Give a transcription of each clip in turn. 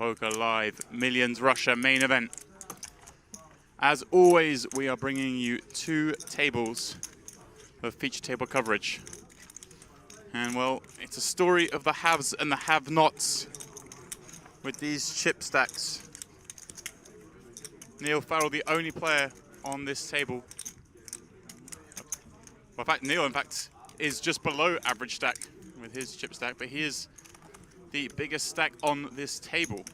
Poker Live Millions Russia main event. As always, we are bringing you 2 tables of feature table coverage. And well, it's a story of the haves and the have-nots with these chip stacks. Neil Farrell, the only player on this table. Well, in fact, Neil, is just below average stack with his chip stack, but he is the biggest stack on this table.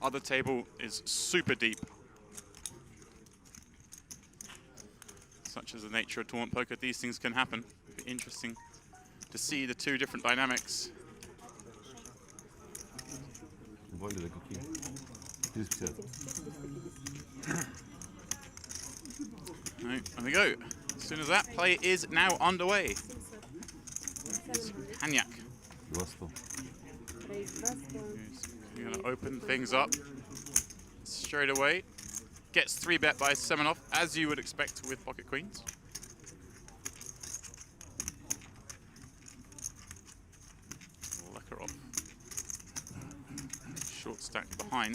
Other table is super deep. Such as the nature of tournament poker, these things can happen. It'd be interesting to see the 2 different dynamics. Right, there we go. As soon as that play is now underway. Hanyak. You're going to open things up straight away. Gets 3-bet by Semenov, as you would expect with pocket queens. Lekarov. Short stack behind.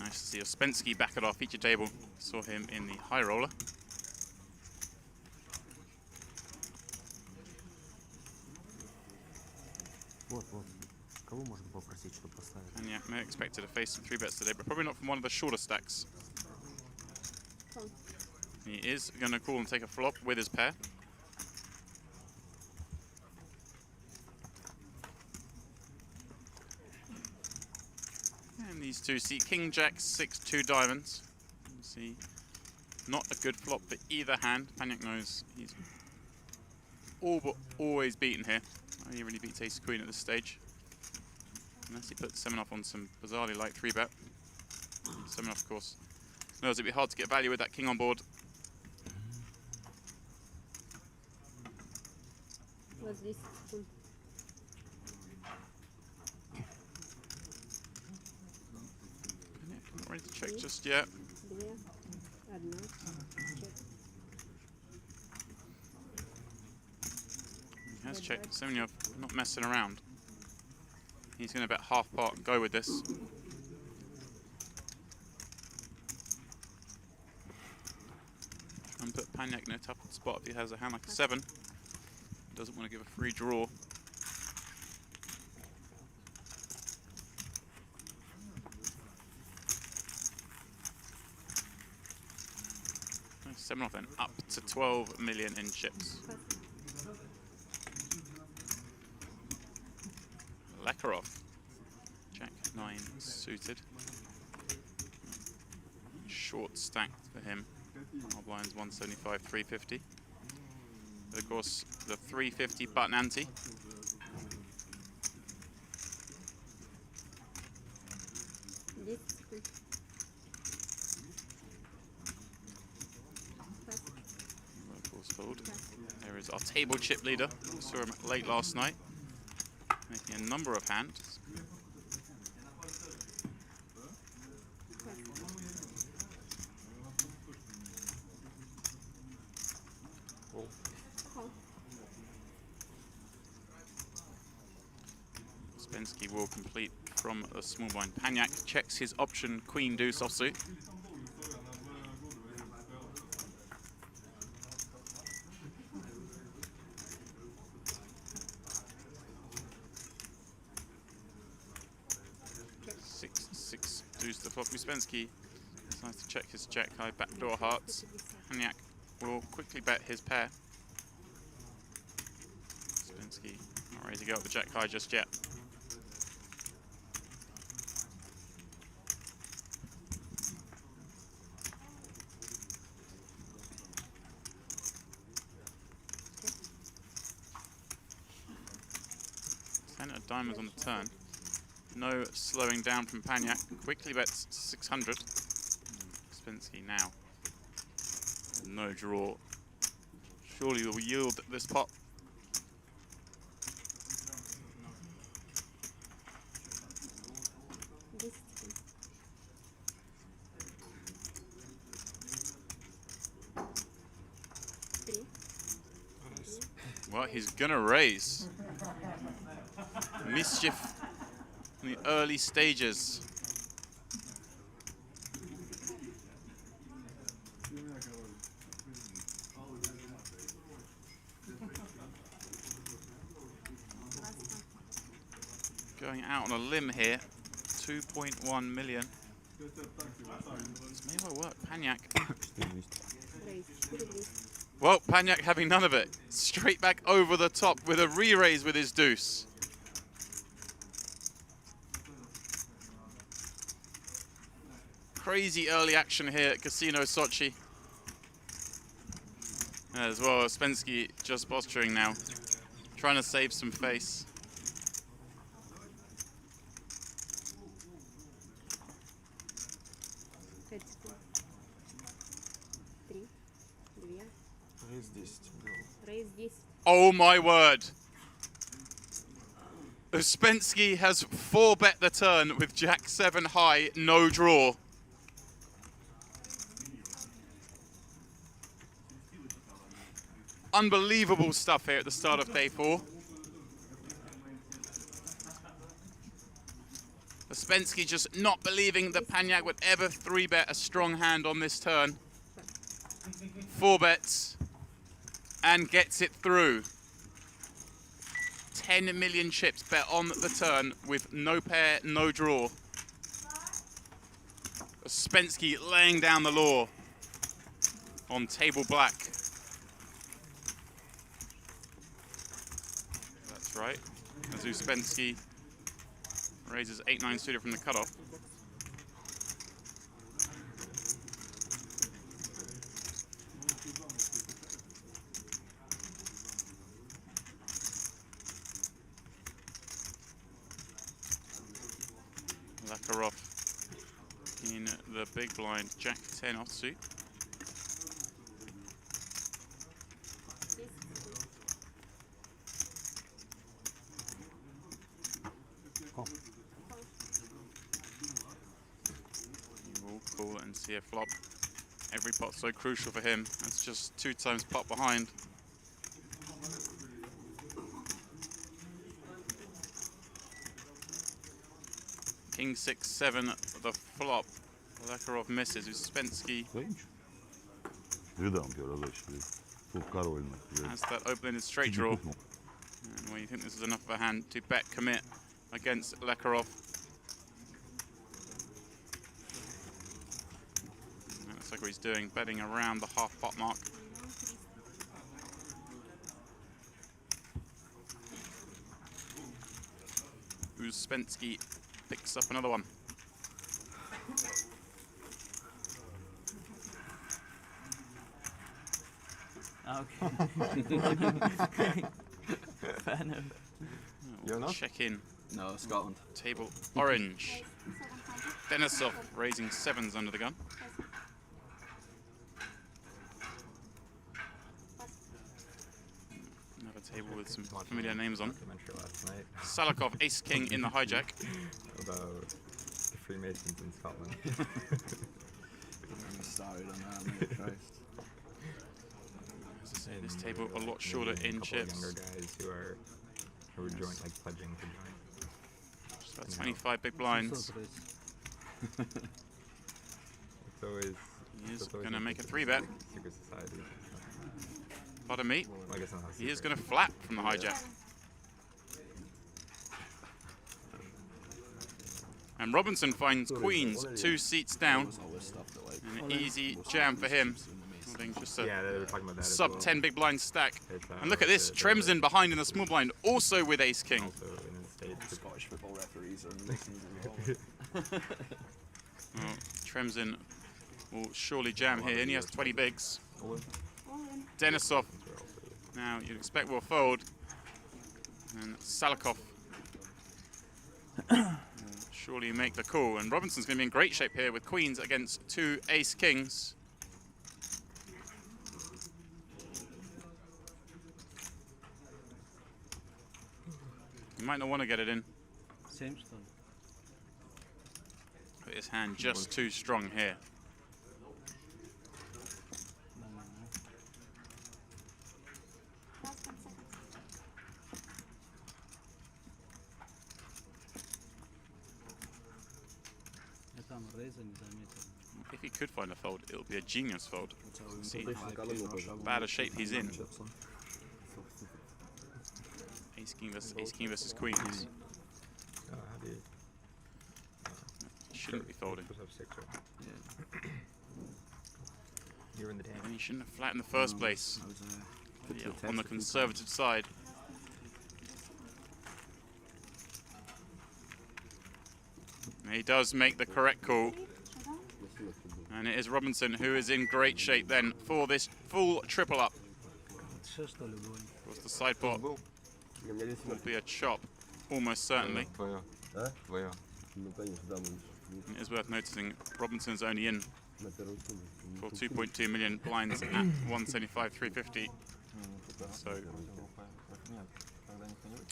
Nice to see Ouspensky back at our feature table. Saw him in the high roller. And yeah, may expected to face some 3-bets today, but probably not from one of the shorter stacks. He is going to call and take a flop with his pair. And these 2 see King Jack 6-2 diamonds. See, not a good flop for either hand. Panyak knows he's all but always beaten here. He really beats ace queen at this stage. Unless he puts Semenov on some bizarrely light 3-bet. Semenov, of course, knows it'd be hard to get value with that king on board. What's this? Not ready to check just yet. He has checked. Semenov not messing around. He's going to bet half pot and go with this. And put Panyak in a tough spot if he has a hand like a 7. Doesn't want to give a free draw. Semenov then up to 12 million in chips. Lekarov, Jack 9 suited. Short stack for him. Our blinds 175, 350. But of course, the 350 button ante. There is our table chip leader. We saw him late last night, making a number of hands. Ouspensky will complete from a small blind. Panyak checks his option queen deuce offsuit. Deuce the flop. Ouspensky decides to check his jack high backdoor hearts. Panyak will quickly bet his pair. Ouspensky not ready to go up the jack high just yet. Ten of diamonds on the turn. No slowing down from Panyak. Quickly bets 600. Ouspensky now. No draw. Surely will yield this pot. Well, he's gonna raise. Mischief in the early stages. Going out on a limb here, 2.1 million. This may well work. Paniac. Well, Paniac having none of it. Straight back over the top with a re-raise with his deuce. Crazy early action here at Casino Sochi. As well, Spensky just posturing now, trying to save some face. Oh my word! Uspensky has 4-bet the turn with Jack 7 high, no draw. Unbelievable stuff here at the start of day 4. Uspensky just not believing that Paniac would ever 3-bet a strong hand on this turn. 4 bets and gets it through. 10 million chips bet on the turn with no pair, no draw. Uspensky laying down the law on table black. That's right. As Uspensky raises 8-9 suited from the cutoff. Lekarov in the big blind, Jack 10 offsuit. He will call and see a flop. Every pot's so crucial for him. That's just 2 times pot behind. King 6-7, the flop. Lekarov misses. Uspensky has that open-ended straight draw. And when you think this is enough of a hand to bet commit against Lekarov. Looks like what he's doing, betting around the half pot mark. Uspensky picks up another one. Okay. Fair enough. We'll check in. No, Scotland. Table orange. Denisov raising 7s under the gun. Another table with some familiar names on. Salikov, ace king in the hijack. About the Freemasons in Scotland. Started on that, mate, Christ. As I say, this table a lot shorter in chips. Younger guys who are joint, like pledging to join. Just about 25 big blinds. It's always. He is going to make a 3-bet. Secret society. Pardon me. Well, I guess not He is going to flat from the hijack. And Robinson finds queens 2 seats down. And an easy jam for him. Just a they were talking about that sub as well. 10 big blind stack. And look at this, Tremsin behind in the small blind, also with ace king. Also in the States. Scottish football referees are amazing as well. Well, Tremsin will surely jam here, and he has 20 bigs. Denisov, now you'd expect will fold. And Salikov will surely make the call. And Robinson's going to be in great shape here with queens against 2 ace kings. You might not want to get it in. Seems done. But his hand just too strong here. raise and заметил. If he could find a fold, it would be a genius fold. See Tutaj how kalę może. bad a shape he's in. Ace king versus queens. How do you... He shouldn't be folding. Supposed to have 6, right? Yeah. You're in the tank. And he shouldn't have flat in the first place. I was Yeah, on the conservative side. And he does make the correct call. And it is Robinson who is in great shape then for this full triple up. Все что ли было? Of course, the side pot Был? Я мне здесь will be a chop, almost certainly. Твоё. А? Твоё. Ну конечно, да, мы And it is worth noticing Robinson's only in на первую сумму. for 2.2 million blinds at 175, 350. So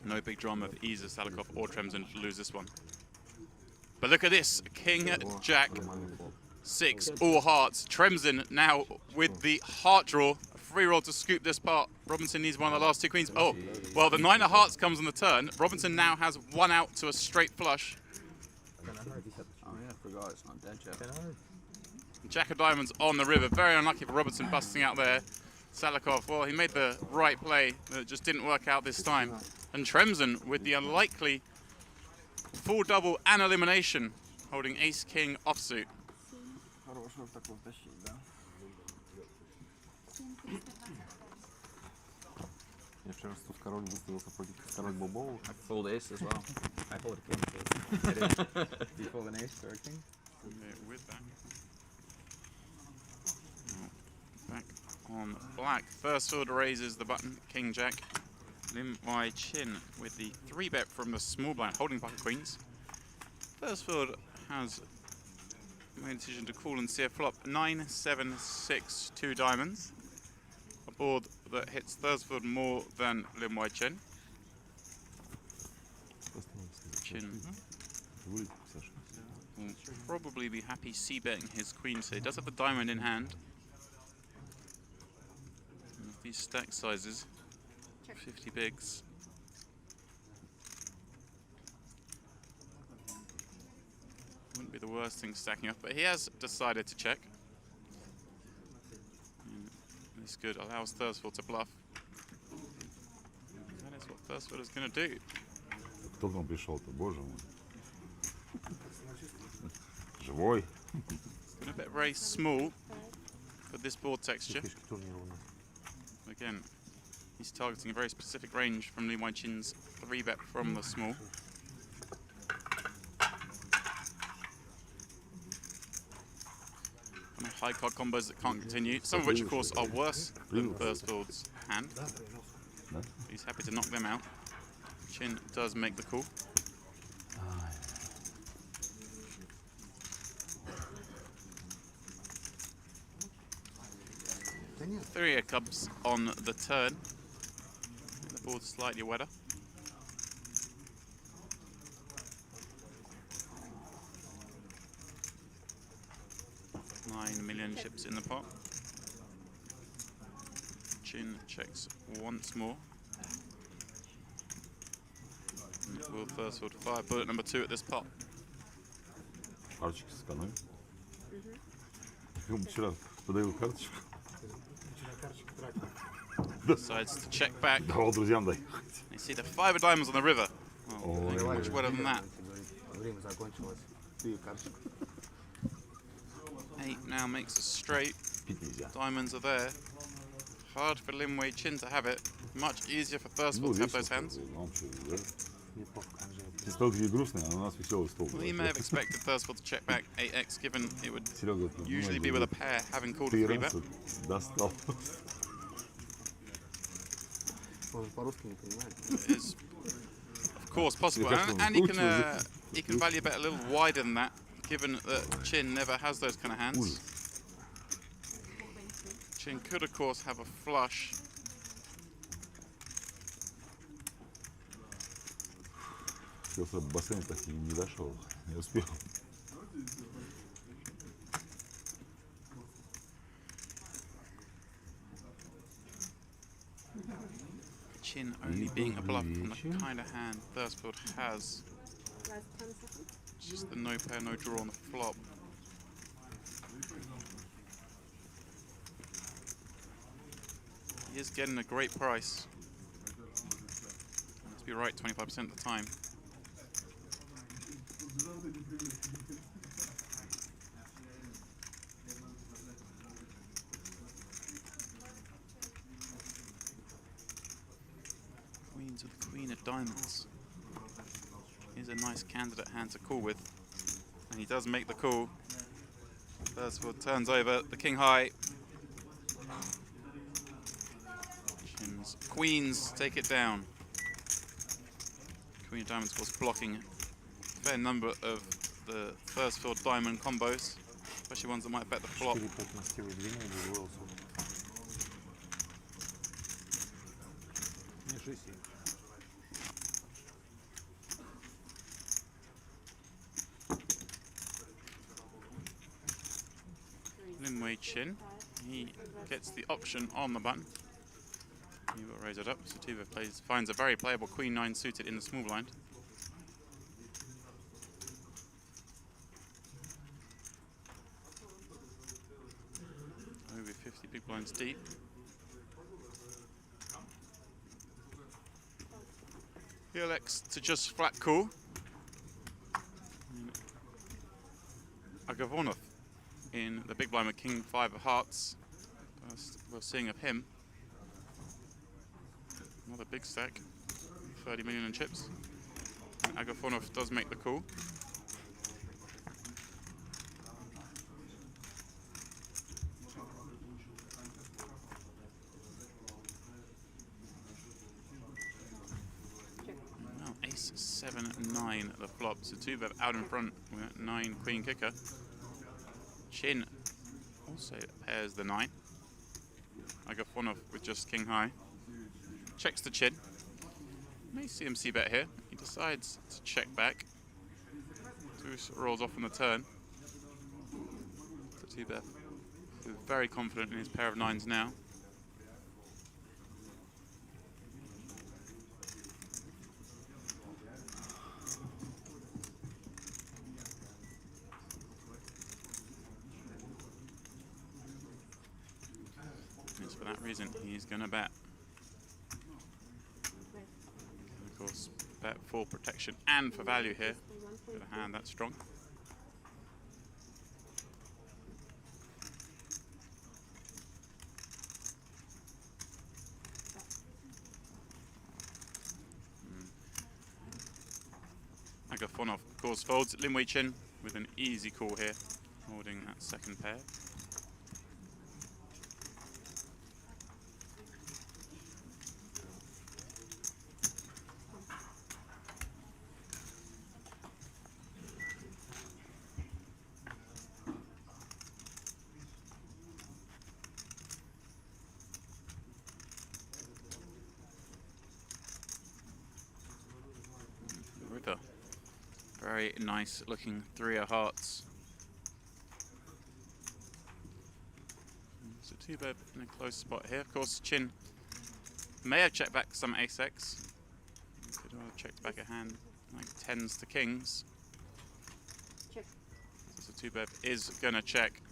no big drama for either Salikov or Tremzen to lose this one. But look at this, King Jack 6, all hearts. Tremzen now with the heart draw, a free roll to scoop this part. Robinson needs one of the last two queens. Oh, well the 9 of hearts comes on the turn. Robinson now has one out to a straight flush. Oh yeah, I forgot it's not dead yet. Jack of diamonds on the river. Very unlucky for Robinson busting out there. Salikov, well, he made the right play, but it just didn't work out this time. And Tremzen with the unlikely full double and elimination, holding ace-king offsuit. Хорошего такого тащить, да? Я вчера в король выставился против король бобовых. I fold ace as well. I fold a king. So do you fold an ace or a king? With that. Back on black. First field raises the button, King Jack. Lim Y Chin with the 3-bet from the small blind, holding pocket queens. First field has made a decision to call and see a flop 9, 7, 6, 2 diamonds. A board that hits Thursfield more than Lim Y Chin. Chin will probably be happy c-betting his queen, so he does have the diamond in hand. And with these stack sizes, 50 bigs. Wouldn't be the worst thing stacking up, but he has decided to check. And this good allows Thursfield to bluff. That is what Thursfield is going to do. Кто к нам пришел-то, боже мой? Живой? Going a bit very small for this board texture. Фишки тоже неровно. Again, he's targeting a very specific range from Lim Wai Chin's 3-bet from the small. And high card combos that can't continue, some of which of course are worse than Thursfield's hand. He's happy to knock them out. Chin does make the call. Three of clubs on the turn. The board's slightly wetter. $9 million chips in the pot. Chin checks once more. Will Thursfield fire bullet number 2 at this pot? Карточки сэкономим. Вчера подаю карточку. Decides to check back. Давал друзьям дай. You see the 5 of diamonds on the river. Oh, Ой. much wetter than that. Время закончилось. Ты карточку. 8 now makes a straight. Пить нельзя. Diamonds are there. Hard for Lim Wai Chin to have it. Much easier for Thursfield to have those hands. Нам что, да? Ты стал такие грустные, а у нас веселый стол. Well, he may have expected Thursfield to check back 8x, given it would Серега, usually be with a pair having called a ты 3-bet. раз достал. Он по-русски не понимает. It is, of course, possible. And he can value a bet a little wider than that, given that Chin never has those kind of hands. Chin could, of course, have a flush. Сейчас бассейн так и не дошел, не успел. Chin only being a bluff on the kind of hand Thursfield has. Last 10 seconds. It's just the no pair, no draw on the flop. he is getting a great price. Let's be right 25% of the time. Queens with Queen of Diamonds. Here's a nice candidate hand to call with. And he does make the call. First field turns over, the king high. Chins. Queens take it down. Queen of Diamonds was blocking a fair number of the first field diamond combos, especially ones that might bet the flop. Lim Chin, he gets the option on the button. He will raise it up. Sativa finds a very playable Queen 9 suited in the small blind. Over 50 big blinds deep. He elects to just flat call. Agavonov in the big blind with King 5 of hearts. First we're seeing of him. Another big stack, 30 million in chips. And Agafonov does make the call. Now ace 7 9 the flop. So two bet out in front with 9 queen kicker. Chin also pairs the 9. Agafonov with just king high. Checks the chin. May see him c-bet here. He decides to check back. Deuce rolls off on the turn. So two-bet. Very confident in his pair of 9s now. And for that reason, he's going to bet. Of course, bet for protection and for value here. With a hand that strong. Agafonov, of course, folds. Lim Chin with an easy call here, holding that second pair. Very nice looking 3 of hearts. So two bet in a close spot here. Of course, Chin may have checked back some ace-x. Could have checked back a hand like 10s to kings. Check. So two bet is gonna check.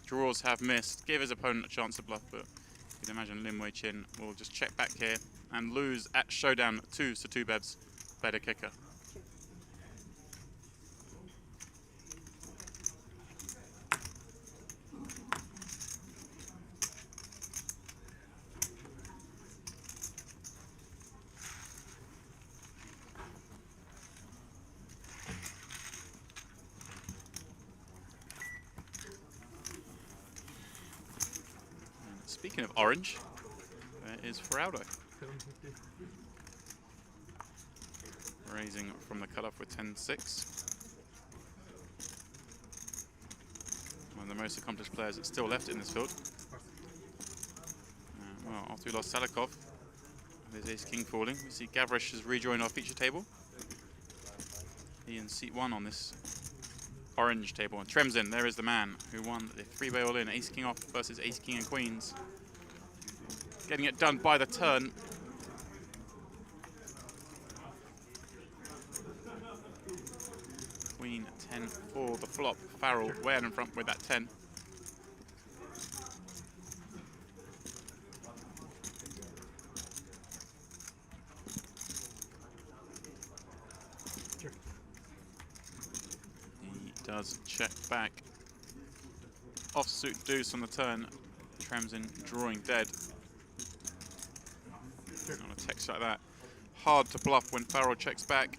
Draws have missed. Give his opponent a chance to bluff, but you can imagine Lim Chin will just check back here and lose at Showdown to Satubev's better kicker. Speaking of orange, there is Feraldo. Raising from the cutoff with 10-6. One of the most accomplished players that's still left in this field. Well, after we lost Salikov, with his ace-king falling, we see Gavrish has rejoined our feature table. He in seat 1 on this orange table. And Tremsin, there is the man who won the 3-way all-in, ace-king off versus ace-king and queens. Getting it done by the turn. Queen 10 for the flop. Farrell way out in front with that 10. does check back. Offsuit deuce on the turn. Tremsin drawing dead. On a text like that. Hard to bluff when Farrell checks back.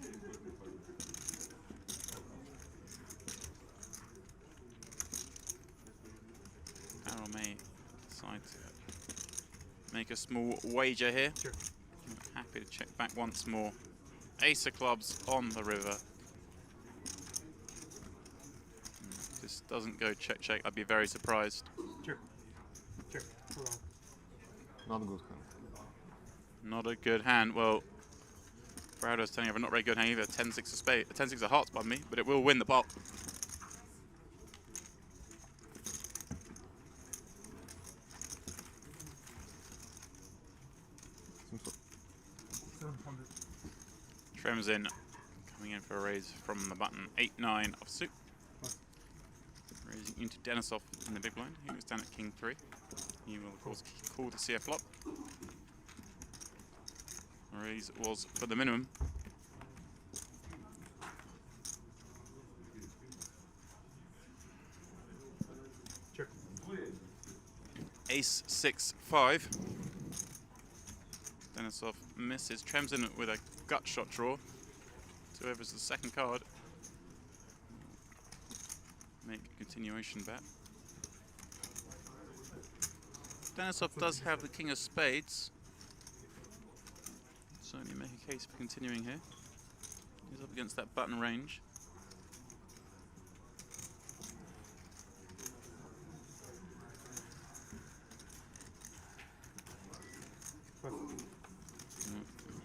Farrell may decide to make a small wager here. Sure. Happy to check back once more. Ace of clubs on the river. If this doesn't go check check, I'd be very surprised. Sure. Sure. Hold on. Not a good hand. Not a good hand. Well, Browder's telling you not a very good hand either. 10-6 of spade, 10-6 of hearts, pardon me, but it will win the pot. Tremsin coming in for a raise from the button. 8-9 of suit. Raising into Denisov in the big blind. He was down at King 3. He will, of course, call the CF flop. Raise was for the minimum. Sure. Ace 6-5. Denisov misses. Tremsin with a gut shot draw. Whoever's the second card. Make a continuation bet. Denisov does have the king of spades. Certainly make a case for continuing here. He's up against that button range.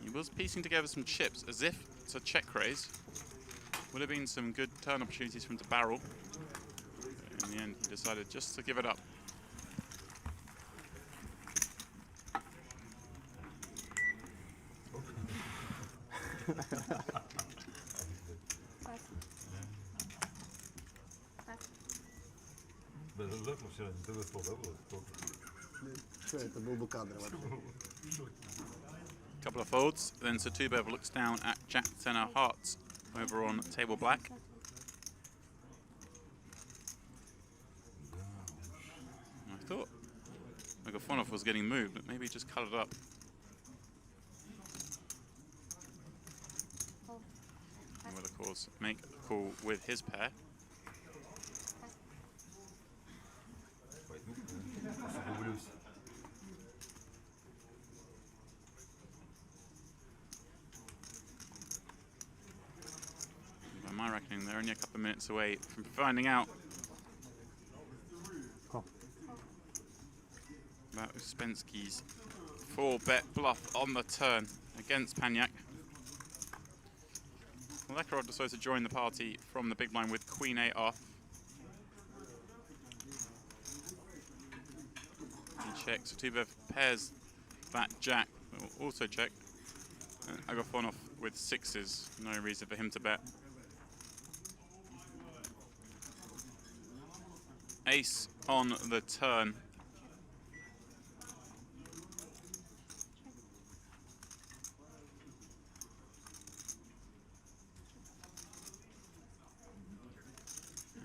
He was piecing together some chips as if to check raise. Would have been some good turn opportunities for him to barrel. But in the end, he decided just to give it up. Couple of folds, then Satubev looks down at Jack 10 of hearts over on table black. I thought Megafonov was getting moved, but maybe he just cut it up. He will, of course, make a call with his pair. By my reckoning, they're only a couple of minutes away from finding out about Uspensky's 4-bet bluff on the turn against Panyak. Lekarov decides to join the party from the big blind with Queen 8 off. He checks. Satubev pairs that jack. Will also check. Agafonov with sixes. No reason for him to bet. Ace on the turn.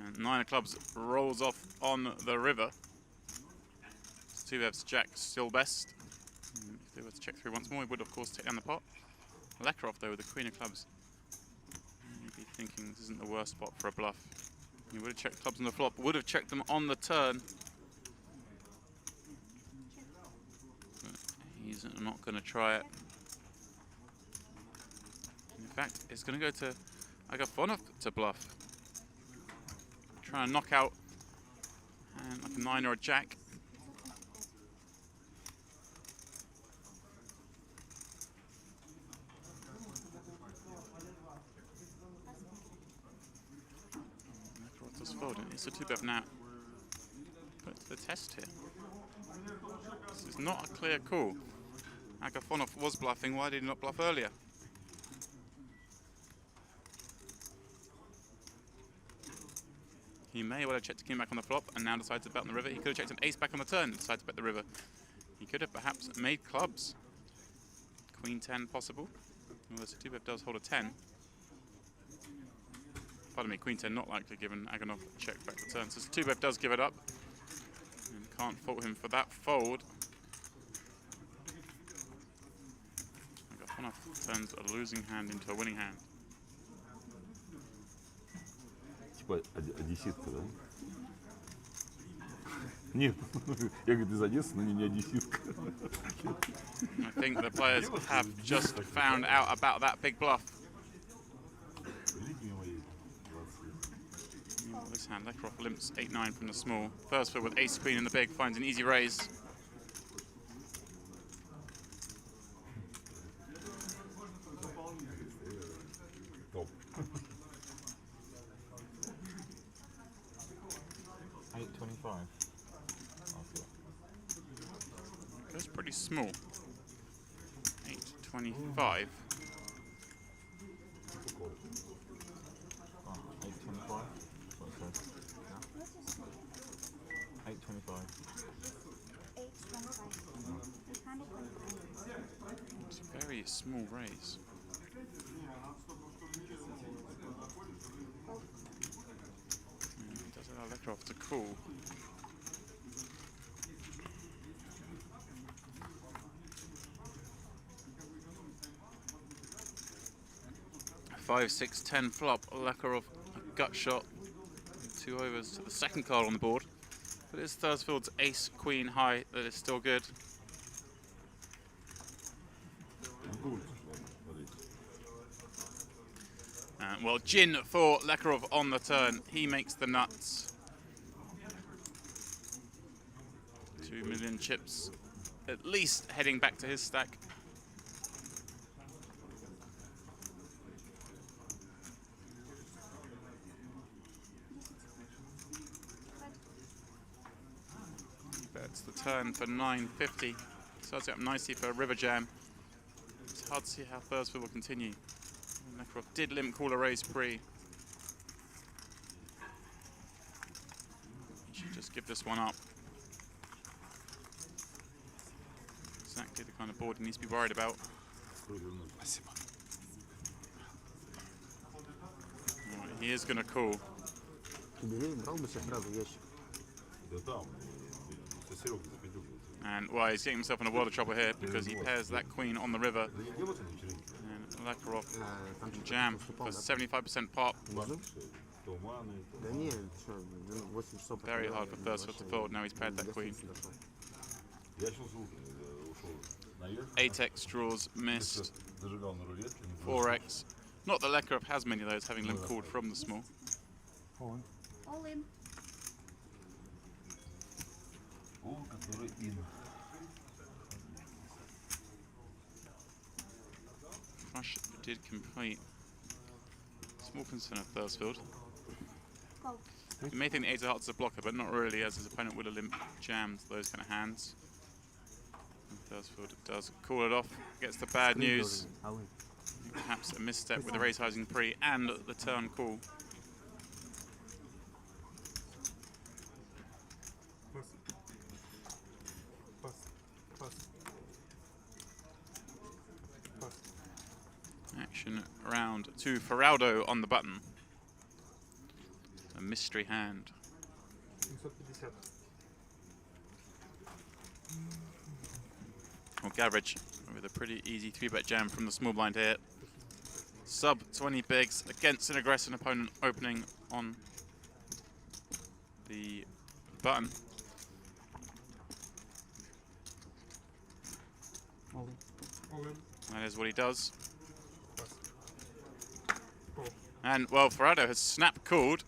And 9 of clubs rolls off on the river. Satubev's jack still best. If they were to check through once more, he would of course take down the pot. Lekarov though with the queen of clubs. You'd be thinking this isn't the worst spot for a bluff. He would have checked clubs on the flop, would have checked them on the turn. But he's not going to try it. In fact, it's going to go to Agafonov to bluff. Try and knock out and like a 9 or a jack. It's a 2-bet now. Put to the test here. This is not a clear call. Agafonov was bluffing. Why did he not bluff earlier? He may well have checked a king back on the flop and now decided to bet on the river. He could have checked an ace back on the turn and decided to bet the river. He could have perhaps made clubs. Queen 10 possible. Well, the 2-bet does hold a 10. pardon me, Queen 10 not likely given Agonov a check back the turn. So 2-bet does give it up. And can't fault him for that fold. Agafonov turns a losing hand into a winning hand. Типа одесситка, да? Нет, я, говорит, из Одессы, но не одесситка. I think the players have just found out about that big bluff. This hand, Lekharov limps 8-9 from the small. First fill with ace queen in the big, finds an easy raise. Топ. 825. Goes pretty small. 825. Oh, 825. What it says. No? 825. 825. It's a very small raise. It does allow Lekharov to call. Five, 6, 10 flop. Lekharov a gut shot. 2 overs to the second card on the board. But it's Thursfield's ace queen high that is still good. Well, Gin for Lekharov on the turn. He makes the nuts. 2 million chips, at least heading back to his stack. Bets the turn for 950. Starts it up nicely for a river jam. It's hard to see how Thursfield will continue. Lekharov did limp call a raise pre. He should just give this one up. Exactly the kind of board he needs to be worried about. Right, he is going to call. And well, he's getting himself in a world of trouble here because he pairs that queen on the river. And Lekharov can jam for 75% pop. Very hard for Thursfield to fold. Now he's paired that queen. 8x draws missed. 4x. Not that Lekharov has many of those, having limp called from the small. All in. Flush did complete. Small concern of Thursfield. Go. You may think the 8 of hearts is a blocker, but not really, as his opponent would have limp jammed those kind of hands. And Thursfield does call it off, gets the bad news. Perhaps a misstep with the raise rising pre and the turn call. Action round 2. Feraldo on the button. A mystery hand. 750. Well, Gavrich with a pretty easy 3-bet jam from the small blind here. Sub 20 bigs against an aggressive opponent opening on the button. All in. That is what he does. Call. And, well, Ferrado has snap called.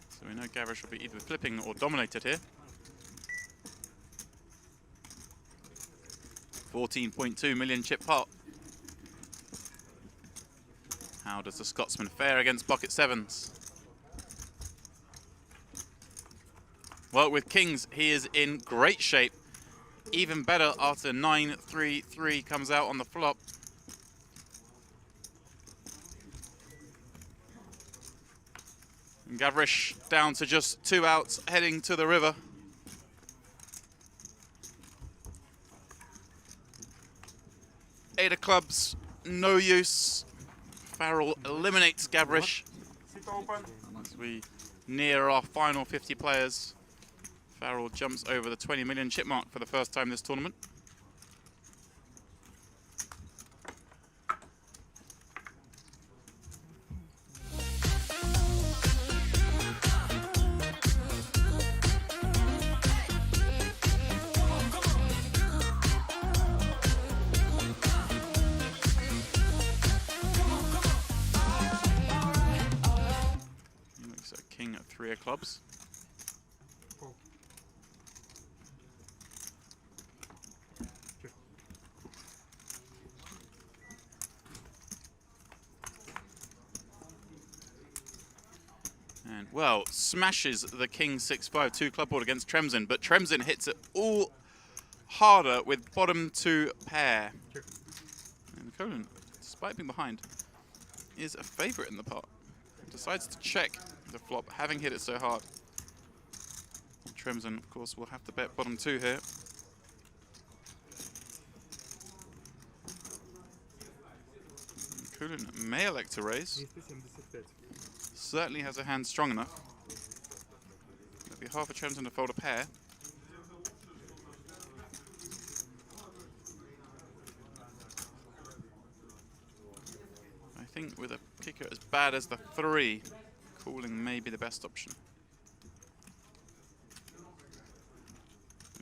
So we know Gavrich will be either flipping or dominated here. 14.2 million chip pot. How does the Scotsman fare against bucket 7s? Well, with kings, he is in great shape. Even better after 9-3-3 comes out on the flop. And Gavrich down to just 2 outs, heading to the river. Eight of clubs, no use. Farrell eliminates Gavrich. Limp open. As we near our final 50 players, Farrell jumps over the 20 million chip mark for the first time this tournament. He looks at king at 3 of clubs. Call. Check. And, well, smashes the king 6-5 2 club board against Tremsin, but Tremsin hits it all harder with bottom 2 pair. Check. And Colin, despite being behind, is a favourite in the pot. Decides to check the flop, having hit it so hard. Tremsin, of course, will have to bet bottom 2 here. Colin may elect to raise. Есть 75. Certainly has a hand strong enough. It'll be hard for Tremsin to fold a pair. I think with a kicker as bad as the 3, calling may be the best option.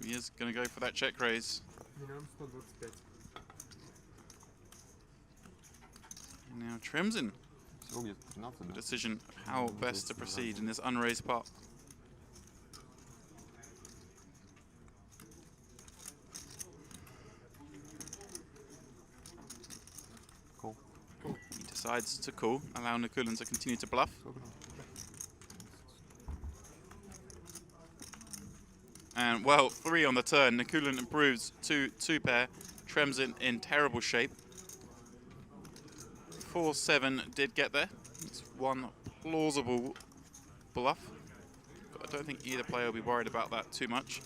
He is going to go for that check raise. Минимум 125. And now Tremsin, Всего где-то 13, the да? decision of how best to proceed in this unraised pot. Call. He decides to call, allow Nikulin to continue to bluff. Сколько там? And, well, 3 on the turn. Nikulin improves to 2 pair. Tremsin in terrible shape. 4-7 did get there. It's one plausible bluff. But I don't think either player will be worried about that too much.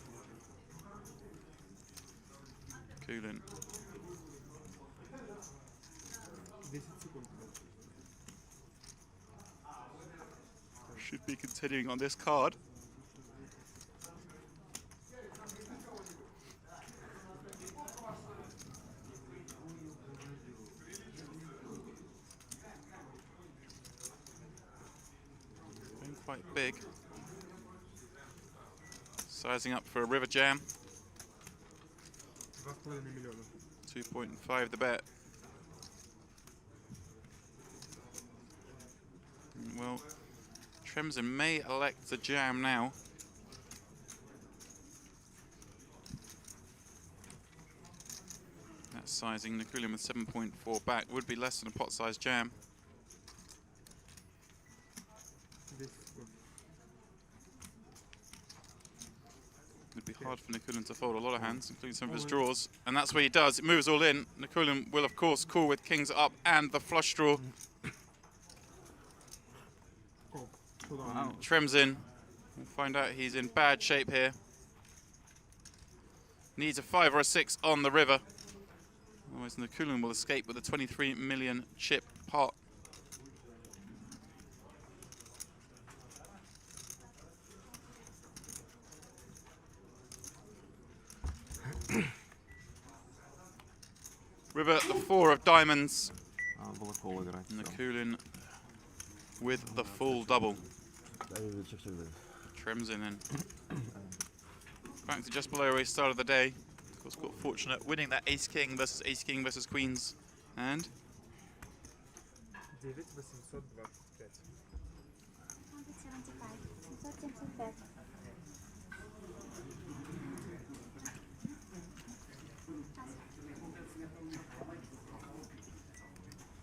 Nikulin 10 секунд. should be continuing on this card. Going quite big. Sizing up for a river jam. 2,5 миллиона. 2.5 the bet. Well, Tremsin may elect to jam now. That sizing, Nikulin with 7.4 back would be less than a pot-sized jam. 10 секунд. It'd be hard for Nikulin to fold a lot of hands, including some of his draws. And that's what he does. It moves all in. Nikulin will, of course, call with kings up and the flush draw. Call. Showdown. Wow. Tremsin. We'll find out he's in bad shape here. Needs a 5 or a 6 on the river. Otherwise, Nikulin will escape with a 23 million chip pot. River, the 4 of diamonds. Было кол играть. всё. Nikulin with the full double. Check. Tremsin in. Back to just below where he started the day. Of course, got fortunate winning that ace-king versus queens. And 9825. 175. 775.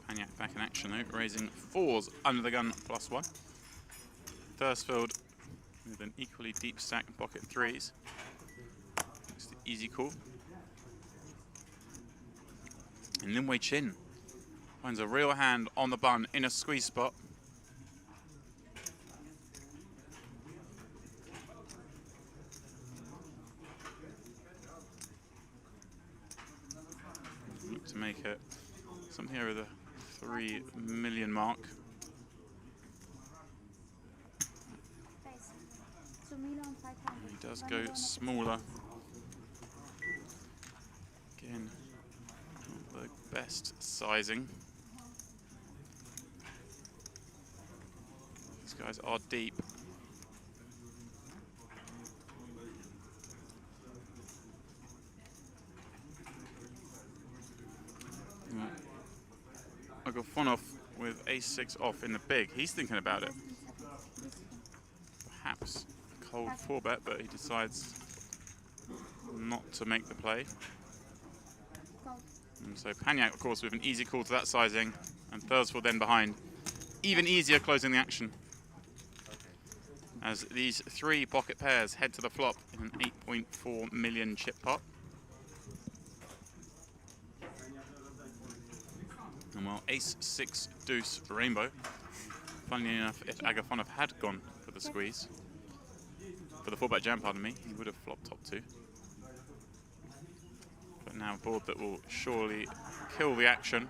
Paniac back in action though, raising 4s under the gun +1. Thursfield with an equally deep stack of pocket 3s. It's the easy call. And Lin Wei Chin finds a real hand on the bun in a squeeze spot. Look to make it something over the 3 million mark. 2,500,000. He does go smaller. Again, not the best sizing. These guys are deep. I got fun off with ace-6 off in the big. He's thinking about it. Perhaps a cold 4-bet, but he decides not to make the play. And so Paniac, of course, with an easy call to that sizing, and Thursford then behind. Even easier closing the action. As these 3 pocket pairs head to the flop in an 8.4 million chip pot. And while ace-6 deuce for rainbow, funnily enough, if Agafonov had gone for the squeeze, for the 4-bet jam, pardon me, he would have flopped top 2. But now a board that will surely kill the action.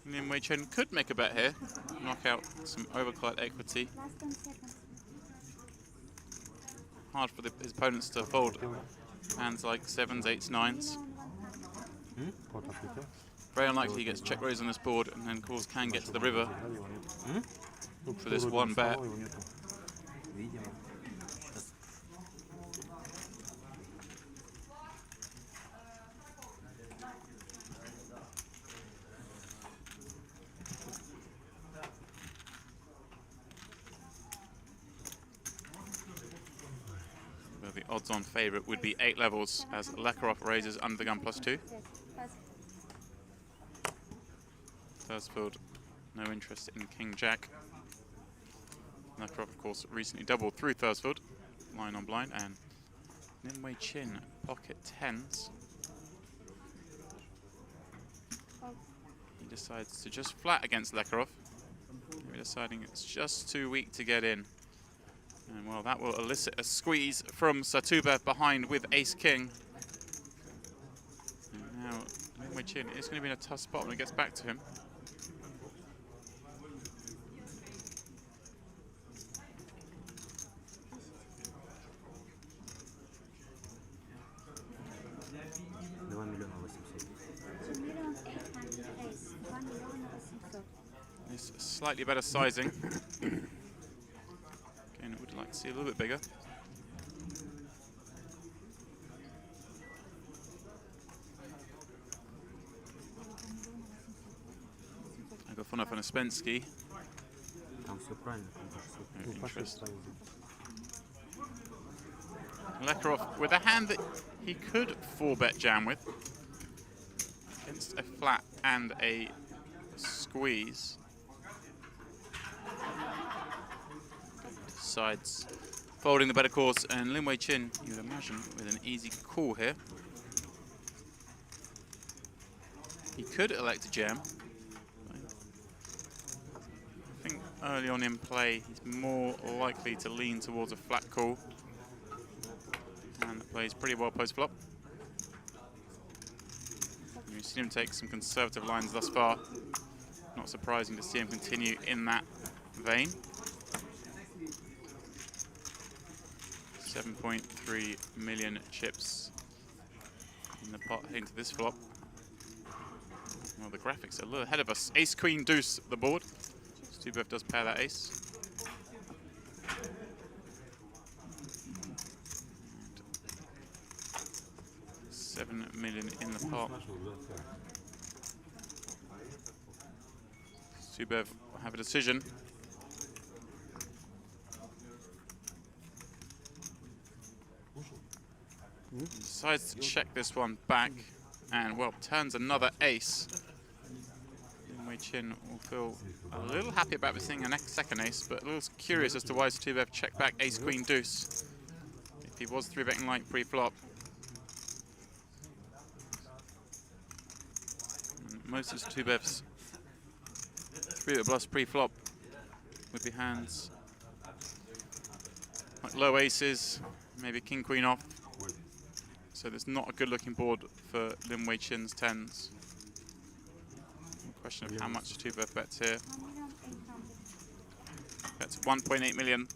Lin Wei Chen could make a bet here, knock out some overcard equity. Last 10 seconds. Hard for his opponents to fold hands like 7s, 8s, 9s. Very unlikely he gets check raise on this board, and then calls can get to the river for this 1 bet. Well, the odds-on favourite would be 8 levels as Lekarov raises under the gun +2. Yes. Pass. Thursfield, no interest in King Jack. Lekarov, of course, recently doubled through Thursfield, line on blind, and Lin Wei Chin pocket 10s. He decides to just flat against Lekarov. Maybe deciding it's just too weak to get in. And well, that will elicit a squeeze from Satubev behind with ace-king. And now Lin Wei Chin is going to be in a tough spot when it gets back to him. This slightly better sizing. Again, I would like to see a little bit bigger. I got fun up on a Spensky. No interest. Lekarov with a hand that he could 4-bet jam with against a flat and a squeeze. Decides folding the better course, and Lin Wei Chin, you would imagine, with an easy call here. He could elect a jam. I think early on in play, he's more likely to lean towards a flat call. And the play is pretty well post-flop. We've seen him take some conservative lines thus far. Not surprising to see him continue in that vein. 7.3 million chips in the pot into this flop. Well, the graphics are a little ahead of us. Ace, queen, deuce, the board. Stubev does pair that ace. 7 million in the pot. Stubev will have a decision. Decides to check this one back, and well, turns another ace. Lin Wei Chin will feel a little happy about seeing a second ace, but a little curious as to why Stubev checked back ace, queen, deuce. If he was 3-betting light pre-flop. Most of Stubev's 3-bet bluffs pre-flop would be hands like low aces, maybe king, queen off. So there's not a good looking board for Lin Wei Chin's 10s. Question of how much two-bet bets here. 1,800,000. Bets 1.8 million.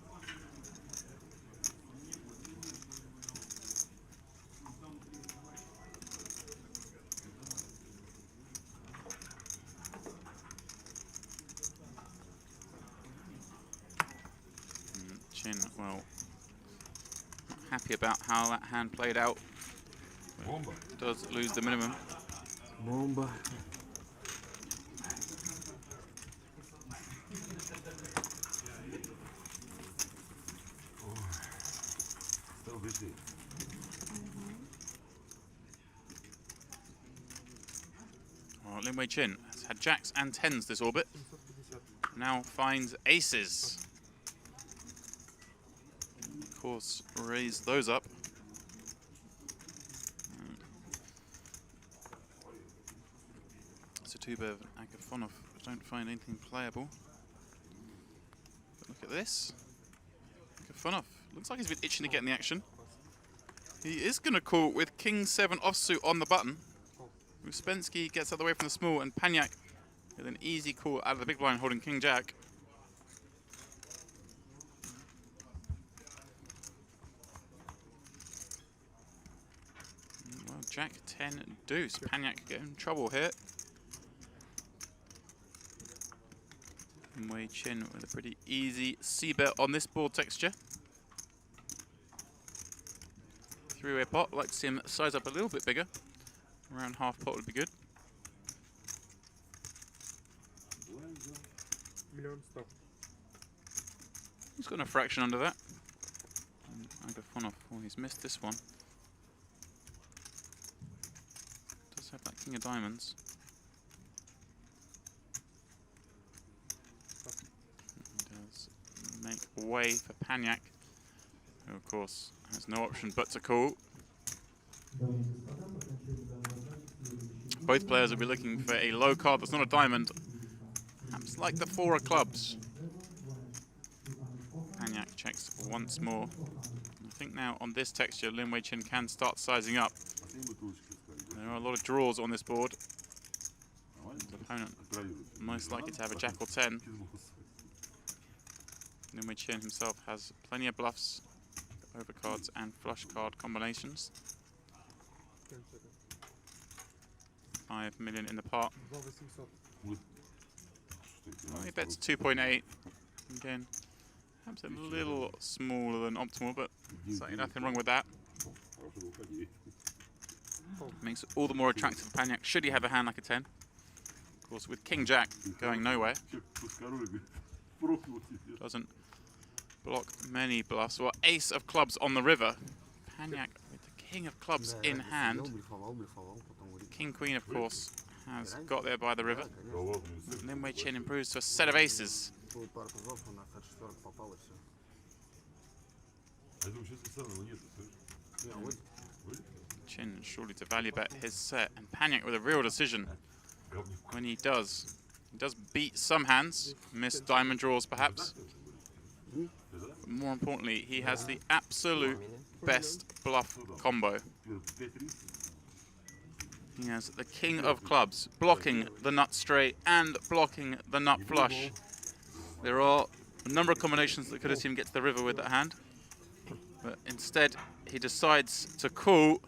Chin, well, not happy about how that hand played out. Does lose the minimum. Bomba. Still busy. Oh, Lin Wei Chin has had jacks and tens this orbit. Now finds aces. Of course, raise those up. So Tubev and Agafonov don't find anything playable. But look at this. Agafonov looks like he's been itching to get in the action. He is going to call with King 7 offsuit on the button. Uspensky gets out of the way from the small, and Panyak with an easy call out of the big blind holding King Jack. Well, Jack 10 deuce. Panyak getting in trouble here. And Wei Chin with a pretty easy C-bet on this board texture. Three-way pot, like to see him size up a little bit bigger. Around half pot would be good. Million stop. He's got a fraction under that. And Agafonov, oh, he's missed this one. Does have that king of diamonds. He does make way for Panyak, who of course has no option but to call. Both players will be looking for a low card that's not a diamond. Perhaps like the 4 of clubs. Panyak checks once more. I think now on this texture, Lin Wei Chin can start sizing up. There are a lot of draws on this board. The opponent most likely to have a jack or 10. Lin Wei Chin himself has plenty of bluffs, overcards and flush card combinations. 10 seconds. 5 million in the pot. 2,800. Well, he bets 2.8. Again, perhaps a little smaller than optimal, but certainly nothing wrong with that. Makes it all the more attractive for Panyak should he have a hand like a 10. Of course, with King Jack going nowhere, doesn't block many bluffs. Well, ace of clubs on the river. Panyak with the king of clubs in hand. King Queen, of course, has got there by the river. Lin Wei Chin improves to a set of aces. Chin surely to value bet his set, and Panyak with a real decision when he does. He does beat some hands, miss diamond draws perhaps. But more importantly, he has the absolute best bluff combo. He has the king of clubs, blocking the nut straight and blocking the nut flush. There are a number of combinations that could have seen him get to the river with that hand. But instead, he decides to call.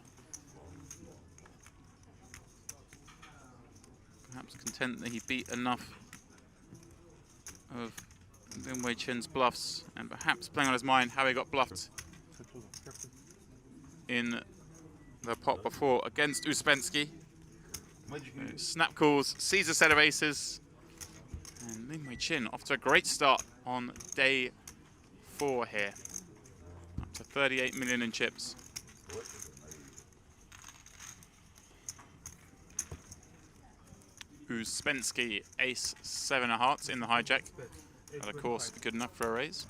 Perhaps content that he beat enough of Lin Wei Chin's bluffs, and perhaps playing on his mind how he got bluffed in the pot before against Uspensky. Snap calls, sees a set of aces, and Lin Wei Chin off to a great start on day 4 here. Up to 38 million in chips. Uspensky, ace 7 of hearts in the hijack. And of course, good enough for a raise.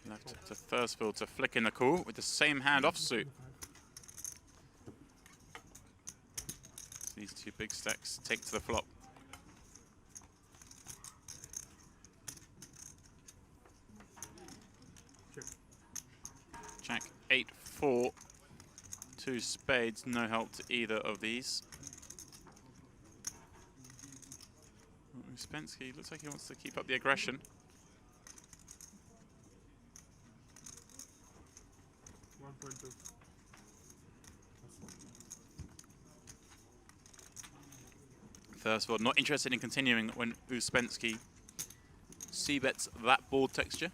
Left to Thursfield to flick in the call with the same hand offsuit. big stacks take to the flop. Jack 8-4. 2 spades, no help to either of these. Uspensky looks like he wants to keep up the aggression. First of all, not interested in continuing when Uspensky c-bets that board texture.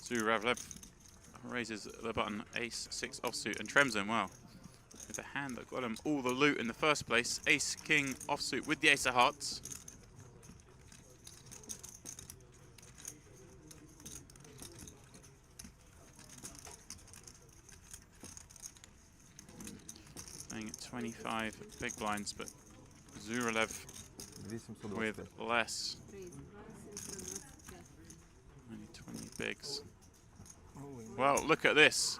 Zuravlev raises the button, ace-6 offsuit, and Tremzen, wow. With a hand that got him all the loot in the first place. Ace-king offsuit with the ace of hearts. Playing at 25 big blinds, but Zuralev with less. Only 20 bigs. Well, look at this.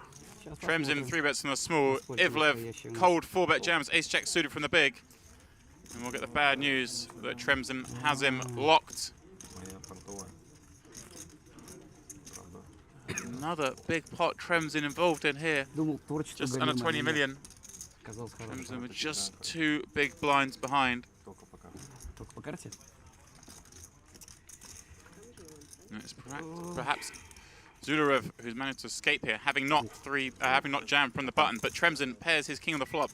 Tremzen 3-bets from the small. Ivlev cold 4-bet jams. Ace-jack suited from the big. And we'll get the bad news that Tremzen has him locked. Another big pot Tremzen involved in here. Just under 20 million. Tremzen with just 2 big blinds behind. And it's perhaps Zularev who's managed to escape here, having not jammed from the button, but Tremzen pairs his king on the flop.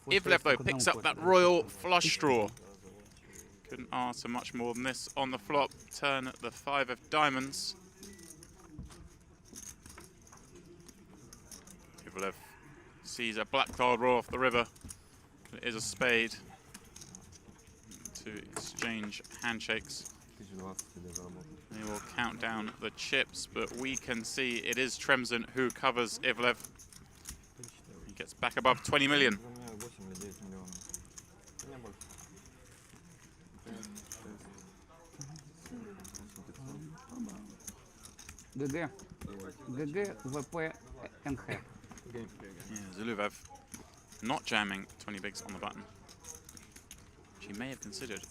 Ivlev though picks up that royal flush draw. Couldn't ask for much more than this on the flop. Turn the 5 of diamonds. Ivlev sees a black card roll off the river. It is a spade to exchange handshakes. They will count down the chips, but we can see it is Tremzen who covers Ivlev. He gets back above 20 million. ГГ. ГГ, ВП, НХ. Yeah, Zuluvev not jamming 20 bigs on the button. She may have considered.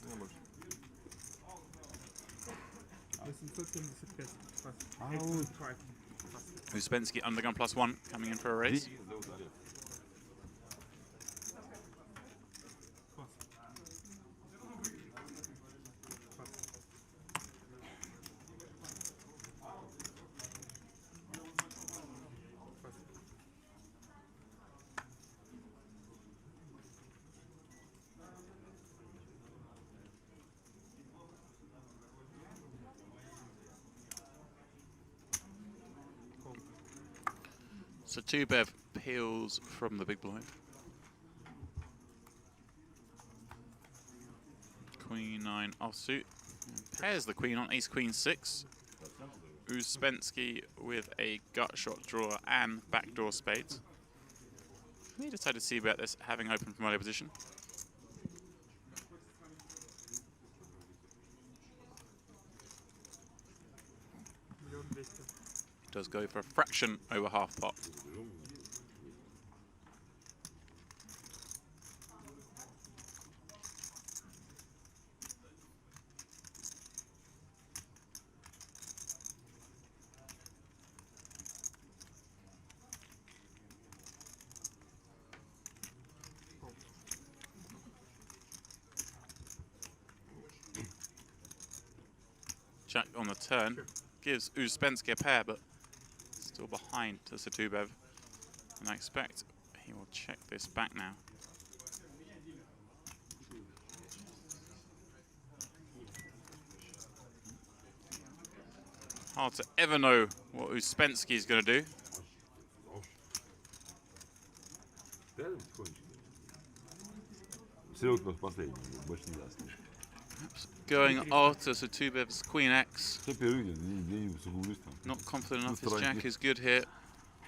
Uspensky undergun +1 coming in for a raise. So 2-bev peels from the big blind. Queen 9 offsuit. Pairs the queen on ace-queen 6. Uspensky with a gut shot draw and backdoor spades. We decided to see about this having opened from early position. Does go for a fraction over half pot. Jack on the turn gives Uspensky a pair, but still behind to Satubev, and I expect he will check this back now. Hard to ever know what Uspensky is going to do. Perhaps going after Satubev's Queen X. Not confident enough his jack is good here.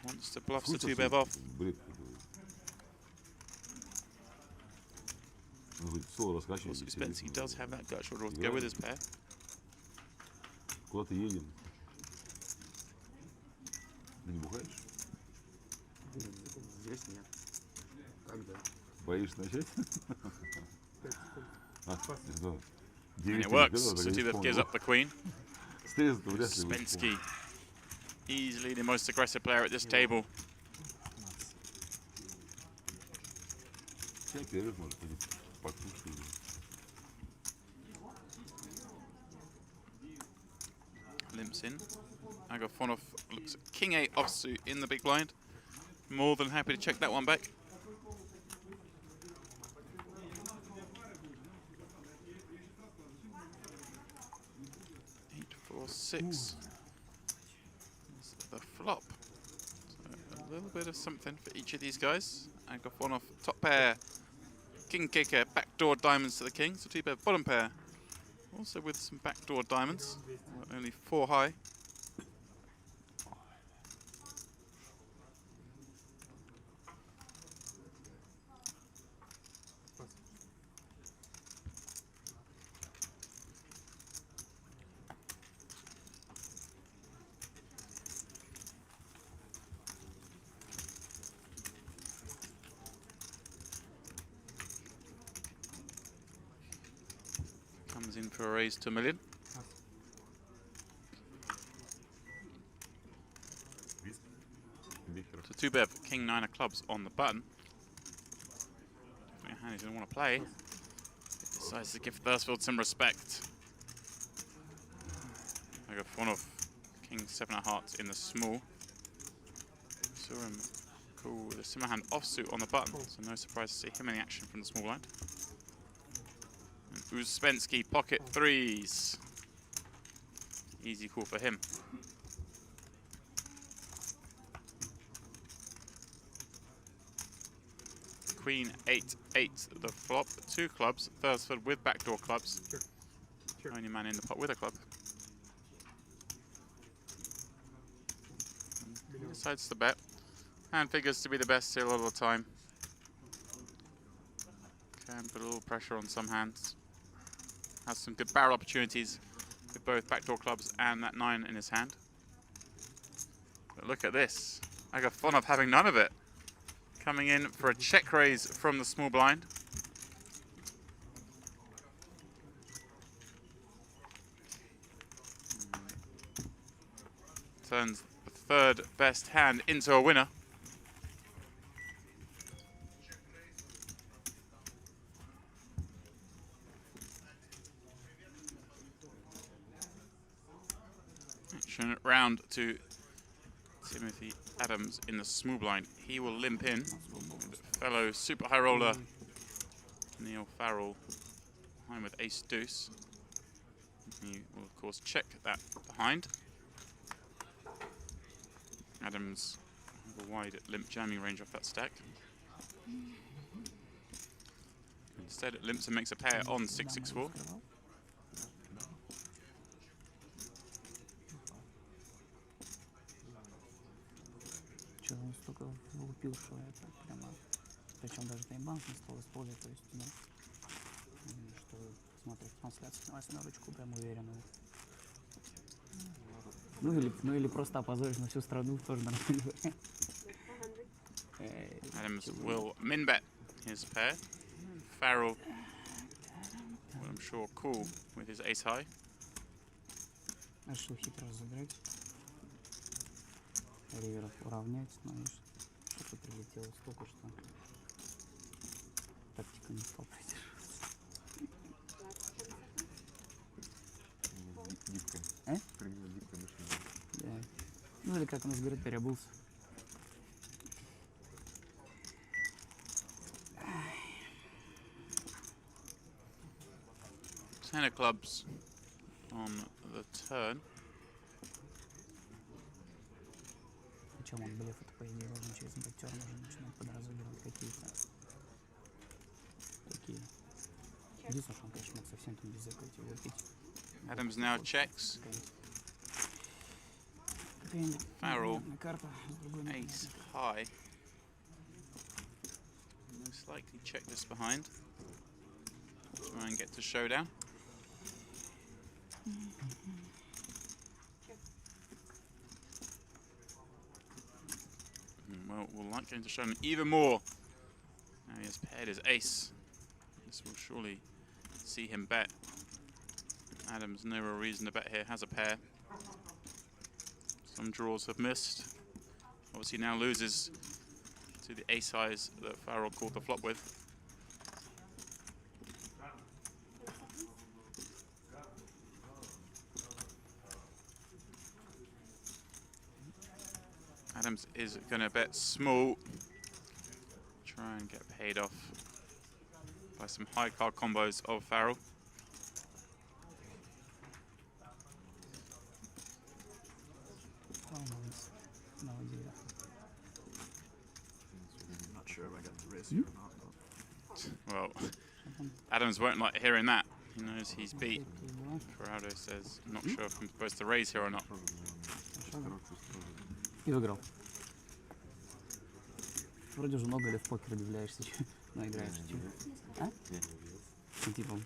Wants to bluff Satubev off. Он говорит, соло раскачивай. Also, Uspensky does have that gut shot draw to go with his pair. Куда-то едем. Ты не бухаешь? Здесь нет. Когда? Боишься начать? 5 секунд. А, да. And 9 it works. So Tubov gives up the queen. Стрелять-то вряд ли будет. Uspensky, easily the most aggressive player at this table. Сейчас перерыв может быть. Покушать. Limps in. Agafonov looks at King 8 offsuit in the big blind. More than happy to check that one back. Eight, 4, 6. That's the flop. So a little bit of something for each of these guys. Agafonov top pair. King kicker, backdoor diamonds to the king. So 2-pair bottom pair. Also with some backdoor diamonds. Only 4 high. Comes in for a raise to a million. So 2-bet, King 9 of clubs on the button. Definitely a hand he's going to want to play. He decides to give Thursfield some respect. I got one of King 7 of hearts in the small. Saw him cool with a similar hand offsuit on the button, so no surprise to see him in the action from the small blind. And Uspensky pocket threes. Easy call for him. Queen 8, 8, the flop, 2 clubs, Thursford with backdoor clubs. Sure. Only man in the pot with a club. He decides to bet. Hand figures to be the best here a lot of the time. Can put a little pressure on some hands. Has some good barrel opportunities with both backdoor clubs and that 9 in his hand. But look at this. I got fun of having none of it. Coming in for a check raise from the small blind. Turns the third best hand into a winner. Action round to Timothy Adams in the small blind. He will limp in. Fellow super high roller Neil Farrell behind with ace deuce. He will of course check that behind. Adams have a wide limp jamming range off that stack. Instead it limps and makes a pair on 664. Что он столько влупил, что это прямо, причем даже таймбанк не стал использовать, то есть, да, что смотрит трансляцию на 8-ручку, прям уверенно. Ну или просто опозоришь на всю страну, тоже нормально. Adams will min bet his pair. Farrell, well, I'm sure, cool with his ace high. А что хитро разыграть? Риверов уравнять, но что-то прилетело столько, что тактика не стала придерживаться. Гибкая. А? Принял гибкое мышление. Да. Ну или как у нас говорят, переобулся. Ten of clubs on the turn. Причем он блеф, это по идее должен через бактер уже начинать подразыгрывать какие-то такие. Единственное, что он, конечно, мог совсем там без этой лупить. Adams now checks. Farrell, Карта с другой ace high. Most likely check this behind. Try and get to Showdown. Well, we'll like getting to Showdown even more. Now he has paired his ace. This will surely see him bet. Adams, no real reason to bet here, has a pair. Some draws have missed. Obviously now loses to the ace highs that Farrell called the flop with. Adams is going to bet small. Try and get paid off by some high card combos of Farrell. Oh, no idea. I'm not sure if I get to race here or not. But Well, Adams won't like hearing that. He knows he's beat. Corrado says, not sure if I'm supposed to raise here or not. И выиграл. Вроде уже много лет в покер удивляешься, но играешь. А? Ну, типа.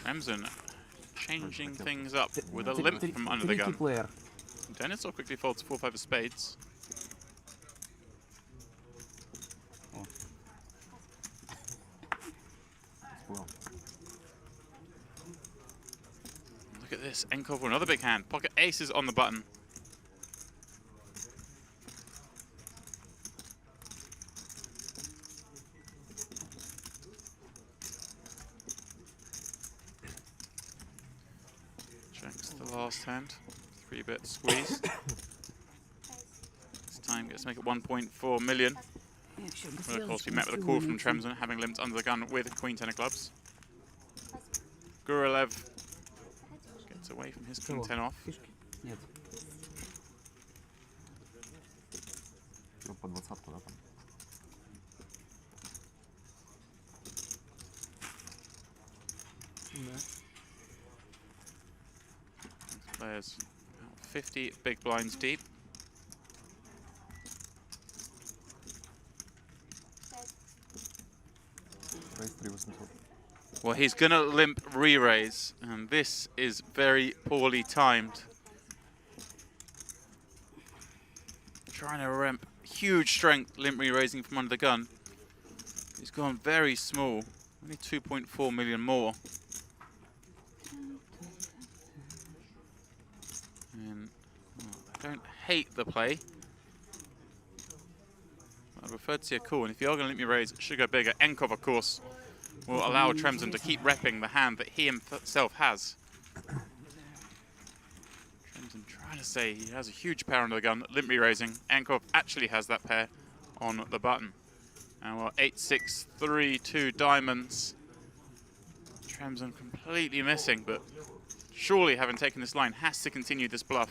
Tremzen changing things up with a limp from under the Tricky gun. player. Dennis quickly folds 4-5 of spades. Look at this, Enkov with another big hand. Pocket aces on the button. Checks the last hand. 3-bit squeeze. This time gets to make it 1.4 million. Well, of course, we met with a call from Tremzen, having limped under the gun with Queen 10 of clubs. Guralev gets away from his King 10 off. Фишки? Нет. По 20-ку, да, там? Players about 50 big blinds deep. Рейс 3800. Well, he's going to limp re-raise, and this is very poorly timed. Trying to ramp huge strength, limp re-raising from under the gun. He's gone very small, only 2.4 million more. And well, I don't hate the play. I prefer to see a call, and if you are going to limp re-raise, it should go bigger. Enkov, of course, will allow Tremzen to keep repping the hand that he himself has. Tremzen trying to say he has a huge pair under the gun, limp raising. Enkov actually has that pair on the button. And well, 8, 6, 3, 2 diamonds. Tremzen completely missing, but surely having taken this line has to continue this bluff.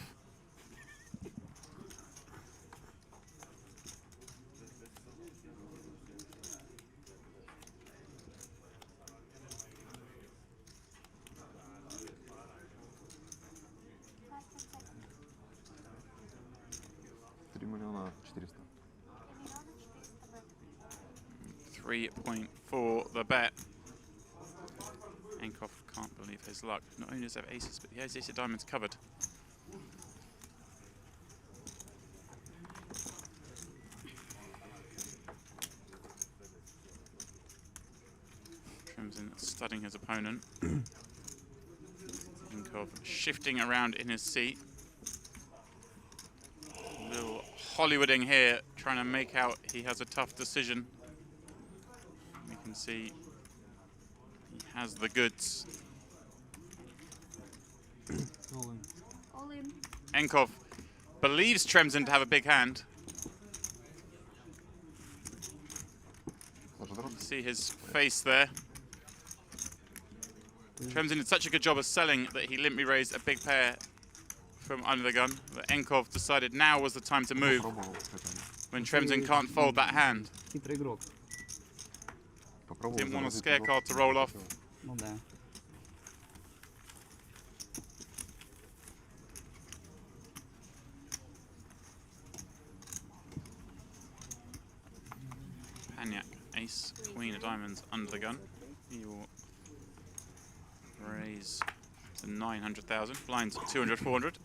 $3 400 000. 3.4 the bet. Enkov can't believe his luck. Not only does he have aces, but he has ace of diamonds covered. Tremzen studying his opponent. Enkov shifting around in his seat. A little Hollywooding here, trying to make out he has a tough decision. We can see he has the goods. All in. Enkov believes Tremzen to have a big hand. You see his face there. Tremzen did such a good job of selling that he limp raised a big pair from under the gun, that Enkov decided now was the time to move. when Tremsin can't fold that hand. Хитрый игрок. Попробуй Didn't want a заложить scare удобно. card to roll off. Ну да. Panyak, ace, queen of diamonds under the gun. He will raise to 900,000. Blinds 200, 400.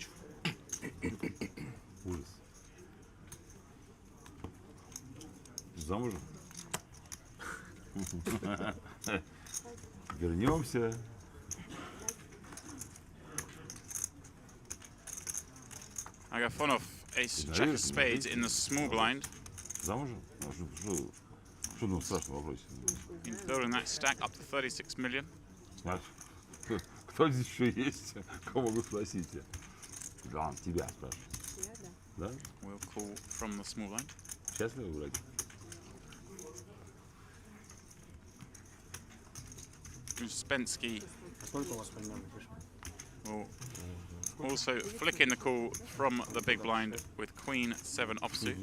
Ужас. Замужем? Вернемся. Agafonov, ace, jack of spades in the small blind. Замужем? А что там страшного вопросе? Been building that stack up to 36 million. Знаешь, кто здесь еще есть? Кого могу спросить? Да, тебя спрашиваю. Да? We'll call from the small blind. Счастливы, вроде? Uspensky Сколько у вас примерно пишет? will also flick in the call from the big blind with queen 7 offsuit.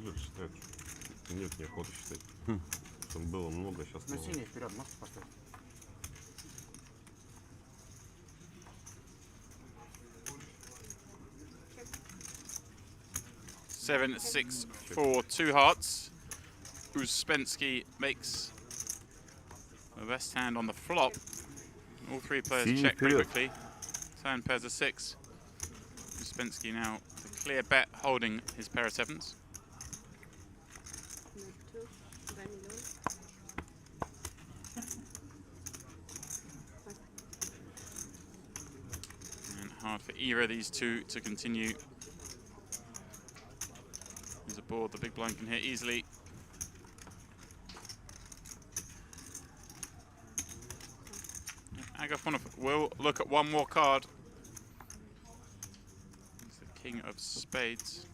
Нет, неохота считать. Там было много, сейчас На синий вперед можете поставить? Seven, 6, 4, 2 hearts. Uspensky makes the best hand on the flop. All three players Senior check pretty period. quickly. Turn pairs of 6. Uspensky now the clear bet holding his pair of 7s. And hard for either of these two to continue. There's a board the big blind can hit easily. Agafonov will look at one more card. He's the king of spades.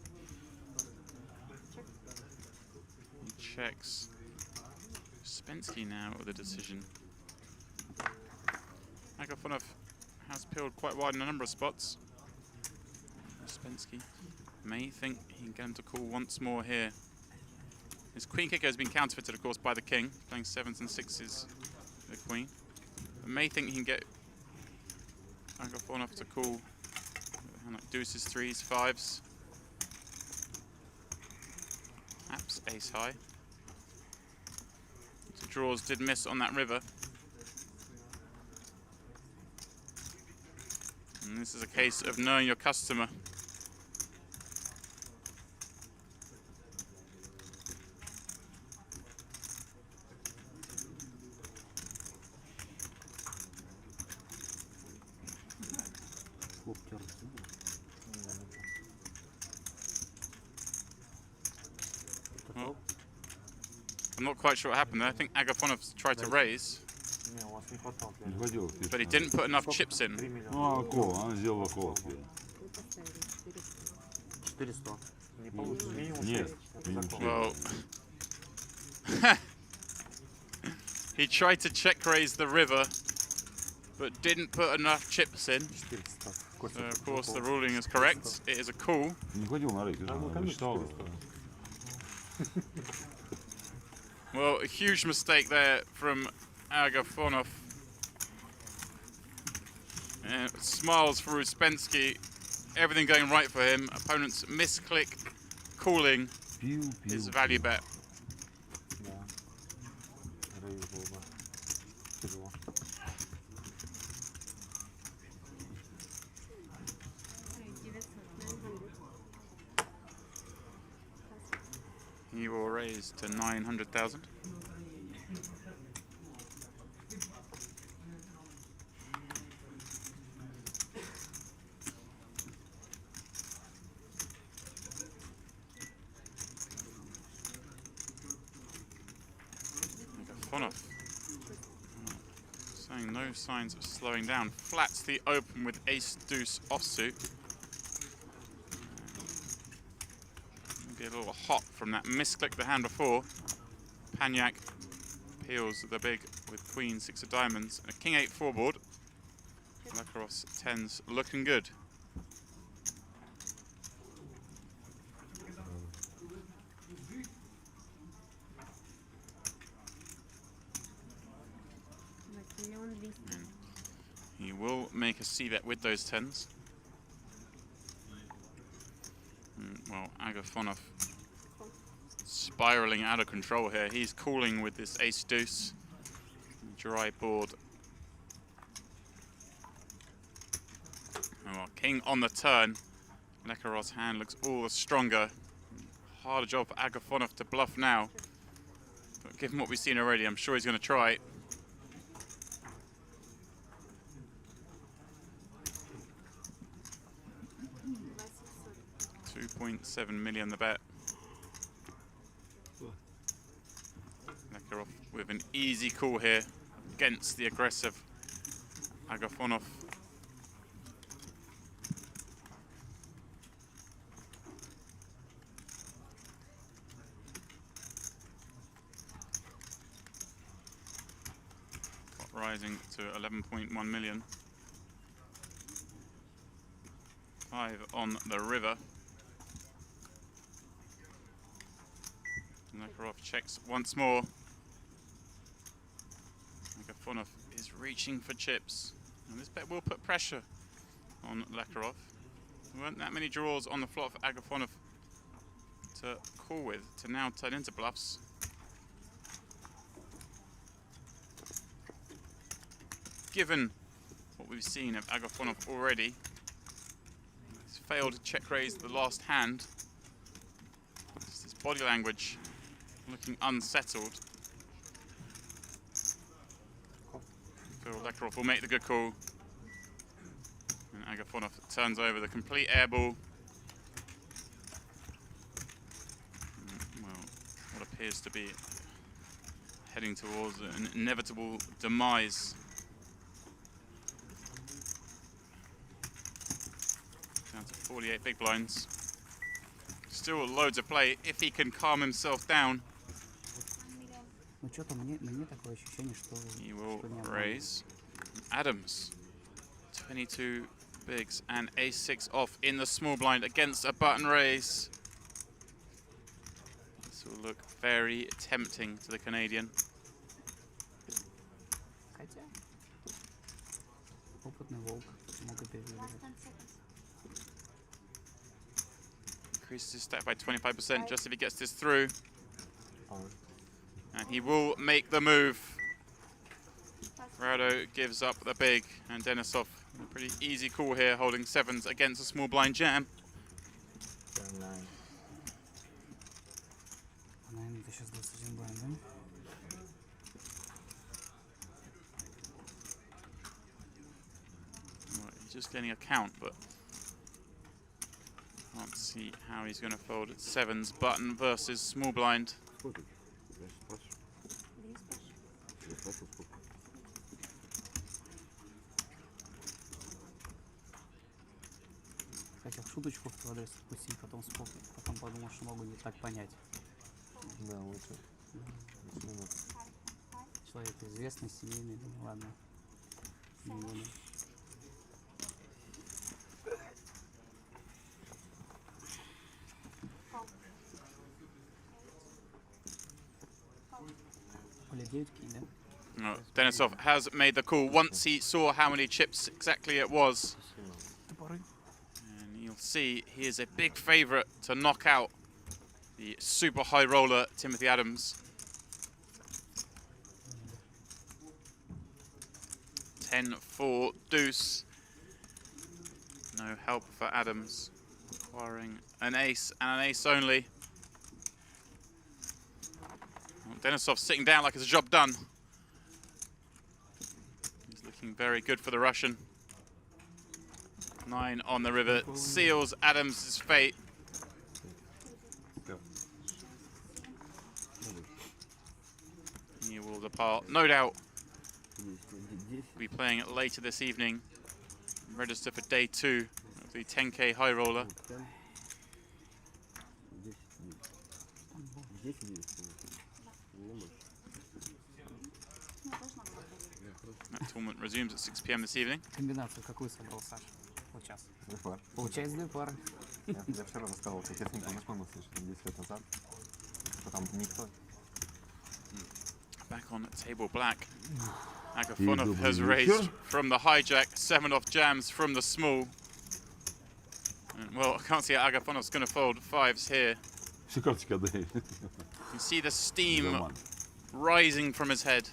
He checks. Uspensky now with a decision. Agafonov has peeled quite wide in a number of spots. Uspensky may think he can get him to call once more here. His queen kicker has been counterfeited, of course, by the king, playing 7s and 6s with the queen. But may think he can get Agafonov to call like deuces, 3s, 5s. Perhaps ace high. So draws did miss on that river. And this is a case of knowing your customer. Well, I'm not quite sure what happened there. I think Agafonov tried to raise, Не, у вас не хватало. Не хватило. but he didn't put enough chips in. 3 миллиона. Ну, а кол, она сделала кол. 400. Не получится. Минимум Нет, 6. Это минимум закон. Well, he tried to check raise the river, but didn't put enough chips in. 400. So of course the ruling is correct. It is a call. Не хватило на рейк, ты же ну, она конечно, считала. 400. Well, a huge mistake there from Agafonov. Smiles for Uspensky. Everything going right for him. Opponent's misclick calling Пил, his пил. value bet. Да. Рейс был бы тяжело. He will raise to 900,000. Agafonov showing no signs of slowing down. Flats the open with ace deuce offsuit. Maybe a little hot from that misclick the hand before. Panyak peels the big with queen 6 of diamonds. A king 8 4 Lacrosse 10s looking good. Миллион двести. He will make a c-bet with those tens. Well, Agafonov spiraling out of control here. He's calling with this ace-deuce. Dry board. Oh, well, king on the turn. Lekarov's hand looks all the stronger. Harder job for Agafonov to bluff now. But given what we've seen already, I'm sure he's going to try. $2.7 million the bet. Lekarov with an easy call here against the aggressive Agafonov. Rising to 11.1 million. 5 on the river. Lekarov checks once more. Agafonov is reaching for chips. And this bet will put pressure on Lekarov. There weren't that many draws on the flop for Agafonov to call with, to now turn into bluffs. Given what we've seen of Agafonov already, he's failed to check raise the last hand. Just his body language looking unsettled. Phil Lekarov will make the good call. And Agafonov turns over the complete air ball. Well, what appears to be heading towards an inevitable demise. Down to 48 big blinds. Still loads of play if he can calm himself down. Ну что-то мне такое ощущение, что... He will raise. Adams, 22 bigs and ace-6 off in the small blind against a button raise. This will look very tempting to the Canadian. Хотя... Опытный волк мог и переиграть. Increases his stack by 25% just if he gets this through. Oh, And he will make the move. Rado gives up the big, and Denisov, a pretty easy call here, holding sevens against a small blind jam. 9. Наверное, это сейчас 21 блайнд, да? Well, he's just getting a count, but can't see how he's going to fold at sevens. Button versus small blind. Сколько? Я же спрашиваю. Я спрашиваю, сколько? Хотел шуточку в твой адрес отпустить, потом вспомнил. Потом подумал, что могу не так понять. Да, лучше. Человек известный, семейный, ну ладно. Не буду. Оля 9 кинь, да? No, Denisov has made the call once he saw how many chips exactly it was. Топоры. And you'll see he is a big favourite to knock out the super high roller Timothy Adams. 10-4 deuce. No help for Adams. Requiring an ace and an ace only. Well, Denisov sitting down like it's a job done. He's looking very good for the Russian. 9 on the river seals Adams' fate. He will depart, no doubt. Be playing it later this evening. Register for day 2 of the 10K high roller. That tournament resumes at 6 PM this evening. Комбинацию какую собрал Саша? Вот сейчас. Две пары. Получается 2 пары. Я вчера рассказывал, как я с ним познакомился еще 10 лет назад. Потом никто. Back on table black. Agafonov has добрый raised вечер. from the hijack, Semenov jams from the small. And, well, I can't see how Agafonov's going to fold fives here. Все карточки отдай. You see the steam Заман. rising from his head.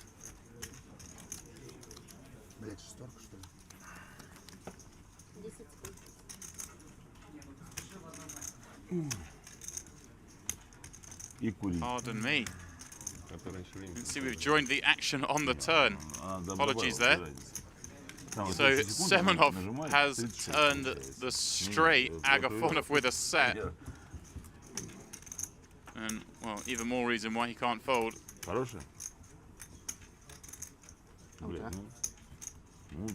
Блять, шестерка, что ли? 10 секунд. И курить. Pardon me. Это раньше You времени. can see we've joined the action on the turn. Apologies there. Там So 30 секунд Semenov нажимаешь, has 36 turned получается. the straight, Agafonov with a set. And, well, even more reason why he can't fold. Хорошая? Блин, ну,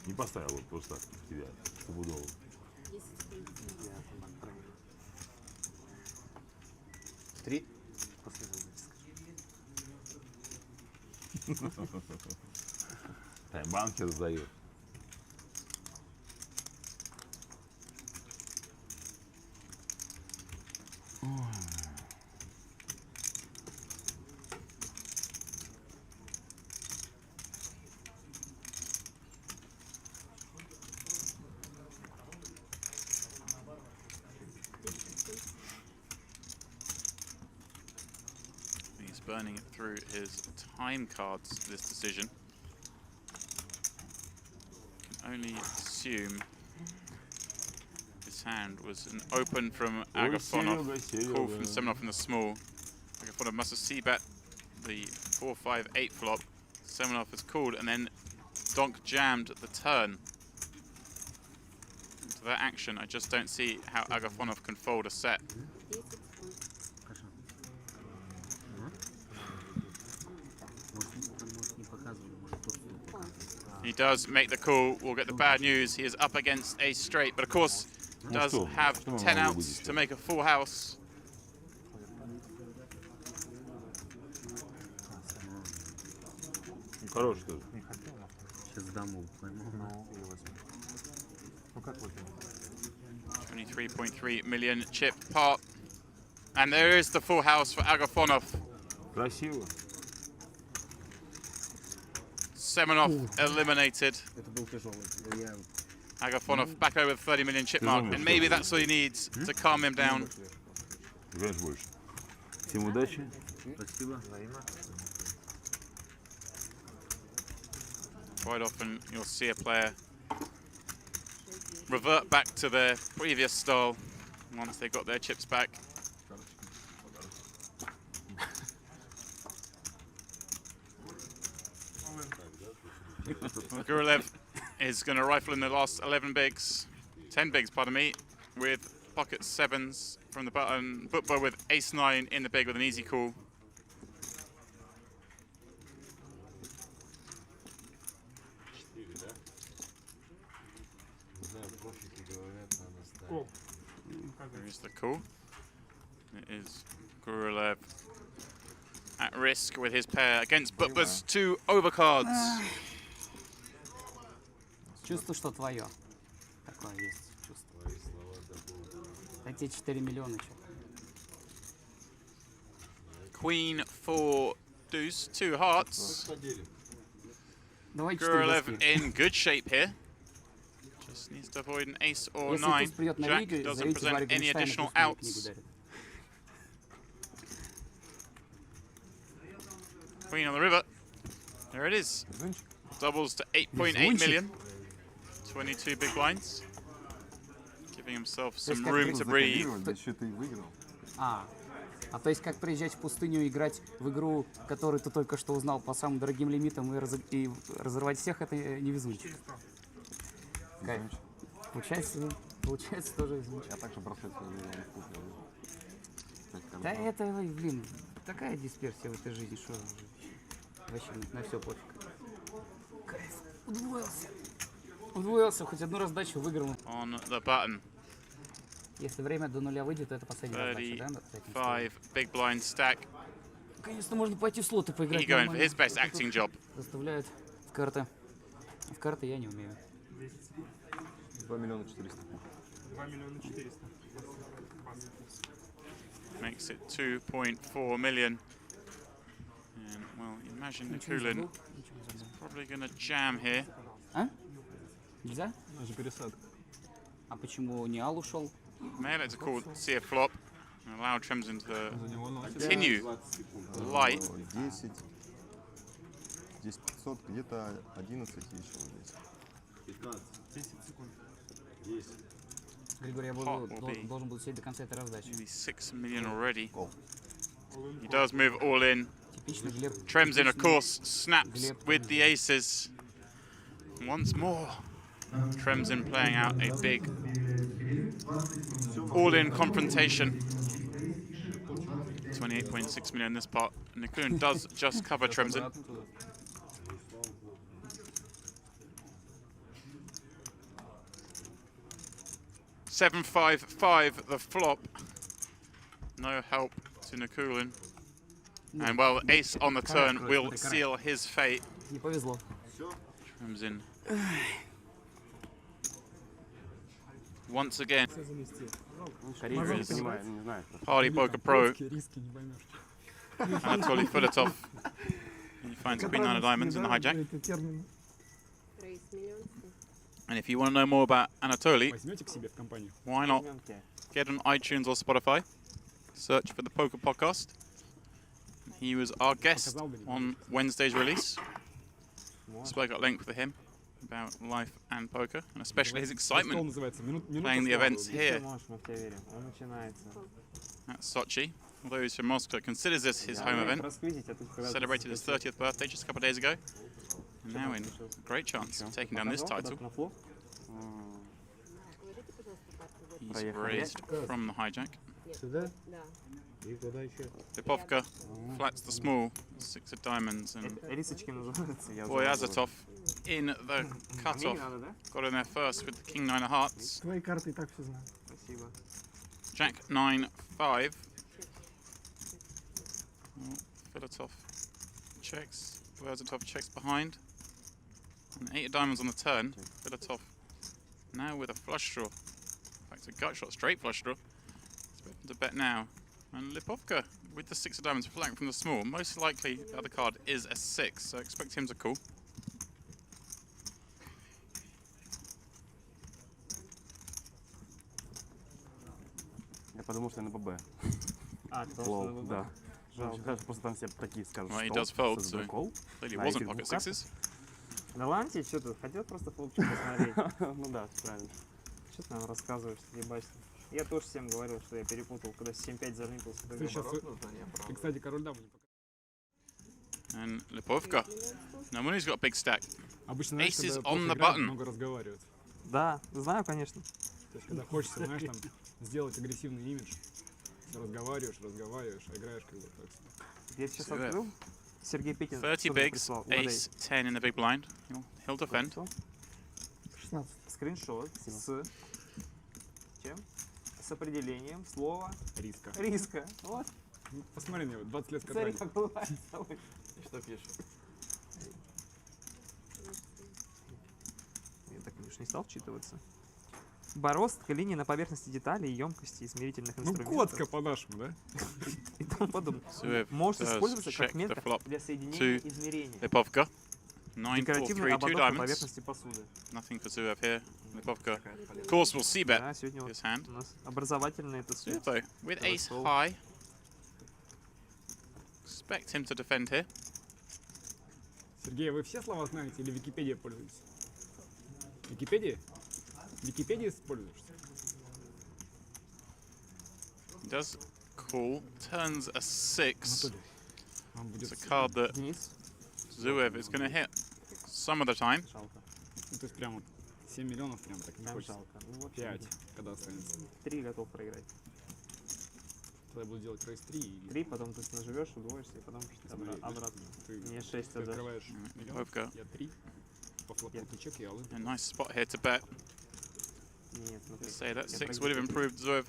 не поставил вот просто так тебя, стопудово. 10 секунд. 3. Банкер сдает. He's burning it through his time cards, this decision. Can only assume this hand was an open from Agafonov, call from Semenov in the small. Agafonov must have c-bet the 4-5-8 flop. Semenov has called and then donk jammed the turn. Into that action, I just don't see how Agafonov can fold a set. 10 секунд. Может, не показывали, может, просто He does make the call. We'll get the bad news. He is up against a straight, but of course does have 10 outs to make a full house. Хороший тоже. Не хотел, но сейчас даму пойму. ну и возьму. Ну как вот 23.3 million chip pot. And there is the full house for Agafonov. Красиво. Semenov eliminated. Это был тяжелый. Я Agafonov back over the 30 million chip mark. And maybe that's all he needs to calm him down. Играешь больше. Всем удачи. спасибо. взаимно. Quite often you'll see a player revert back to their previous style once they've got their chips back. Gurulev is going to rifle in the last 11 bigs, 10 bigs, pardon me, with pocket sevens from the button, Butba with ace-9 in the big with an easy call. Here's the call. It is Gurulev at risk with his pair against Butba's two overcards. Чувствую, что твое. Такое есть чувство. Эти 4 миллиона, что? Queen for deuce, two hearts. Давай 4 Gurulev доски. in good shape here. Just needs to avoid an ace or Если nine. туз придет на Jack лигу, doesn't зовите present Варя any Гринштейна, additional пусть мне книгу outs. дарит. Queen on the river. There it is. Doubles to 8.8 Везунчик. million. 22 big blinds. Giving himself То есть some как room ты- to breathe. А то есть как приезжать в пустыню, играть в игру, которую ты только что узнал по самым дорогим лимитам и разорвать всех, это не везунчик. Кайф. Получается тоже везунчик. Я так же браслет Да это, блин, такая дисперсия в этой жизни, что вообще на все пофиг. Кайф. Удвоился, хоть одну раздачу выиграл. On the button. Если время до нуля выйдет, то это последняя раздача, да? с этим 35 big blind stack. столом? Конечно, можно пойти в слоты поиграть. He going for нормально. his best acting job. Заставляет в карты. В карты я не умею. 2 миллиона 400. 2 миллиона 400. Makes it 2.4 million. And, well, imagine Ничего не Nikulin забыл. Ничего не забыл. probably going to jam here. А? Нельзя? Это же пересадка. А почему не ал ушел? May like to call, see a flop and allow Tremsin to За него носит. continue light. 10. Здесь 500, где-то 11 еще вот здесь. 10 секунд. Григорий, я Hot will be. должен был сидеть до конца этой раздачи. Nearly 6 million already. Call. He does move all in. Типичный Глеб. Tremsin, of типичный course, snaps Gleb. with the aces. Once more, Tremsin playing out a big all-in confrontation. 28.6 million this part. Nikulin does just cover Tremsin. Обратно туда. 7-5-5 the flop. No help to Nikulin. And well, ace on the turn will seal his fate. Не повезло. Tremsin. Once again, Корейцы не понимают, не знают. Party Poker Pro Риски не поймешь. Anatoly Filatov. He finds Queen Nine of Diamonds in the hijack. Raise millions. And if you want to know more about Anatoly, Возьмете к себе в компанию? why not get on iTunes or Spotify, search for the Poker Podcast. He was our guest on Wednesday's release. Spoke at length with him about life and poker, and especially his Стол excitement называется. Минута playing the славы. events here Можешь, мы в тебя верим. Он начинается. at Sochi. Although he's from Moscow, considers this his home event. Раскрутить, а тут когда-то Celebrated his 30th birthday just a couple of days ago. And now in a great chance of taking down this title. На флоп. Говорите, пожалуйста, карту. He's raised from the hijack. Да. И куда еще? Lipovka flats the small, 6 of diamonds, and Рисочки называются. Я Boy забыл. Azatov in the Мне cutoff. не надо, да? Got in there first with the King 9 of Hearts. Твои карты и так все знаю. Спасибо. Jack 9-5. Filatov checks. Azatov checks behind. And 8 of diamonds on the turn. Filatov now with a flush draw. In fact, a gut shot, straight flush draw. Expecting to bet now. And Lipovka with the 6 of diamonds flank from the small. Most likely the other card is a 6, so expect him to call. Я подумал, что я на ББ. А, ты Лол, просто да. Жалко. Даже просто там все такие скажут, Well, he что does fold, что so кол. clearly Да, wasn't эти pocket двух картах. sixes. Да ладно тебе, что ты? Хотел просто флопчик посмотреть. Ну да, правильно. Что ты нам рассказываешь, ебать? Я тоже всем говорил, что я перепутал, когда 7-5 залипался. Ты сейчас... Ты, кстати, король дамы не показал. And Lipovka. Now, when he's got a big stack. Обычно, знаешь, Ace is когда on the плохо играют, button. много разговаривают. Да, знаю, конечно. То есть, когда хочется, знаешь, там, сделать агрессивный имидж, разговариваешь, а играешь как бы так себе. Я сейчас Суэв. открыл. Сергей Петин 30 что мне bigs, прислал? Угадай. ace 10 in the big blind. He'll defend. Что? 16. Скриншот с чем? С определением слова Риска. риска. Вот, Ну, посмотри на него, 20 лет смотри, катания. как бывает с тобой. Что пишет? Я так, конечно, не стал вчитываться. Бороздка линий на поверхности деталей, емкости, измерительных Ну, инструментов котка по-нашему, да? и тому подобное. Suev Может does использоваться check как the метод flop для соединения to измерений. Lipovka. 9-4-3, Декоративный 2 ободок на diamonds. поверхности посуды. Nothing for Suev here. Lipovka, of course, will see bet Да, сегодня вот his hand. у нас образовательный это Suev, though, with Nice ace call. high. Expect him to defend here. Сергей, вы все слова знаете или Википедия пользуетесь? Википедия? Википедия используешься? He does call, turns a 6. Анатолий, вам будет... It's a card that Денис. Zuev is going to hit some of the time. Жалко. Ну, то есть прям вот 7 миллионов прям так не Прям хочется. жалко. Ну, вот 5, когда останется. 3 готов проиграть. Тогда я буду делать рейс 3 и... 3, потом ты наживешь, удвоишься, и потом Смотри, обратно. Ты, Мне 6 ты отдашь. открываешь миллион, Lipovka. я 3. По флопу ты чек, я алын. A nice spot here to bet. Нет, смотри. Say that Я 6 would have проиграю. improved Zuev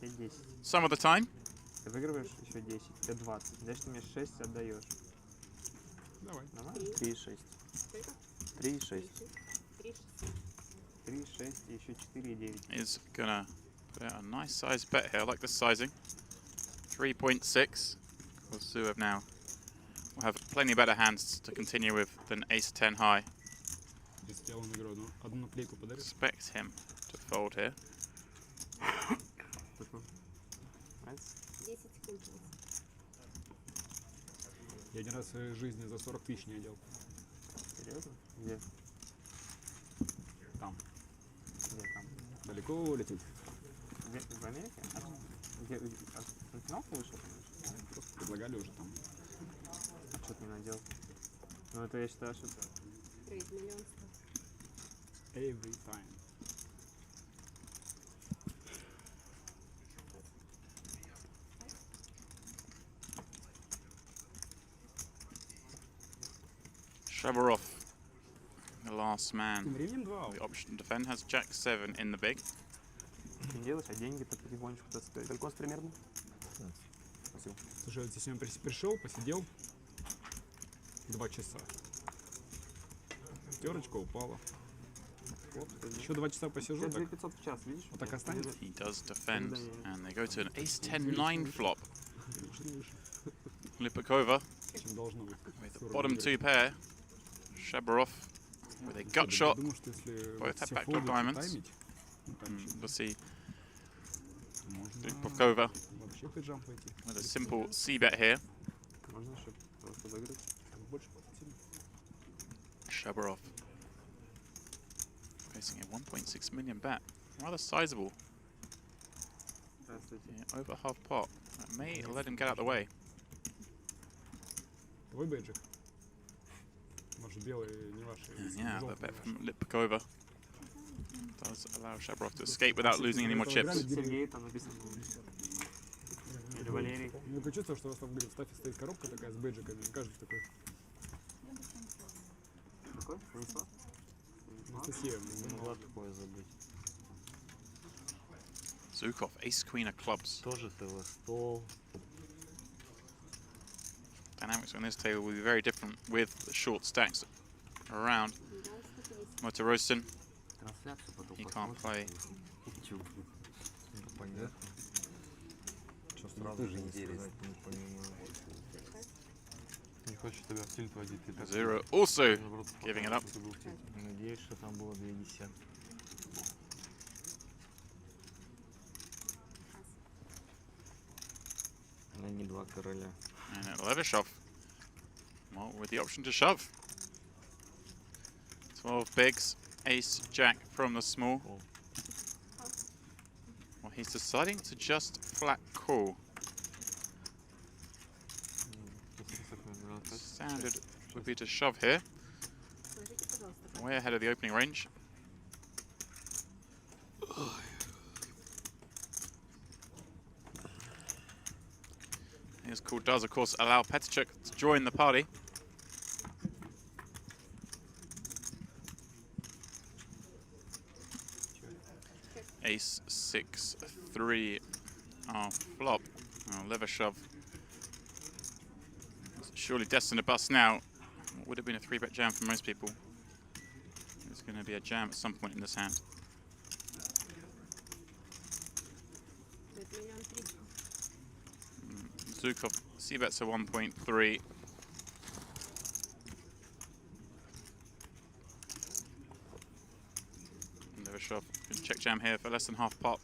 5-10. some of the time. Ты выигрываешь еще 10, тебе 20. Дальше ты мне 6 отдаешь. Давай. Нормально? 3,6. Сколько? 3,6. 3, 6 и еще 4 и 9. Is gonna put out a nice size bet here. I like the sizing. 3.6. Of course, Zuev now will have plenty better hands to continue with than ace-10 high. Если я вам игру одну наклейку подарю. Expect him to fold here. 10 секунд. Я один раз в своей жизни за 40 тысяч не одел. Серьезно? Где? Там. Где там? Далеко лететь. В Америке? Где? На финал вышел? Просто предлагали уже там. Что ты не надел? Ну это я считаю, что это... Raise millions. Every time. Shabarov, the last Тем man. временем 2 The option to defend has Jack-7 in the big. Ты делаешь, а деньги-то потихонечку, так сказать. Сколько у вас примерно? Спасибо. Слушай, вот я сегодня пришел, посидел 2 часа. Пятерочка упала. Еще 2 часа посижу, так 2500 в час, видишь? вот так останется. He does defend, and they go to an ace-10-9 flop. Lipakova Чем должно быть. with the bottom 2 pair. Shabarov with a gut shot. Думаю, что если Both have все backdoor фолды diamonds. таймить, ну, там еще We'll see можно Lipakova вообще пиджам пойти. with a simple c-bet here. Можно еще просто подыграть. Больше платить. Shabarov facing a 1.6 million bet. Rather sizable. Здравствуйте. Yeah, over half pot. That may let him get out the way. Твой бейджик? Может, белые не ваши? And yeah, the желтые bet ваши. from Lipakova does allow Shabarov to escape without losing any more chips. Сергей там написано. Или Валерий. У меня такое чувство, что у вас там, говорит, в стафе стоит коробка такая с бейджиками, и каждый такой. Какой? Станислав? Анастасия, Не могла такое забыть. Zukov, ace-queen of clubs. Тоже ТВ стол. Dynamics on this table will be very different with the short stacks around. Motorostin, Трансляцию потом he can't play. Понятно. Что сразу тоже же не интересно. сказать, Не понимаю. Не хочешь тебя в тильт водить. Ты так Zero also наоборот, giving it up. ты был в тильте. Надеюсь, что там было 2 десятки. Но не 2 короля. And Levashov, well, with the option to shove. 12 bigs, ace, jack from the small. Well, he's deciding to just flat call. Standard would be to shove here, Сложите, пожалуйста. way ahead of the opening range. His call does, of course, allow Petachuk to join the party. Ace 6-3 flop. Oh, Levashov. Surely destined to bust now. What would have been a 3-bet jam for most people. It's going to be a jam at some point in this hand. Bet million 3. Zukov c-bets a 1.3. Levashov can check jam here for less than half pot.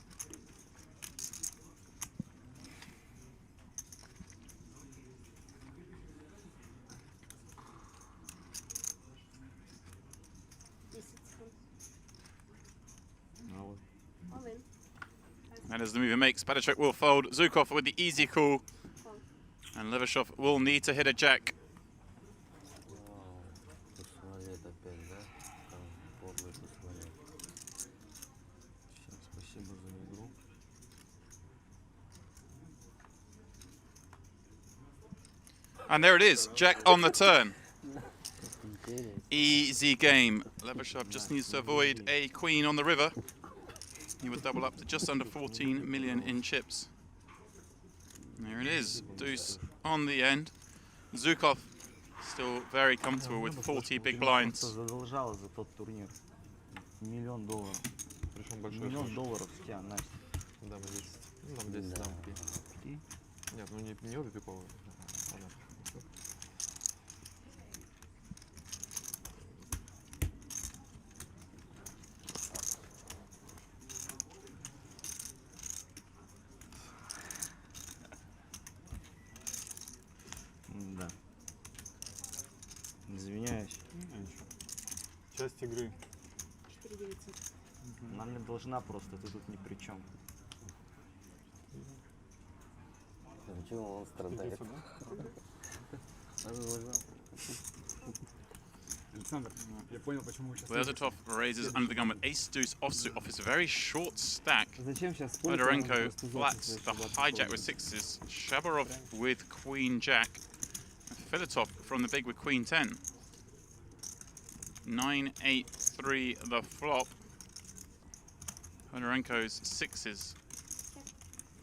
All in. And as the mover makes, Petachuk will fold. Zukov with the easy call. Fold. And Levashov will need to hit a jack. Вау, посмотреть опять, да? Там подлый посмотреть. Сейчас, спасибо за игру. And there it is, jack on the turn. Интересно. Easy game. Levashov just needs to avoid a queen on the river. He would double up to just under 14 million in chips. And there it is, deuce on the end. Zukov still very comfortable with 40 big blinds. Задолжала за тот турнир. $1 миллион. Причем большой $1 шанс. миллион с тебя, Настя. Дам 10. Ну, дам 10, Да. дам 3. Ты? Нет, ну не обе пиковые. Понятно. Ничего. Часть игры. 4900. Она мне должна просто, ты тут ни при чем. Почему он страдает? Она должна. Александр, я понял, почему вы сейчас... Bozatov raises under the gun with ace deuce offsuit off his very short stack. Зачем сейчас спорить? Fedorenko flats the hijack with sixes, Shabarov with queen jack, Filatov from the big with queen 10. 9-8-3 the flop. Fedorenko's sixes.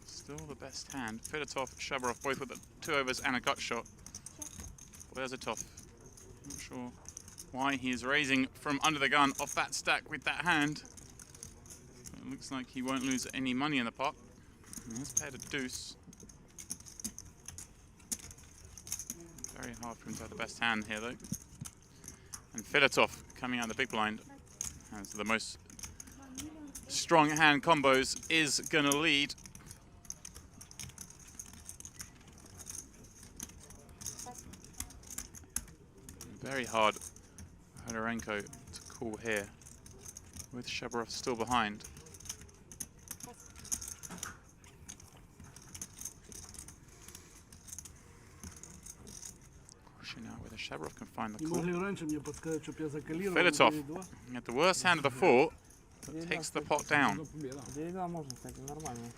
Still the best hand. Filatov, Shabarov both with the 2 overs and a gut shot. Bozatov, not sure why he is raising from under the gun off that stack with that hand. It looks like he won't lose any money in the pot. He has paired a deuce. Very hard for him to have the best hand here though. And Filatov coming out of the big blind as the most strong hand combos is gonna lead. Very hard for Fedorenko to call here with Shabarov still behind. Now whether Shabarov can find the call. Filatov, at the worst hand of the four, takes the pot down. 9-2 можно, кстати, нормально.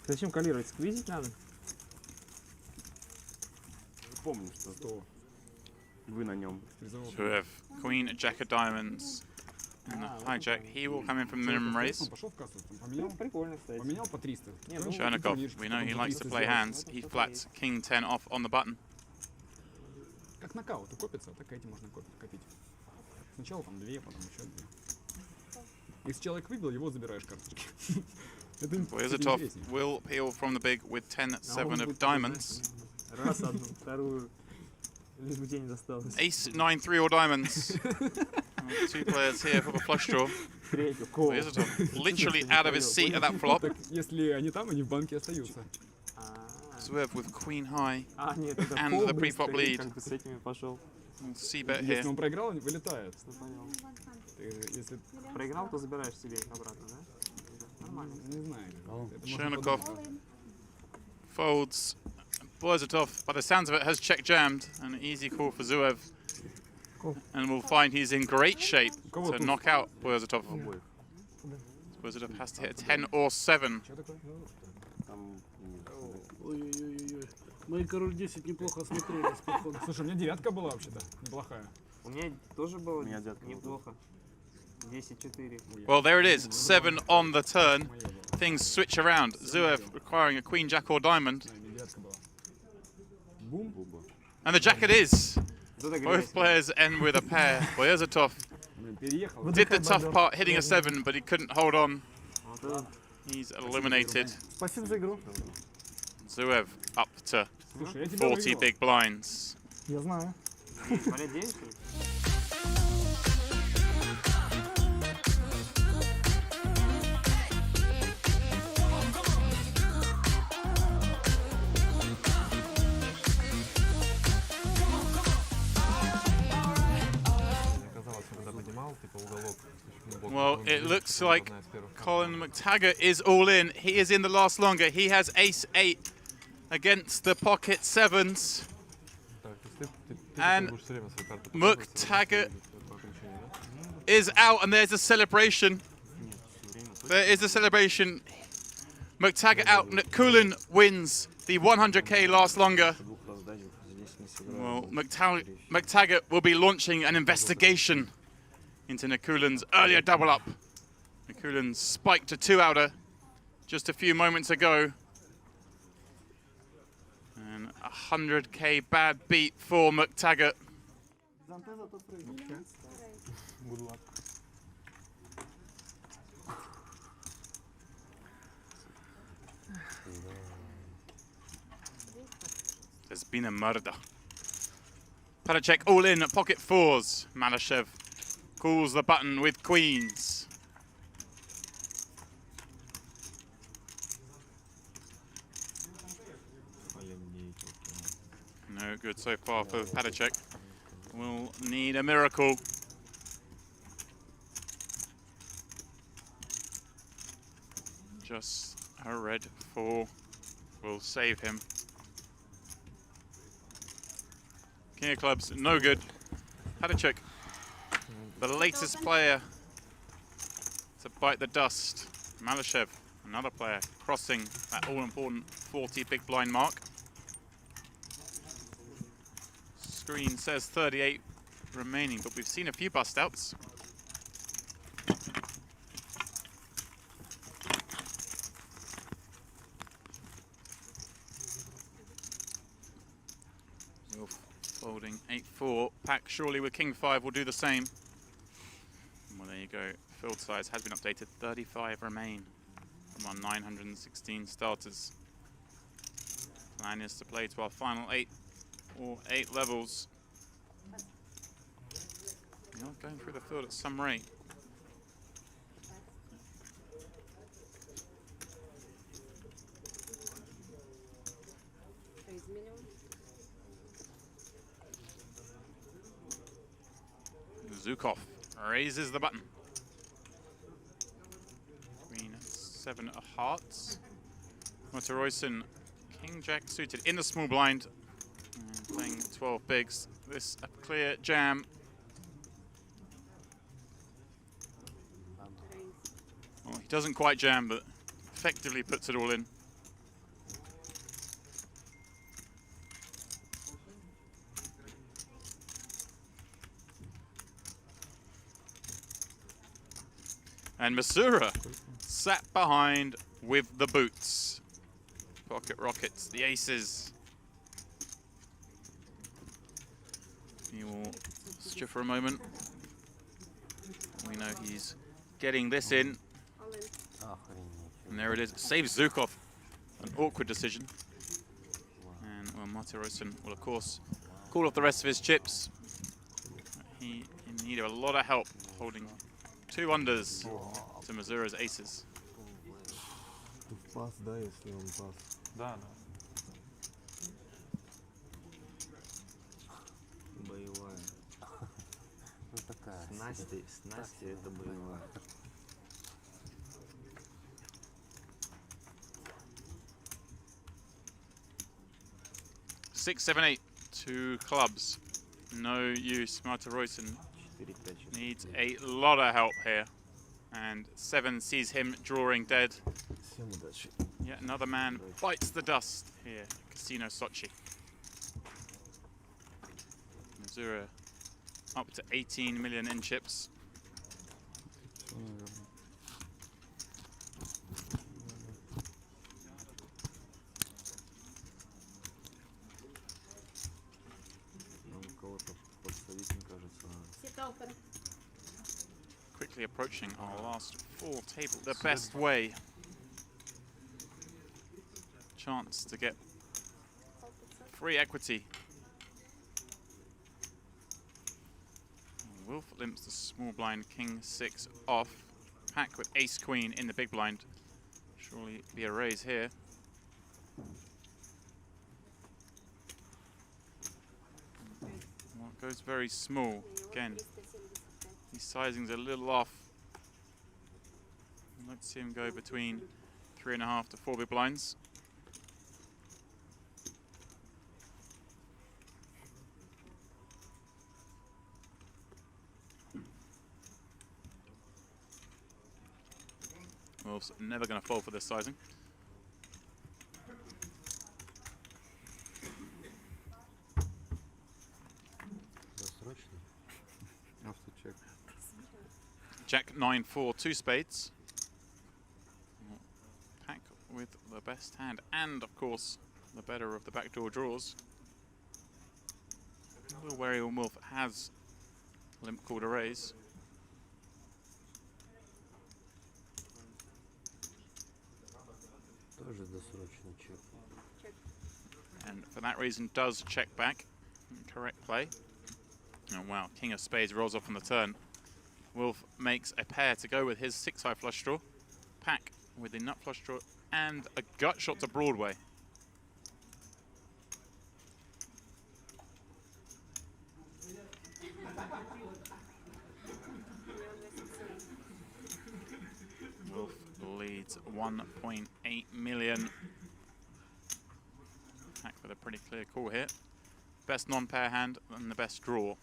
Зачем калировать? Сквизить надо? Помню, что вы на нем. So we have Queen, Jack of Diamonds, and the hijack. He will come in from the minimum raise. Он пошел в кассу, там поменял, Прикольно, кстати. поменял по 300. Chernikov, we know he likes to play hands. He flats King 10 off on the button. Как нокауты копятся, так эти можно копить. Сначала там 2, потом еще 2. Если человек выбил, его забираешь карточки. Это Bozatov will peel from the big with 10-7 of diamonds. Раз одну, вторую. Лишь бы тебе не досталось. Ace 9-3 or diamonds. 2 players here for the flush draw. Третью, кол. Bozatov literally out of his seat at that flop. Так, если они там, они в банке остаются. Zverev with queen high. А, нет, это And пол the pre-flop быстрый, lead. как бы с этими пошел. C-bet here. Если он проиграл, он вылетает. Что понял. Если... Проиграл, то забираешь себе их обратно, да? Нормально. Не знаю. Это можно Chernikov подумать. folds. Bozatov, by the sounds of it, has check jammed. An easy call for Zverev. Cool. And we'll find he's in great shape Кого to тут? knock out Bozatov. Bozatov has to hit a 10 or 7. Что такое? Ой-ой-ой-ой. Мои король 10 неплохо смотрелись, походу. Слушай, у меня 9 была вообще-то, неплохая. У меня тоже было меня девятка неплохо. 10-4. Well, there it is. 7 on the turn. Моя была. Things switch around. Zverev requiring a queen, jack, or diamond. Да, не 9 была. Бум. And the jack it is. Кто-то Both players end with a pair. Bozatov Блин, переехал. did the tough part hitting a 7, but he couldn't hold on. Вот это. He's eliminated. Спасибо за игру. Zverev up to Слушай, я тебя 40 выиграл. big blinds. Я знаю. Валя 9? Well, it looks like Colin McTaggart is all in. He is in the last longer. He has ace 8 against the pocket 7s. And McTaggart is out, and there's a celebration. There is a celebration. McTaggart out. Kulin wins the 100k last longer. Well, McTaggart will be launching an investigation into Nikulin's earlier double up. Nikulin spiked a 2-outer just a few moments ago. And a 100k bad beat for McTaggart. Good luck. There's been a murder. Padacek all in at pocket 4s. Malashev calls the button with queens. No good so far for Padacek. Will need a miracle. Just a red 4 will save him. King of clubs, no good. Padacek, the latest player to bite the dust. Malyshev, another player, crossing that all-important 40 big blind mark. Screen says 38 remaining, but we've seen a few bust outs. Wolf folding 8-4. Pack surely with King 5 will do the same. Well, there you go. Field size has been updated. 35 remain from our 916 starters. Plan is to play to our final 8 or 8 levels. We are going through the field at some rate. Raise million. Zukov raises the button. Queen 7 of hearts. Motoroyson, King Jack suited in the small blind. And playing 12 bigs. This a clear jam. Well, he doesn't quite jam, but effectively puts it all in. And Masura sat behind with the boots. Pocket rockets, the aces. He will steer for a moment. We know he's getting this in. And there it is. Saves Zukov. An awkward decision. And well, Motoroyson will, of course, call off the rest of his chips. He needed a lot of help holding 2 unders to Masura's aces. Пас, да, если он пас. Да, Боевая. Ну такая. С Настей это боевая. 6, 7, 8. 2 clubs. No use. Motoroyson needs a lot of help here. And 7 sees him drawing dead. Yet another man bites the dust here. Casino Sochi. Masura up to 18 million in chips. Sit open. Quickly approaching our last 4 table. The best way. Chance to get free equity. Wolf limps the small blind, King 6 off. Pack with ace queen in the big blind. Surely be a raise here. Well, it goes very small. Again, these sizings are a little off. I'd like to see him go between 3.5 to 4 big blinds. Wolf's never going to fall for this sizing. Jack 9-4, 2 spades. Pack with the best hand, and of course, the better of the backdoor draws. A little wary when Wolf has limp called a raise. And for that reason does check back. Correct play. Oh wow, King of Spades rolls off on the turn. Wolf makes a pair to go with his 6-high flush draw. Pack with the nut flush draw and a gut shot to Broadway. Wolf leads 1.8 million. Pack with a pretty clear call here. Best non-pair hand and the best draw.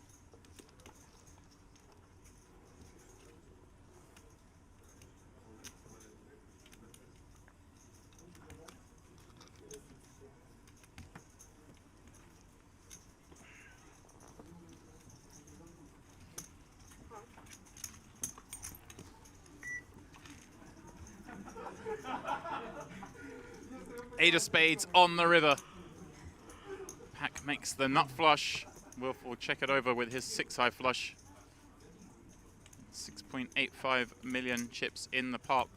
Eight of spades on the river. Pack makes the nut flush. Wolf will check it over with his 6-high flush. 6.85 million chips in the pot.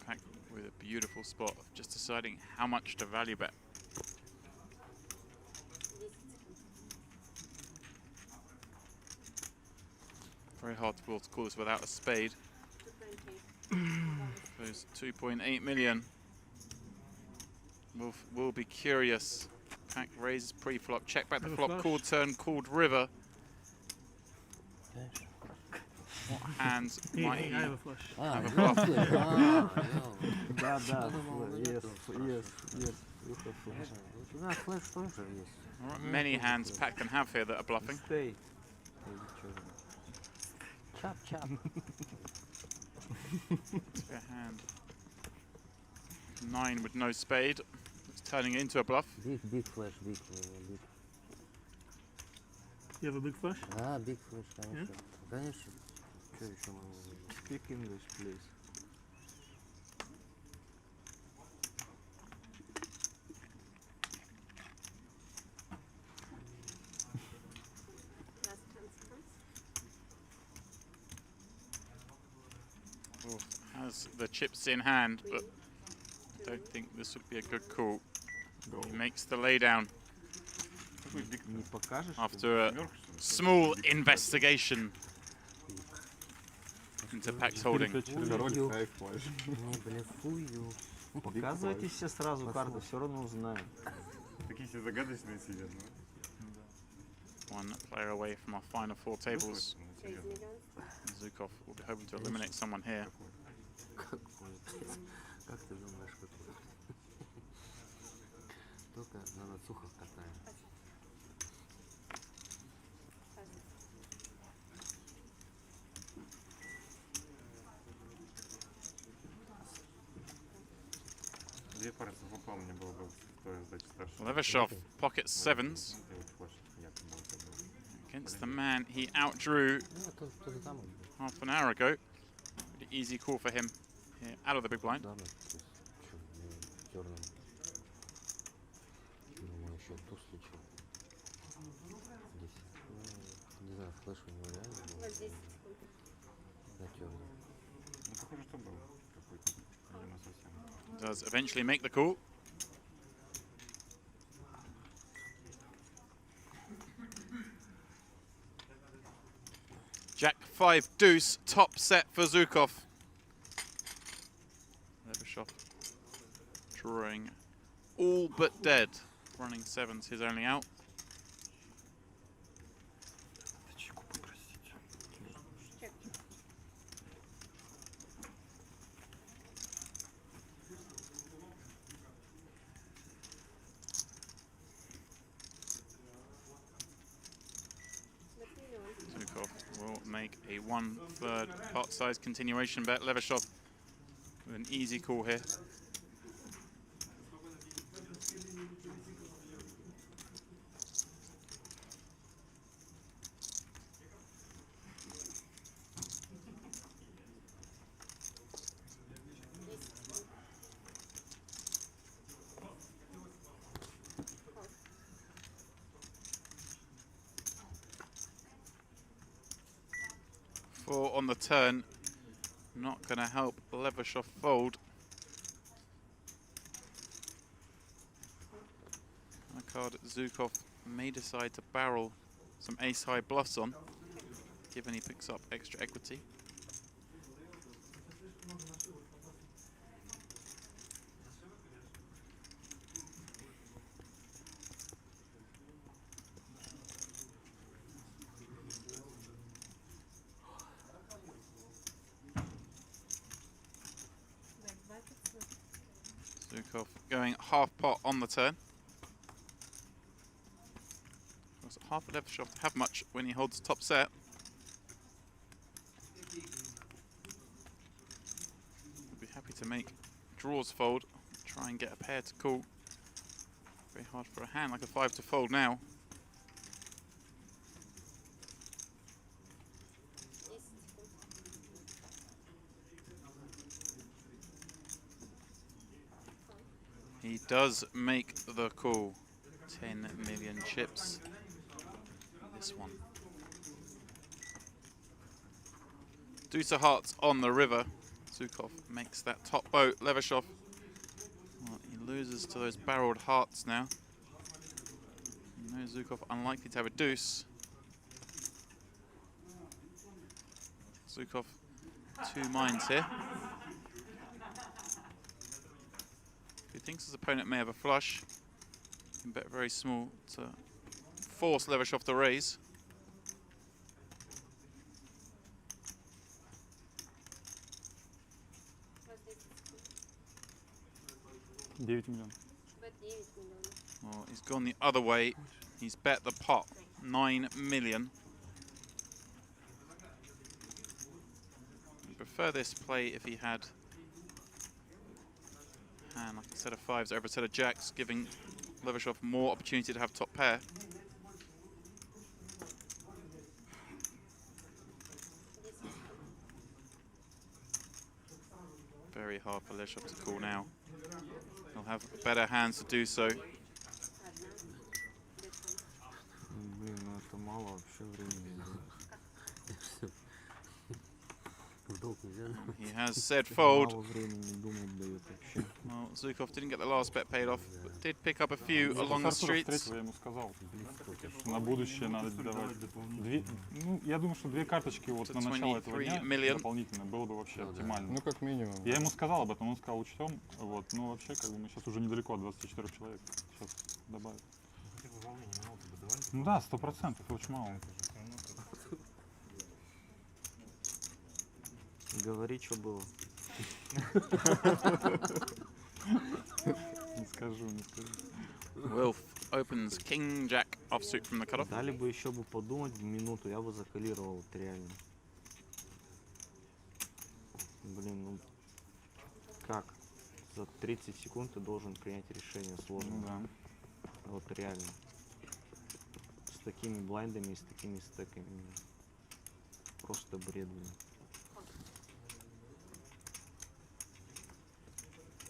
Pack with a beautiful spot of just deciding how much to value bet. Very hard to be able to call this without a spade. Goes 2.8 million. Wolf will be curious. Pack raises pre-flop, check back the Have a flop, flush. called turn, called river. What hands Hey, might hey, he I have a flush. have a bluff? Да, да, yes, yes, yes. You have flash. Да, флеш тоже есть. There aren't many hands Pack can have here that are bluffing. Stay. Чап, чап. To a hand. 9 with no spade. It's turning into a bluff. Big flash, big. You have a big flush? Да, big flash, конечно. Конечно. Что еще могу? Speak English, please. Wolf has the chips in hand, but I don't think this would be a good call. He makes the laydown Не покажешь? after a small investigation into Pack's holding. Король, хай, флеш. Не блефую. Показывайте все сразу карты, все равно узнаем. Такие все загадочные сидят, ну. One player away from our final 4 tables. Интересно. Zukov will be hoping to eliminate someone here. Какой, блядь. Как ты думаешь, какой? Только на нацухах катаем. Две пары совпало, мне было бы стоит сдать старшего. Levashov pockets 7s against the man he outdrew Ну, кто-то там был. half an hour ago. Pretty easy call for him here out of the big blind. Да, да. Черным. Думаю, еще туз лечил. Здесь. Ну, не знаю, флеш у него реально был. На черный. Ну, похоже, что был какой-то. Видимо, совсем. Does eventually make the call. Jack 5 deuce, top set for Zukov. Levashov drawing all but dead. Running 7's his only out. Zukov will make a 1/3 pot size continuation bet. Levashov with an easy call here. Four on the turn, not going to help Levashov fold. A card Zukov may decide to barrel some ace-high bluffs on, given he picks up extra equity. Zukov going half pot on the turn. Course, half a Levashov to have much when he holds top set. He'll be happy to make draws fold, try and get a pair to call. Very hard for a hand like a 5 to fold now. He does make the call. 10 million chips. This one. Deuce of hearts on the river. Zukov makes that top boat. Levashov, well, he loses to those barreled hearts now. You know Zukov unlikely to have a deuce. Zukov, 2 minds here. He thinks his opponent may have a flush. He can bet very small to force Levashov to raise. Well, he's gone the other way. He's bet the pot 9 million. I'd prefer this play if he had hand like a set of 5s over a set of jacks, giving Levashov more opportunity to have top pair. Very hard for Levashov to call now. He'll have better hands to do so. Блин, ну это мало вообще времени. He has said fold. Мало времени думать дает вообще. Well, Zukov didn't get the last bet paid off, but did pick up a few along the streets. Я ему сказал, что на будущее надо давать две, ну, я думаю, что 2 карточки вот на начало этого дня дополнительно было бы вообще оптимально. Ну, как минимум. Я ему сказал об этом, он сказал, учтем, вот, ну, вообще, как бы мы сейчас уже недалеко от 24 человек, сейчас добавят. Ну да, 100%, это очень мало. Говори, что было. Не скажу, не скажу. Wilf opens King Jack offsuit from the cutoff. Дали бы еще бы подумать минуту, я бы закалировал вот реально. Блин, ну как? За 30 секунд ты должен принять решение сложно. Ну, да. Вот реально. С такими блайндами и с такими стеками. Просто бред, блин.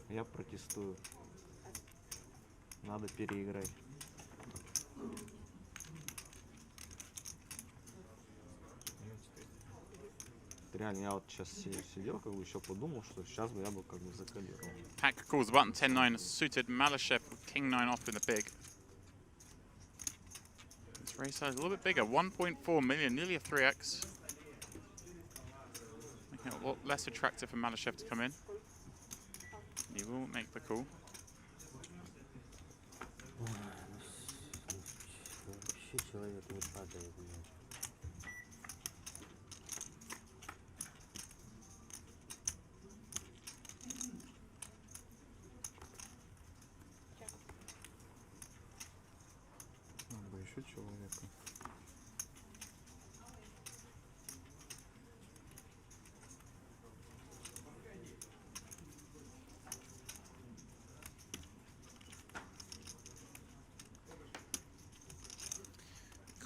Я протестую. Надо переиграть. Реально, я вот сейчас сидел, как бы еще подумал, что сейчас бы я бы как бы закалировал. Pack calls the button 10-9 suited. Malyshev with King-9 off in the big. This raise size a little bit bigger, 1.4 million, nearly a 3x. Making it a lot less attractive for Malyshev to come in. He will make the call. Вообще человек не падает, блядь. Надо бы еще человека.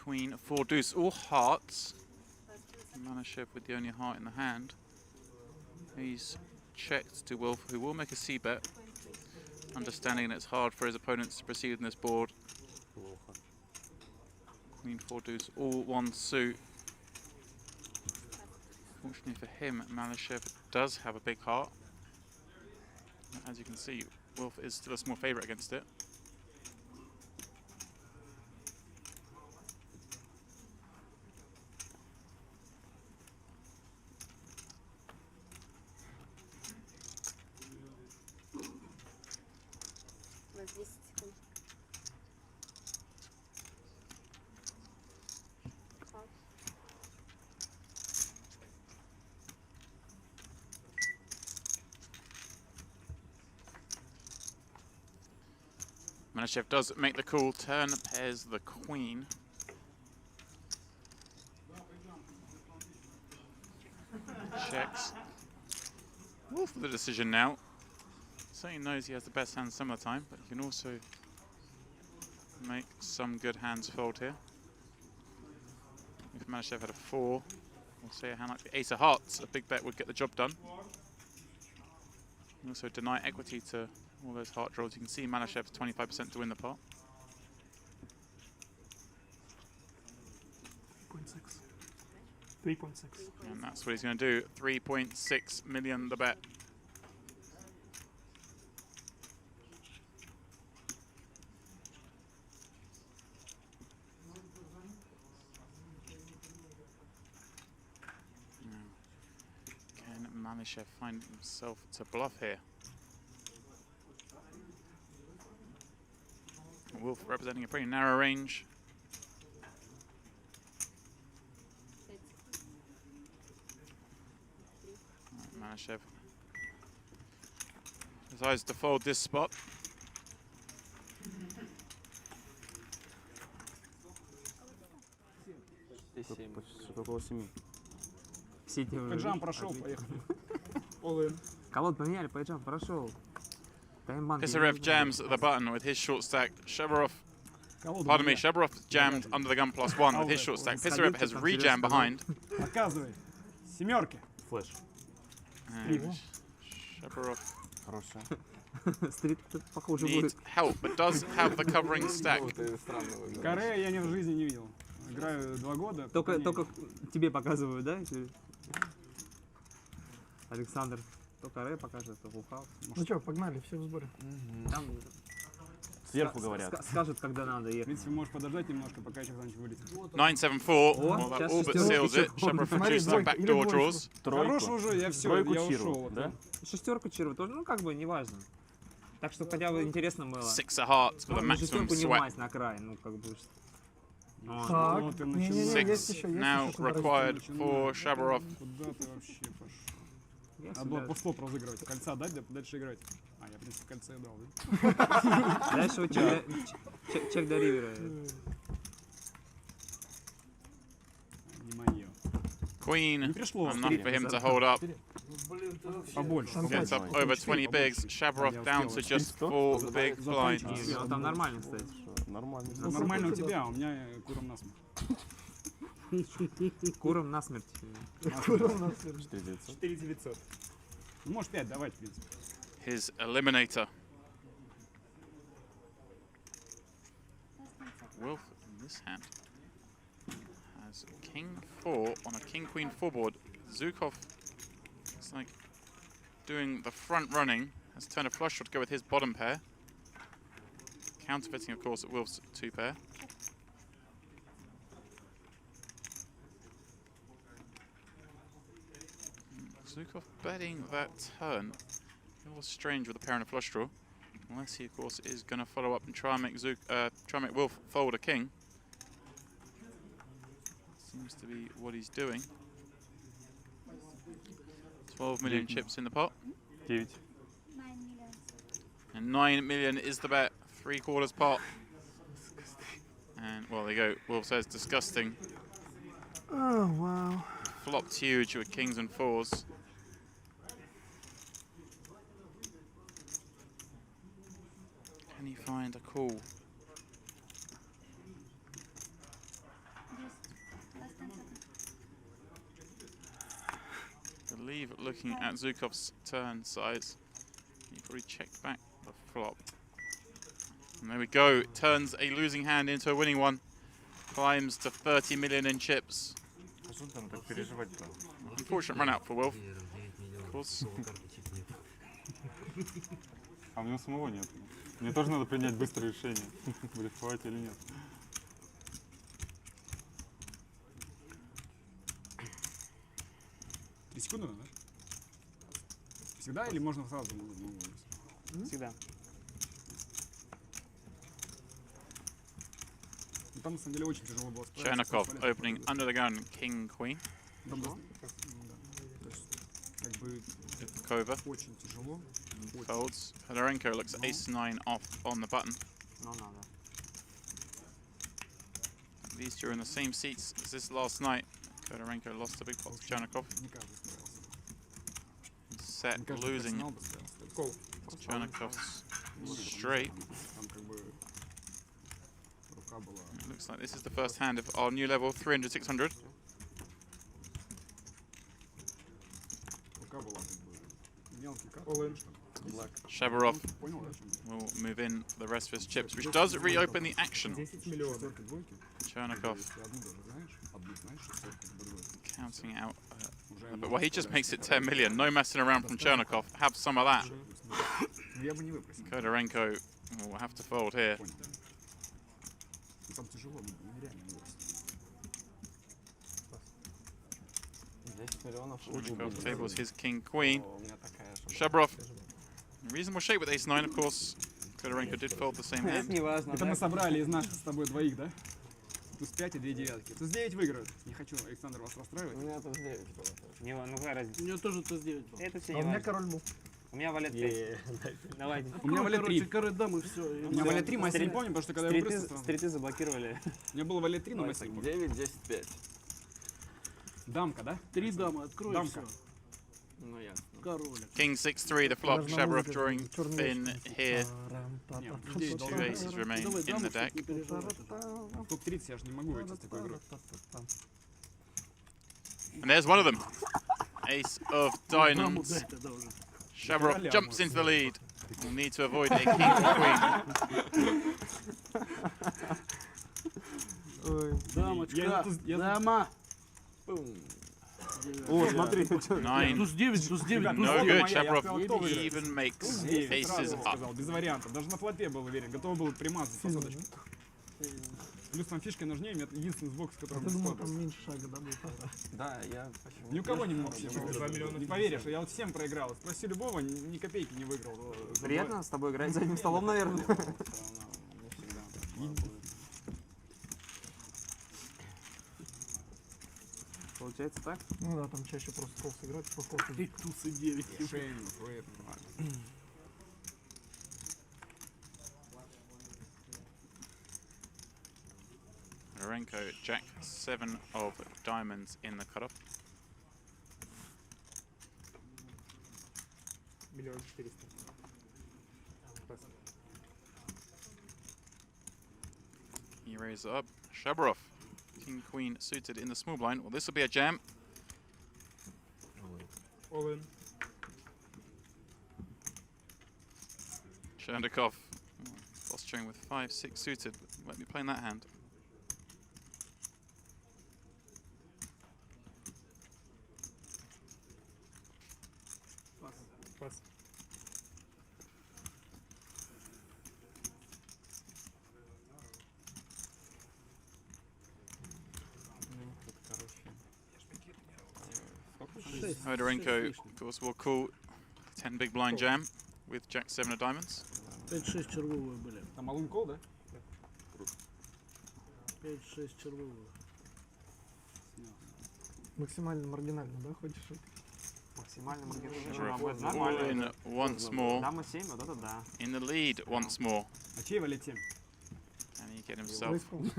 Queen, 4 deuce, all hearts. Malyshev with the only heart in the hand. He's checked to Wilf, who will make a c-bet, understanding that it's hard for his opponents to proceed in this board. Queen, 4 deuce, all 1 suit. Fortunately for him, Malyshev does have a big heart. As you can see, Wilf is still a small favourite against it. Manichev does make the call. Turn pairs the queen. Checks. Wolf with the decision now. Certainly knows he has the best hands some of the time, but he can also make some good hands fold here. If Manichev had a 4, we'll say a hand like the Ace of Hearts, a big bet would get the job done. And also deny equity to all those heart draws. You can see Manichev's 25% to win the pot. 3.6. And that's what he's going to do. 3.6 million the bet. Can Manichev find himself to bluff here? Wolf representing a pretty narrow range. Manichev decides to fold this spot. Около 7. Все эти Пейджам прошел, поехали. All in. Колод поменяли, пейджам прошел. Таймбанк. Pisarev jams the button with his short stack. Shabarov, pardon me, Shabarov jammed under the gun +1 with his short stack. Pisarev has re-jammed behind. Показывай. Семерки. Флэш. And Shabarov Стрит похоже needs будет. help, but does have the covering stack. Каре я в жизни не видел. Играю 2 года. Только тебе показываю, да? Александр, только Рэй покажет, то Вулхаус. Ну что, погнали, все в сборе. Там Сверху говорят. скажут, когда надо В ехать. принципе, можешь подождать немножко, пока еще кто-нибудь вылетит. 9-7-4. О, Well, that сейчас all but шестерка. seals it. Shabarov Смотри, produced some двойка, или backdoor двоечку. draws. Хорош Тройку. уже, я все, Тройку я чиру, ушел. да? Шестерку чиру тоже, ну как бы, неважно. Так что хотя бы интересно было. 6 of hearts with a Ну, maximum шестерку не sweat. мазь на край, ну как бы. Вот. Так, Вот и не-не-не, начинается. есть 6 еще, есть now еще. куда required for Shabarov. Куда ты вообще пошел? Я Надо было себя- пустоп разыгрывать. Кольца дать, да дальше играть. А, я, в принципе, кольца и дал, да? Дальше у чек до ривера. Не мое. Queen, Не пришло. enough for him to hold up. Побольше. Gets up over 20 bigs. Shabarov down to just 4 big blinds. Не, он там нормально стоит. Нормально. Нормально у тебя, а у меня куром насмех. Куром насмерть. 4900. Ну, может 5 давать, в принципе. His eliminator. Wolf in this hand has king 4 on a king queen 4 board. Zukov is like doing the front running, has turned a flush draw to go with his bottom pair. Counterfeiting, of course, at Wolf's 2 pair. Zukov betting that turn. A little strange with a pair and a flush draw. Unless he, of course, is going to follow up and try and make Wolf fold a king. Seems to be what he's doing. 12 million chips in the pot. 9. And 9 million is the bet. 3/4 pot. And, well, there you go. Wolf says disgusting. Oh, wow. Flopped huge with kings and 4s. Can he find a call? I believe looking at Zukov's turn size, he probably checked back the flop. And there we go. Turns a losing hand into a winning one. Climbs to 30 million in chips. Unfortunate run out for Wolf. Of course. А у него самого нет. Мне тоже надо принять быстрое решение, блефовать или нет. Три секунды, да? Всегда или можно сразу? Всегда. Ну, там на самом деле очень тяжело было справиться. Chernikov opening under the gun, king, queen. Там, да. То есть, как бы, Kova очень тяжело. folds. Fedorenko looks ace 9 off on the button. Но надо. These two are in the same seats as this last night. Kodorenko lost a big pot to Chernikov. Не каждый справился. Set Не каждый losing профессионал бы справился. Кол. Chernikov's straight. Там как бы рука была. Looks like this is the first hand of our new level, 300-600. Рука была как бы мелкий карт. Shabarov Понял, о чем я? will move in for the rest of his chips, which does reopen the action. 10 миллионов. Четверки, двойки. Chernikov Если одну даже знаешь, одну знаешь, четверки, двойки. counting out. Уже But well, he just makes it 10 million. No messing around from Chernikov. Have some of that. Я бы не выпросил. Kodorenko will have to fold here. Понял. Там тяжело, нереально выпросить. 10 миллионов. Chernikov tables his king queen. О, у меня такая же. Shabarov in reasonable shape with ace 9, of course. Kodorenko did fold the same Это hand. не важно, Это мы собрали из наших с тобой двоих, да? Туз 5 и 2 девятки. Туз 9 выиграют. Не хочу, Александр, вас У расстраивать. меня тут 9 было. Не, ну какая У разница? меня тоже Т9 был. Это все А не у меня важно. король был. У меня валет 5. Давай. У меня валет 3. Короче, король дам и все. У меня валет 3, мастер не помню, потому что когда я выпросил... Стриты заблокировали. У меня был валет 3, но мастер не помню. 9, 10, 5. Дамка, да? 3 дамы, открой Дамка. все. Ну ясно. Королик. King 6-3, the flop. Shabarov drawing thin here. Нет, Two aces remain Давай in даму, the deck. чтоб не переживать. Топ 30 я же не могу выйти с такой игрой. And there's one of them. Ace of Даму diamonds. дай тогда уже. Shabarov jumps into the lead. Will need to avoid a king or queen. Дамочка, я- дама. О, смотри, Nine. Туз 9, туз 9, туз No 9. good. моя, я Shabarov сказал, кто выиграет? even makes 9, aces сразу up. сказал, без вариантов. Даже на флопе был уверен, готов был примазать посадочку. Плюс там фишка нужнее, у меня единственный сбок, с которым ты думал, сходу. там меньше шага, да, будет? Да, я почему. Ни у кого не мог себе 2 миллиона. Не поверишь, я вот всем проиграл. Спроси любого, ни копейки не выиграл. Приятно с тобой играть за одним столом, наверное. Не всегда. Получается так? Ну да, там чаще просто кол сыграть, просто И туз и 9. Шейн, фрейд, нормально. Kodorenko, jack 7 of diamonds in the cutoff. 1 400 000. He raises up. Shabarov, king queen suited in the small blind. Well, this will be a jam. All in. Chernikov posturing with 5-6 suited. But won't be playing that hand. Пас. Kodorenko, of course, will call 10 big blind jam with jack 7 of diamonds. 5-6 червовые были. Там Алун Кол, да? 5-6 червовые. максимально маргинально, да, хочешь? Максимально Shabarov маргинально. all Нормально. in once more. Дама 7, вот это да. In the lead once more. А чей валет 7? And he get himself Происходит.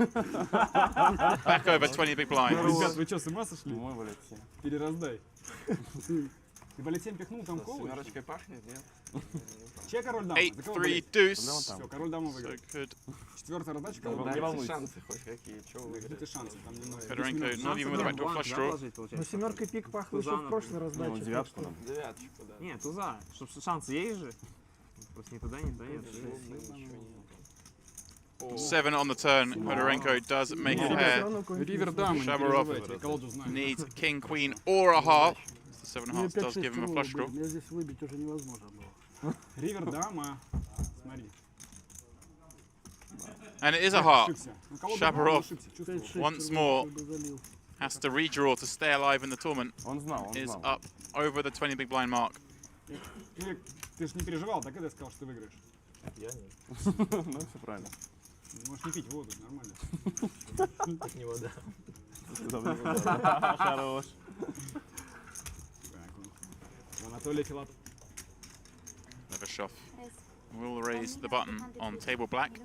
back over 20 big blinds. Ребят, вы что, с ума сошли? Мой валет 7. Перераздай. Ты валет 7 пихнул, там кол? Семерочкой пахнет, нет? Чей король дама? За кого 8-3 болеть? deuce. Все, король даму So выиграл. could Четвертая раздача, Да, король дайте даму. шансы хоть какие, чего вы Дайте выиграете? шансы, там немного. Kodorenko not even with a backdoor flush draw. Ну, семерка пик пахла еще Туза, в прошлой раздаче. так девятку что- нам. Девяточку, да. Нет, туза. Чтоб шансы есть же. Просто ни туда, ни туда нет. Ничего нет. 7 on the turn. Kodorenko does make a Всё pair. равно какой-нибудь Ривер дама, не Shabarov переживайте, я колоду знаю. Needs king, queen, or a half. The 7 Мне hearts does 5-6 give him a червовые flush были. draw. Меня здесь выбить уже невозможно было. Ривер дама. Смотри. And it is a heart. Ошибся. Ну, колода Shabarov. дама, ошибся, чувствовал. 5-6 Once червовых more. бы залил. Has to redraw to stay alive in the tournament. Он знал, он Is знал. up over the 20 big blind mark. Ты ж не переживал, так это я сказал, что ты выиграешь. Я нет. Ну, все правильно. Можешь не пить воду, нормально. Так не вода. Хорош. Так, вот. Анатолий Филатов. Never shove. will raise the button on table black.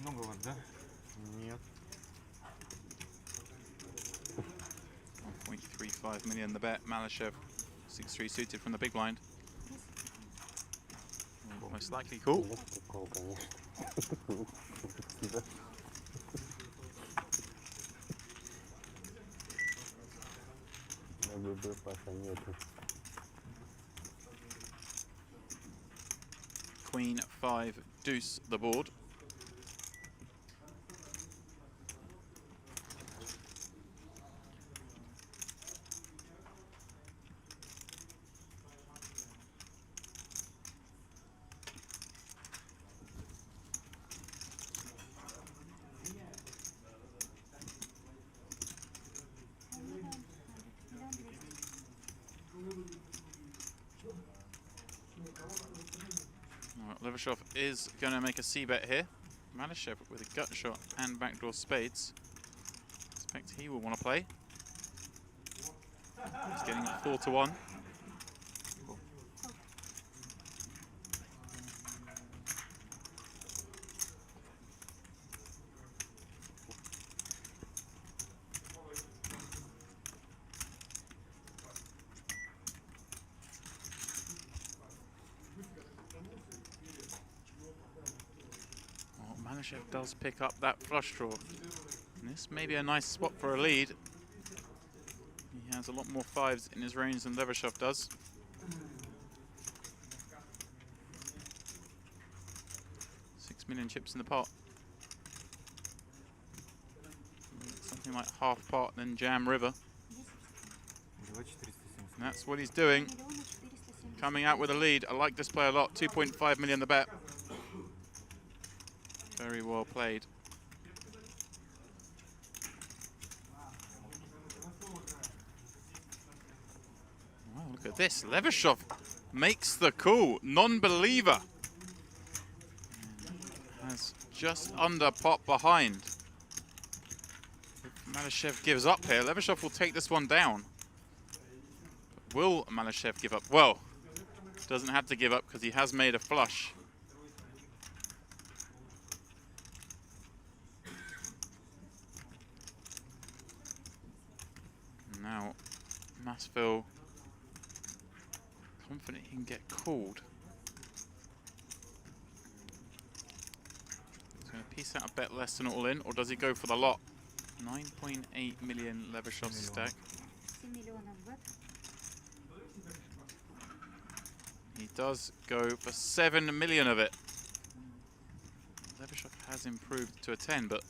Много вас, да? Нет. 1.35 million the bet. Malyshev 6-3 suited from the big blind. Will most likely call. Кол, конечно. На ББ паса нету. Queen 5 deuce the board. Levashov is going to make a c-bet here. Malyshev with a gut shot and backdoor spades. Expect he will want to play. He's getting 4-1. Malyshev does pick up that flush draw. And this may be a nice spot for a lead. He has a lot more fives in his range than Levashov does. $6 million chips in the pot. Something like half pot, then jam river. And that's what he's doing. Coming out with a lead. I like this play a lot. 2.5 million the bet. Very well played. Wow, look at this. Levashov makes the call. Non-believer. Has just under pot behind. If Malyshev gives up here, Levashov will take this one down. But will Malyshev give up? Well, doesn't have to give up because he has made a flush. Now, Masville confident he can get called. He's going to piece out a bet less than all in, or does he go for the lot? 9.8 million Levashov's stack. He does go for 7 million of it. Levashov has improved to a 10, but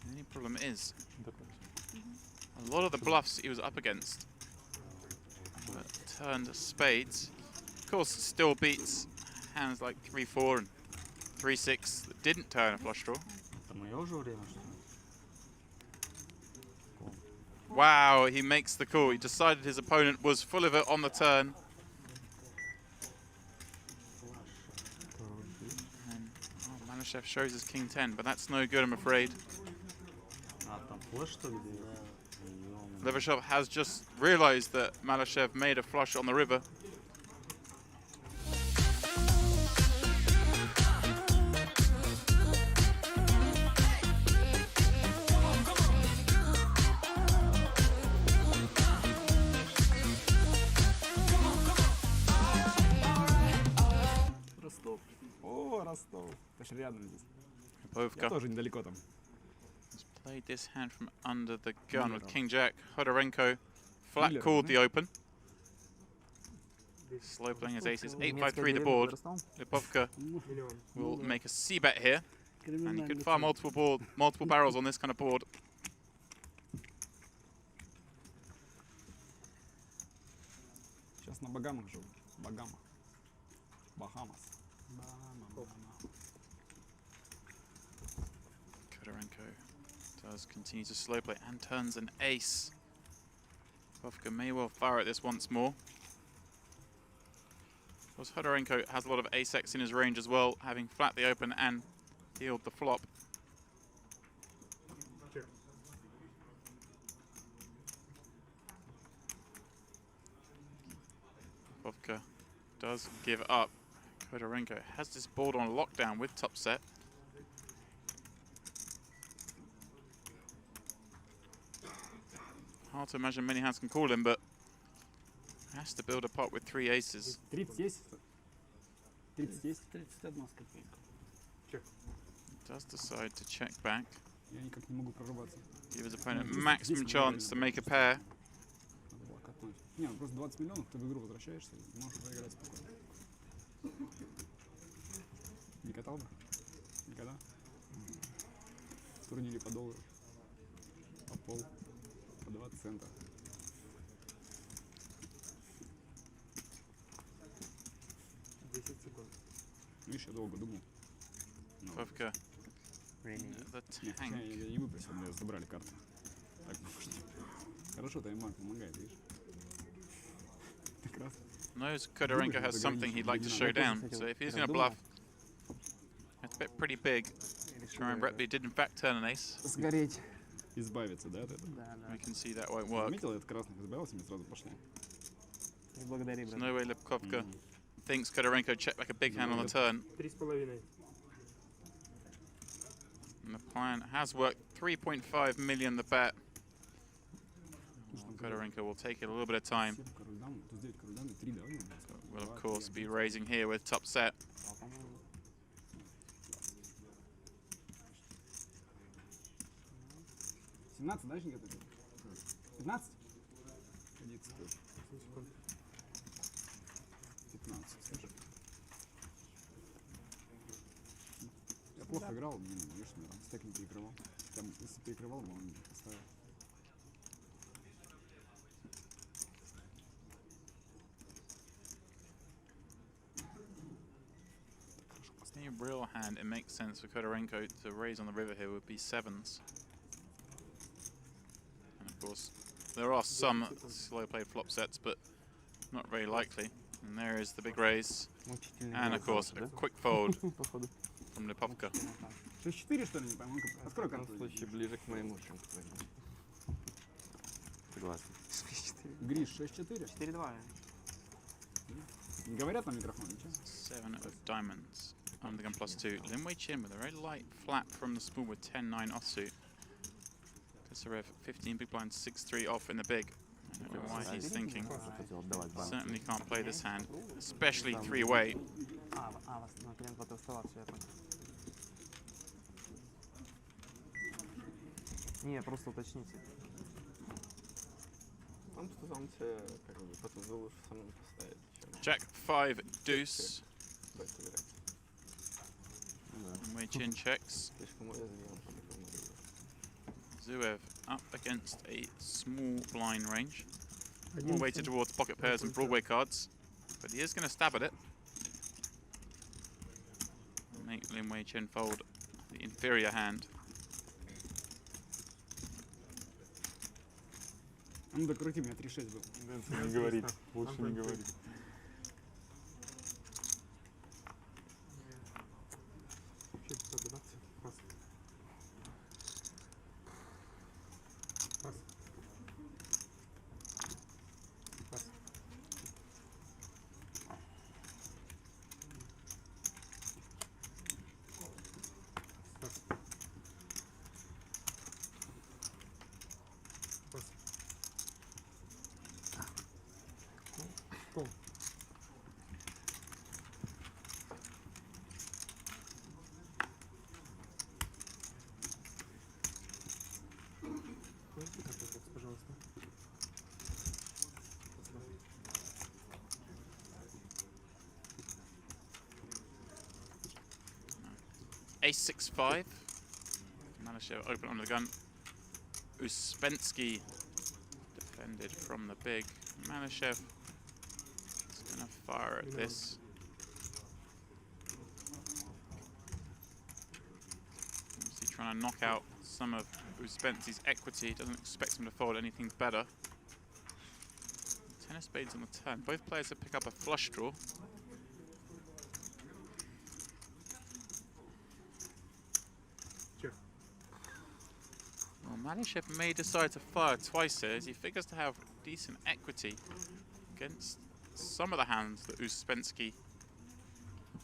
the only problem is a lot of the bluffs he was up against turned spades. Of course, still beats hands like 3-4 and 3-6 that didn't turn a flush draw. Wow, he makes the call. He decided his opponent was full of it on the turn. And Malyshev shows his king 10, but that's no good, I'm afraid. Levashov has just realized that Malyshev made a flush on the river. Ростов. О, Ростов. Это ж рядом здесь. Povka. Я тоже недалеко там. Played this hand from under the gun with King Jack. Hodorenko flat called the open. Slow playing his aces. 8-5-3 the board. Lipovka will make a c-bet here. And he could fire multiple barrels on this kind of board. Сейчас на Багамах живу. Багама. Бахамас. Hodorenko does continue to slow play and turns an ace. Lipovka may well fire at this once more. Of course, Hodorenko has a lot of ace-x in his range as well, having flat the open and healed the flop. Lipovka does give up. Kodorenko has this board on lockdown with top set. Hard to imagine many hands can call him, but has to build a pot with 3 aces. 30 есть? 30 есть? 31 с копейкой. Does decide to check back. Я никак не могу прорваться. Give his opponent здесь- maximum здесь chance to неправильно make a pair. Надо было катнуть. Не, ну просто 20 миллионов, ты в игру возвращаешься, и можешь проиграть спокойно. Не катал бы? Никогда? В турнире по доллару. По пол. По 20 центов. Видишь, я долго думал. Ну, Lipovka. The нет, tank. я не выпросил, мне забрали карты. Так, что... Хорошо, таймак помогает, видишь? Прекрасно. Knows Kodorenko has something he'd like to show down, so if he's going to bluff, it's a bit pretty big. Try Repley did in fact turn an ace. Сгореть. Избавиться, да, от этого? Да, We can see that won't work. Заметил, я от красных избавился, мне сразу пошли. Благодари, There's брат. no way Lipovka thinks Kodorenko checked like a big hand on the turn. 3,5. And the plan has worked. 3.5 million the bet. Kodorenko will take it a little bit of time. Король дам, то здесь король дам, 3, да? Will of course be raising here with top set. — 17, да, еще где-то? 15? 15, скажи. Я плохо играл, видишь, я там стек не перекрывал. Там, если перекрывал, он не поставил. In a real hand, it makes sense for Kodorenko to raise on the river here would be 7s. And of course, there are some slow played flop sets, but not very likely. And there is the big raise. And of course, a quick fold from Lipovka. 6-4, что ли, не пойму? Открой В данном карту. случае ближе к моему, чем к твоему. Согласен. 4. Гриш, 6-4. 4-2. Не говорят на микрофон, ничего? 7 of diamonds. On the gun +2. Linwei Chin with a very light flap from the small with 10-9 offsuit. Kosarev 15 big blinds, 6-3 off in the big. I don't know why he's thinking. Certainly can't play this hand, especially 3-way. Вас на клиент потом стола, все, я понял. Не, просто уточните. Там студенты как бы потом лучше самому поставить, чем Jack 5 deuce. дать играть. Linwei Chin checks. Слишком уязвим, по-моему. Zuev up against a small blind range. More weighted towards pocket pairs and Broadway cards, but he is going to stab at it. Make Linwei Chin fold the inferior hand. А ну докрути, у меня 3-6 был. Не говорить. Лучше не говорить. Пожалуйста. Ace 6-5. Managed to open onto the gun. Uspensky defended from the big. Manashev is going to fire at this. Obviously trying to knock out some of Uspensky's equity. Doesn't expect him to fold anything better. 10 of spades on the turn. Both players have picked up a flush draw. Well, Manishev may decide to fire twice here as he figures to have decent equity against some of the hands that Uspensky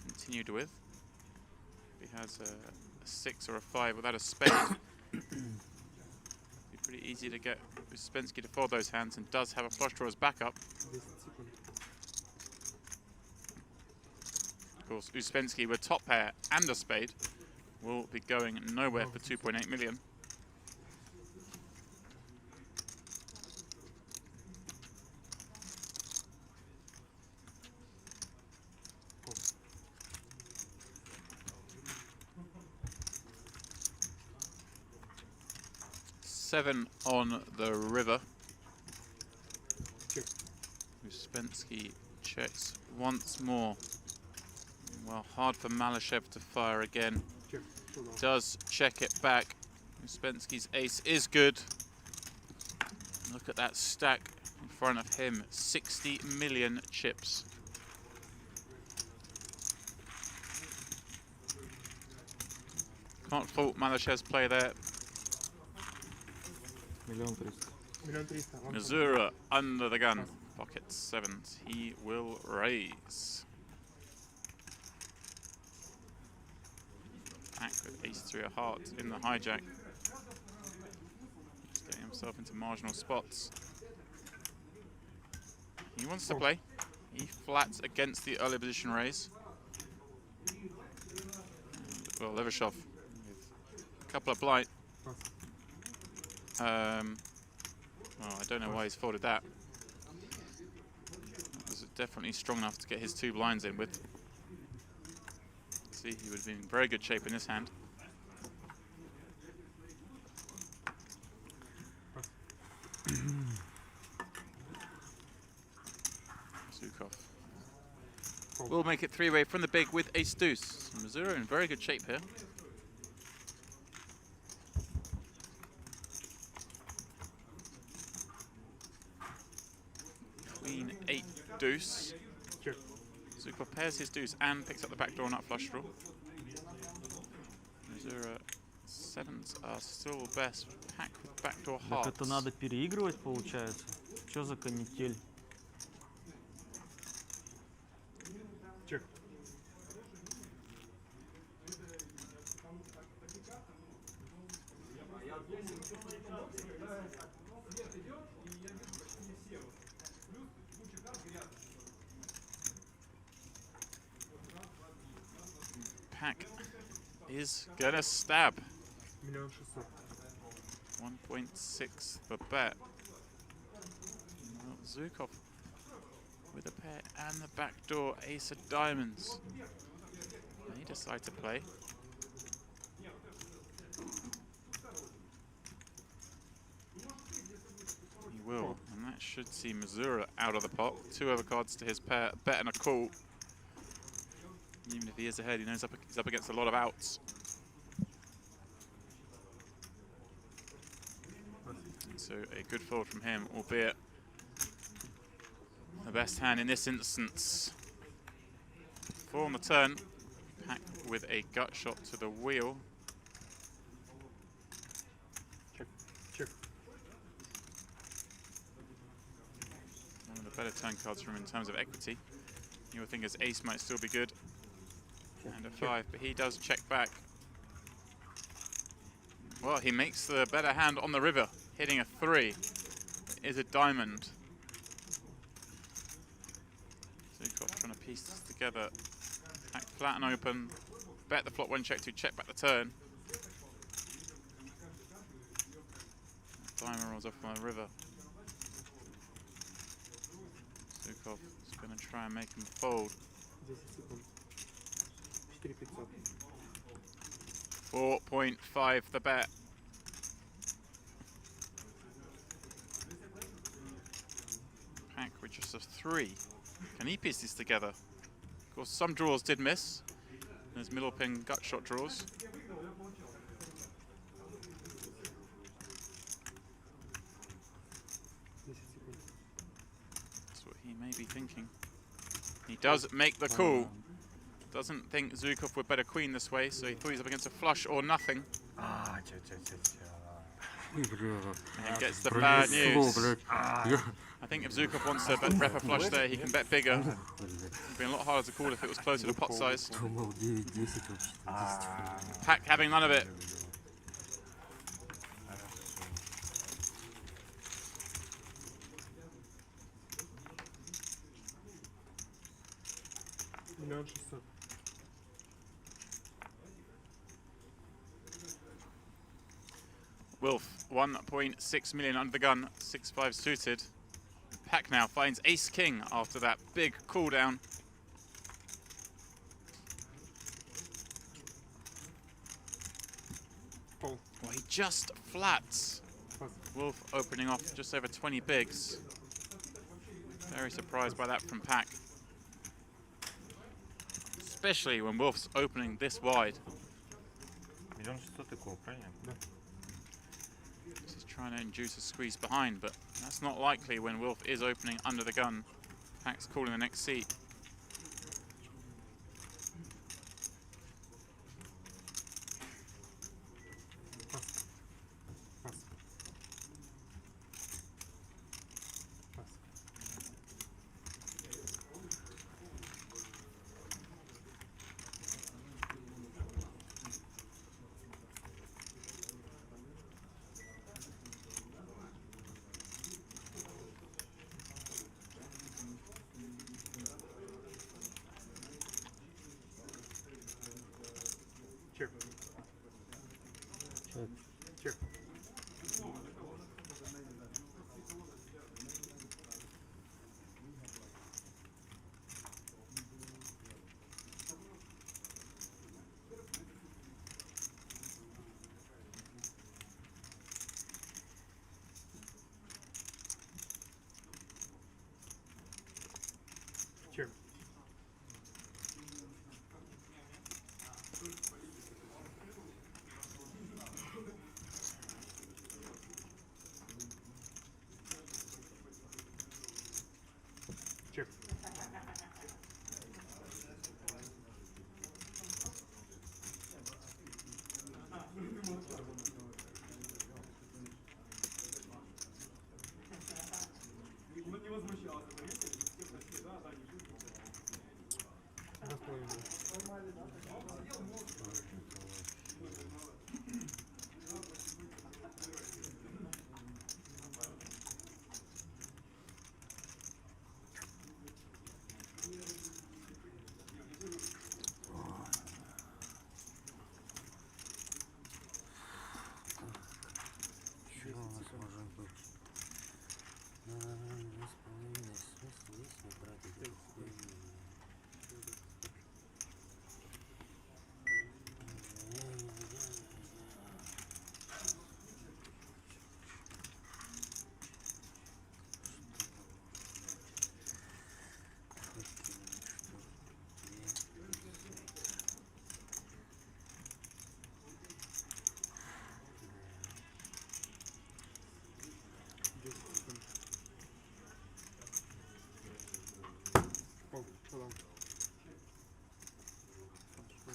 continued with. He has a 6 or a 5 without a spade. It'd be pretty easy to get Uspensky to fold those hands, and does have a flush draw as backup. Of course, Uspensky with top pair and a spade will be going nowhere for 2.8 million. Seven on the river. Uspensky checks once more. Well, hard for Malyshev to fire again. Does check it back. Uspensky's ace is good. Look at that stack in front of him. 60 million chips. Can't fault Malyshev's play there. Missouri under the gun. Pocket sevens. He will raise. Back with ace-3 of hearts in the hijack. He's getting himself into marginal spots. He wants to play. He flats against the early position raise. Well, Levashov with a couple of blind. Well, I don't know why he's folded that. That was definitely strong enough to get his 2 blinds in with. See, he would have been in very good shape in this hand. Zukov will make it 3-way from the big with ace deuce. Missouri in very good shape here. Queen 8 deuce. Zukov pairs his deuce and picks up the backdoor nut flush draw. Missouri sevens are still best. Pack with backdoor hearts. Так это надо переигрывать, получается. Что за канитель? Pack is gonna stab. 1.6 for bet. Well, Zukov with a pair and the backdoor ace of diamonds. They decide to play. He will, and that should see Missouri out of the pot. 2 overcards to his pair, a bet and a call. Even if he is ahead, he knows he's up against a lot of outs. So a good fold from him, albeit the best hand in this instance. 4 on the turn. Pack with a gut shot to the wheel. One of the better turn cards from him in terms of equity. You would think his ace might still be good. And a 5, but he does check back. Well, he makes the better hand on the river, hitting a 3. It is a diamond. Zukov trying to piece this together. Pack flat and open. Bet the flop when check to check back the turn. Diamond rolls off on the river. Zukov is going to try and make him fold. 4.5 the bet. Pack with just a 3. Can he piece these together? Of course, some draws did miss. There's middle pin gut shot draws. That's what he may be thinking. He does make the call. Doesn't think Zukov would bet a queen this way, so he thought he's up against a flush or nothing. And gets the bad news. I think if Zukov wants to rep a flush there, he can bet bigger. It would be a lot harder to call if it was closer to pot size. Pack having none of it. Wilf, 1.6 million under the gun, 6-5 suited. Pack now finds ace-king after that big cooldown. Well, he just flats. Wilf opening off just over 20 bigs. Very surprised by that from Pack. Especially when Wilf's opening this wide. He's trying to induce a squeeze behind, but that's not likely when Wilf is opening under the gun. Pack's calling the next seat.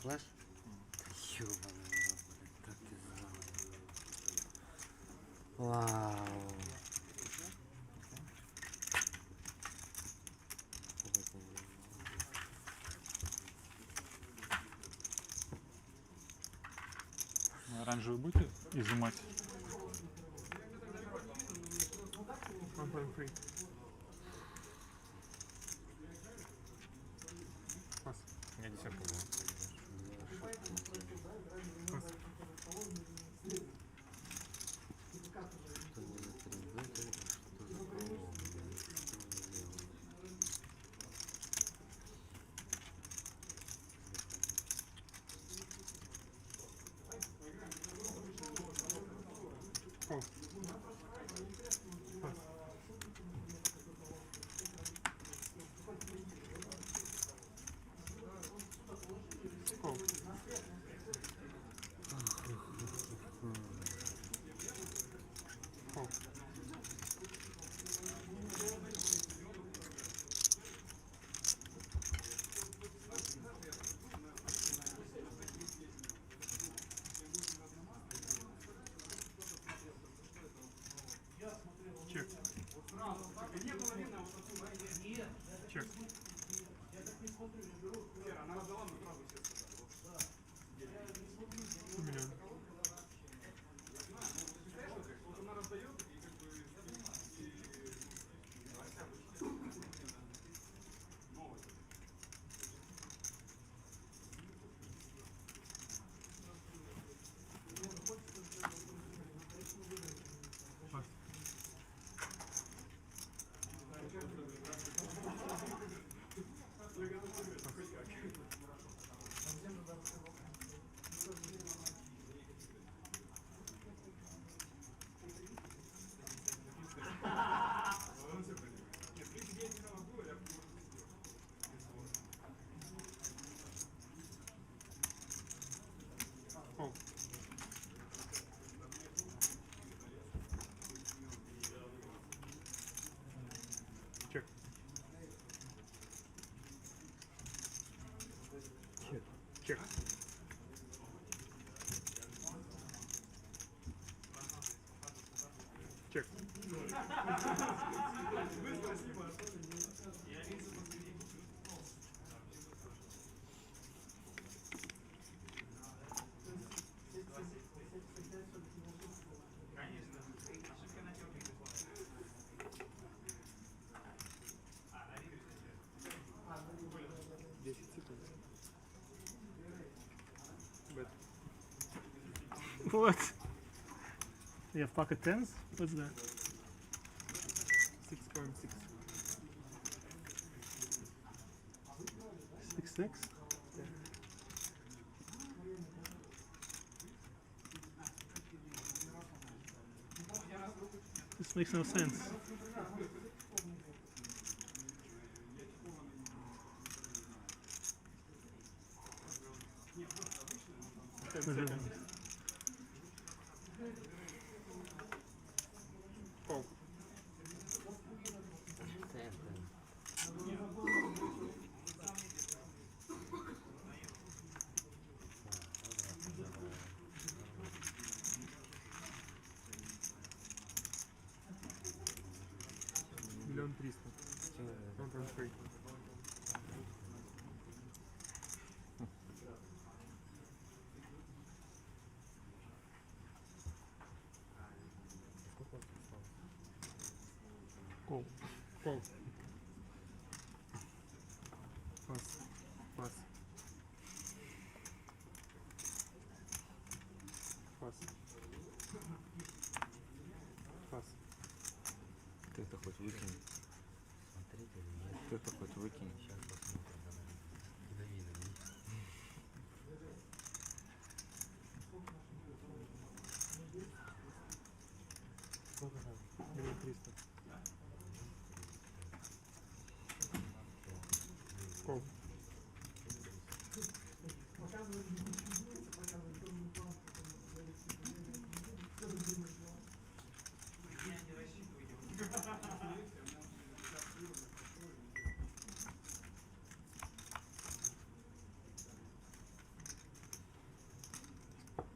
Флэш? Вау. Оранжевый будете изымать? У меня десятка была. Check. Check. What? You have pocket tens? What's that? 6.6. 6-6? This makes no sense. Миллион триста. Кол. Кол. Пас. Пас. Пас. Пас. Ты это хоть выкинь. Смотреть или нет? Ты это хоть выкинь. Сейчас посмотрим, давай. Дави на меня. Сколько там? Миллион триста. Кол.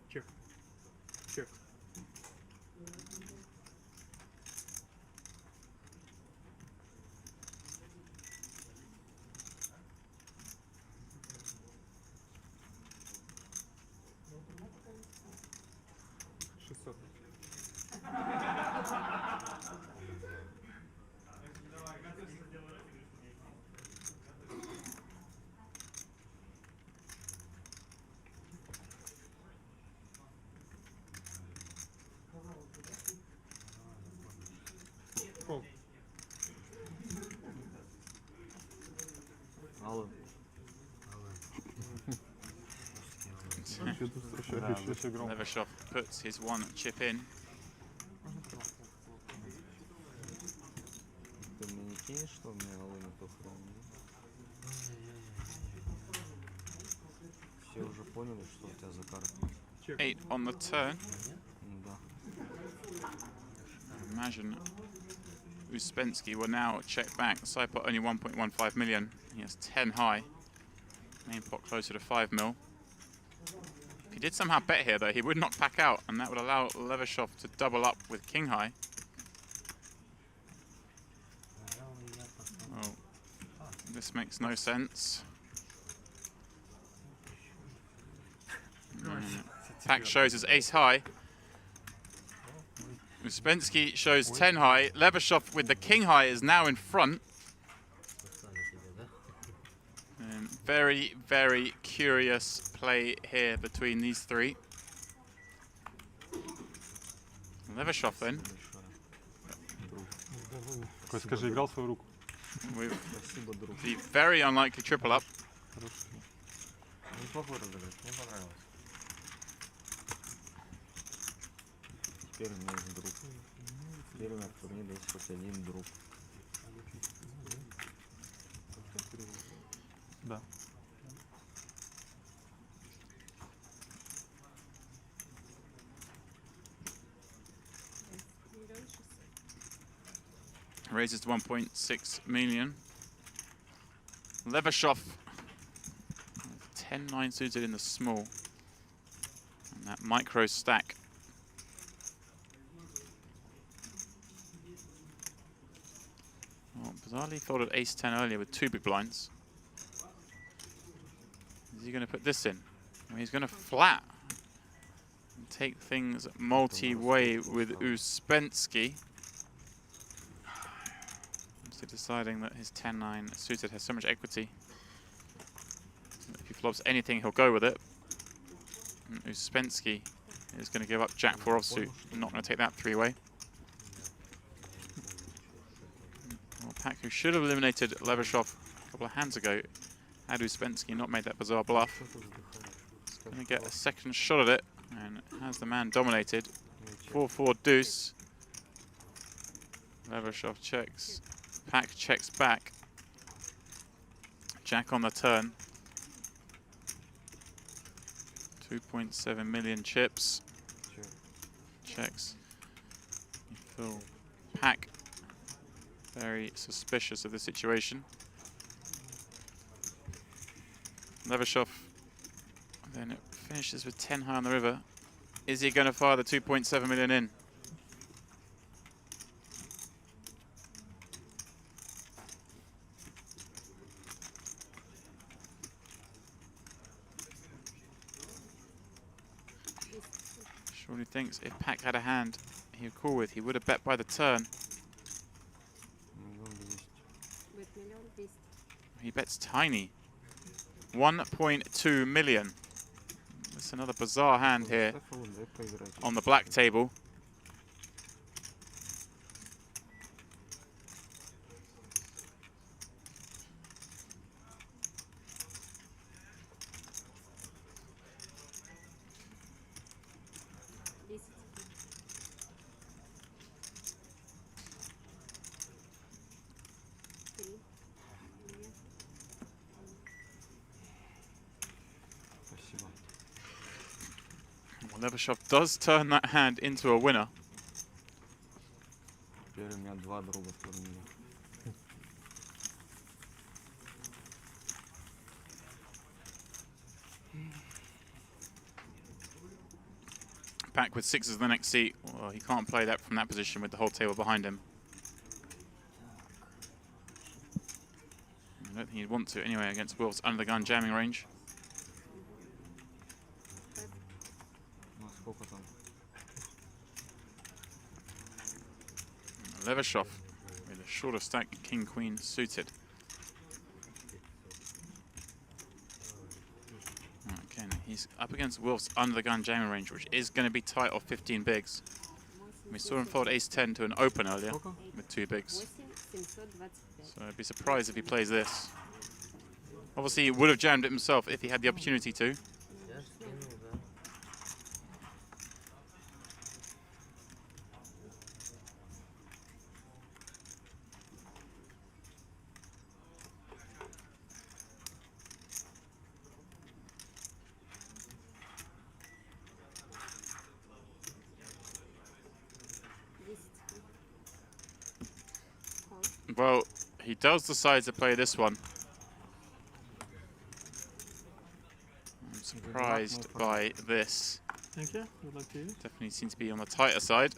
Чек. Чек. Шестьсот. Кол. Алло. Да, очень громко. Levashov puts his one chip in. Ты мне не кинешь, что у меня алло на то хранит? Все уже поняли, что у тебя за карта? 8 on the turn. Ну да. Imagine Uspensky will now check back. The side pot only 1.15 million. He has 10 high. Main pot closer to 5 mil. If he did somehow bet here, though, he would not pack out, and that would allow Levashov to double up with king high. Oh, this makes no sense. Pack shows as ace high. Uspensky shows 10 high. Levashov with the king high is now in front. And very, very curious play here between these three. Levashov then. Какой, скажи, играл свою руку. With the very unlikely triple up. Неплохой разыгрыш, мне понравилось. Теперь у меня есть друг. Теперь у меня в турнире есть хоть один друг. Да. Raises to 1.6 million. Levashov, 10-9 suited in the small. And that micro stack. Well, bizarrely folded ace-10 earlier with 2 big blinds. Is he going to put this in? Well, he's going to flat. And take things multi-way with Uspensky. Obviously deciding that his 10-9 suited has so much equity. If he flops anything, he'll go with it. And Uspensky is going to give up Jack 4 offsuit. Not going to take that 3-way. Well, Pak, who should have eliminated Levashov a couple of hands ago, had Uspensky not made that bizarre bluff. He's going to get a second shot at it, and has the man dominated. 4-4 deuce. Levashov checks. Pak checks back. Jack on the turn. 2.7 million chips. Checks. You feel Pak very suspicious of the situation. Levashov then it finishes with 10 high on the river. Is he going to fire the 2.7 million in? Surely thinks if Pak had a hand he would call with, he would have bet by the turn. He bets tiny. 1.2 million. That's another bizarre hand here on the black table. Well, Levashov does turn that hand into a winner. Back with 6s in the next seat. Well, he can't play that from that position with the whole table behind him. I don't think he'd want to anyway against Wilf's under the gun jamming range. Levashov with a shorter stack, king-queen suited. Again, he's up against Wilf's under the gun jamming range, which is going to be tight off 15 bigs. We saw him fold ace-10 to an open earlier with 2 bigs. So I'd be surprised if he plays this. Obviously, he would have jammed it himself if he had the opportunity to. Well, he does decide to play this one. I'm surprised by this. Thank you. Would like to. Definitely seems to be on the tighter side.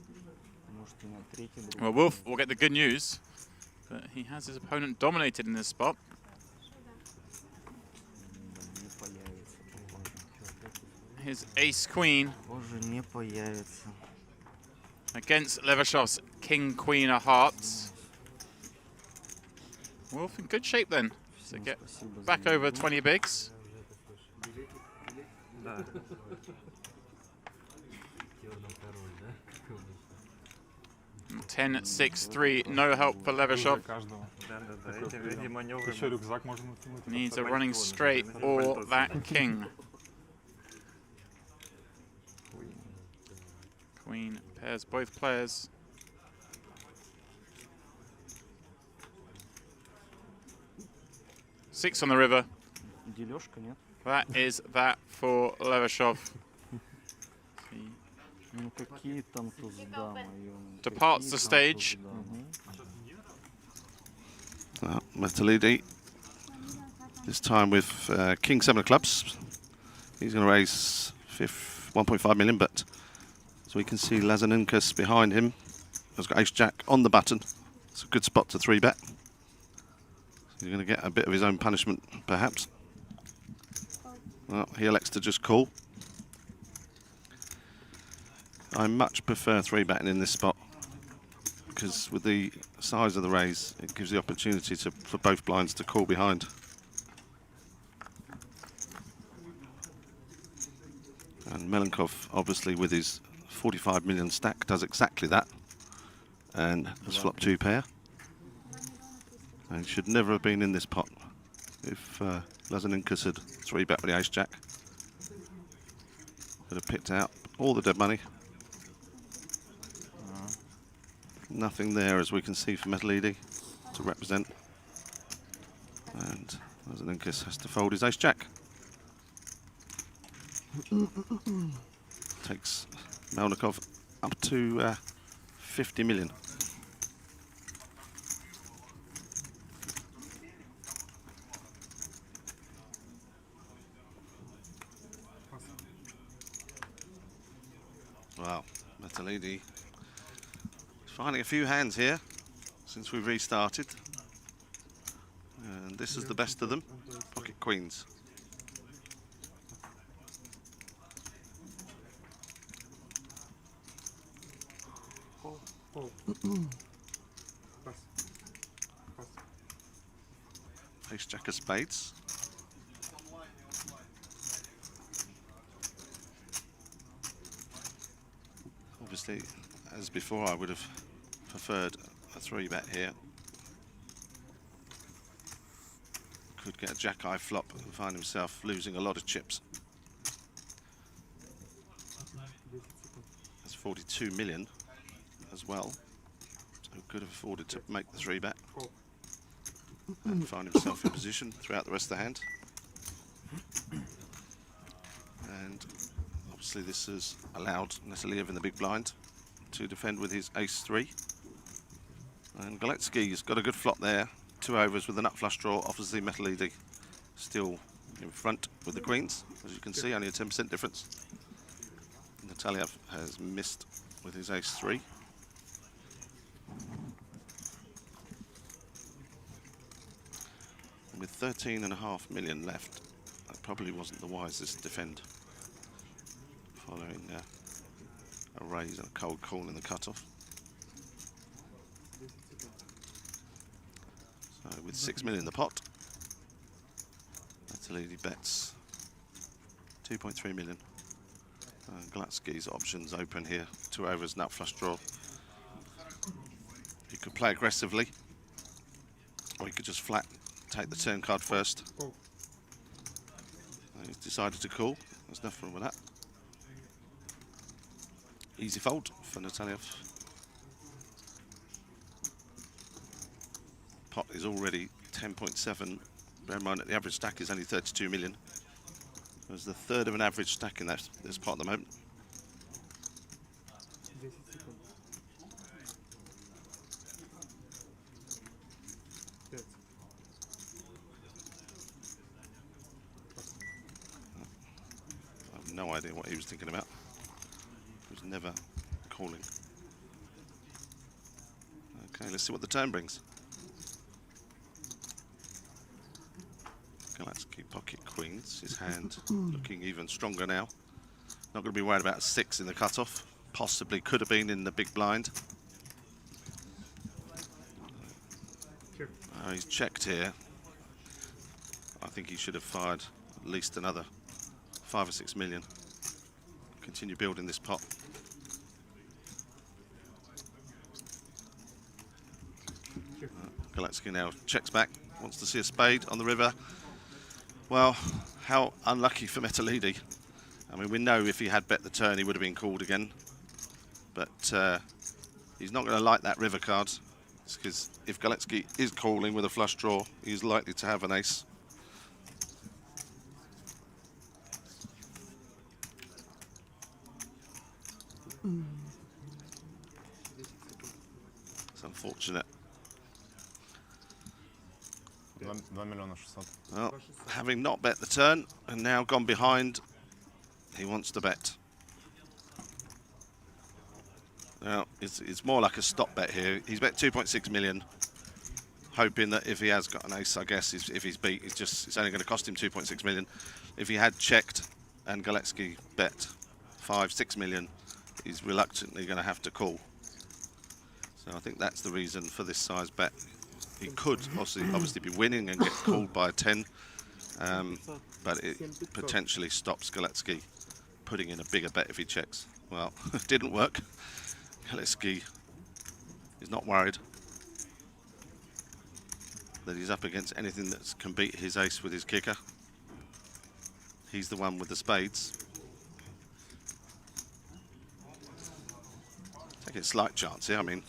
Well, Wilf will get the good news, but he has his opponent dominated in this spot. His ace-queen against Levashov's king-queen of hearts. Wilf in good shape then to get back over 20 bigs. 10-6-3, no help for Levashov. Needs a running straight or that king. Queen pairs both players. Six on the river. That is that for Levashov. Departs the stage. Metalidi. This time with King 7 of clubs. He's going to raise 1.5 million, but as we can see, Lazanenkas behind him has got ace-jack on the button. It's a good spot to 3-bet. He's going to get a bit of his own punishment, perhaps. Well, he elects to just call. I much prefer 3-betting in this spot, because with the size of the raise, it gives the opportunity for both blinds to call behind. And Melenkov, obviously with his 45 million stack, does exactly that, and has flopped 2 pair. And should never have been in this pot if Lazanenkas had 3-bet with the ace-jack. Could have picked out all the dead money. Nothing there, as we can see, for Metalidi to represent. And Lazanenkas has to fold his ace-jack. Takes Melnikov up to 50 million. Wow, Metalidi finding a few hands here since we've restarted. And this is the best of them, pocket queens. Ace-jack of spades. Obviously, as before, I would have preferred a 3-bet here. Could get a jack-eye flop and find himself losing a lot of chips. That's 42 million as well, so could have afforded to make the 3-bet and find himself in position throughout the rest of the hand. And obviously this has allowed Neseliev in the big blind to defend with his ace-3. And Galetsky's got a good flop there. 2 overs with the nut flush draw. Obviously Metalidi still in front with the queens. As you can see, only a 10% difference. Nataliev has missed with his ace-3. And with 13.5 million left, that probably wasn't the wisest defend, following a raise and a cold call in the cutoff. So with 6 million in the pot, Metalidi bets 2.3 million. Galatsky's options open here. 2 overs, nut flush draw. He could play aggressively, or he could just flat take the turn card first. He's decided to call. There's nothing wrong with that. Easy fold for Nataliev. Pot is already 10.7. Bear in mind that the average stack is only 32 million. There's the third of an average stack in this pot at the moment. I have no idea what he was thinking about. He was never calling. Okay, let's see what the turn brings. Galatsky pocket queens, his hand looking even stronger now. Not going to be worried about 6 in the cutoff. Possibly could have been in the big blind. He's checked here. I think he should have fired at least another 5 or 6 million. Continue building this pot. Galatsky now checks back, wants to see a spade on the river. Well, how unlucky for Metalidi. I mean, we know if he had bet the turn, he would have been called again. But he's not going to like that river card, because if Galetsky is calling with a flush draw, he's likely to have an ace. It's unfortunate. Well, having not bet the turn and now gone behind, he wants to bet. Now, it's more like a stop bet here. He's bet 2.6 million, hoping that if he has got an ace, I guess, if he's beat, it's only going to cost him 2.6 million. If he had checked and Galetsky bet 5-6 million, he's reluctantly going to have to call. So I think that's the reason for this size bet. He could obviously be winning and get called by a 10, but it potentially stops Galetsky putting in a bigger bet if he checks. Well, it didn't work. Galetsky is not worried that he's up against anything that can beat his ace with his kicker. He's the one with the spades. Taking a slight chance here. I mean,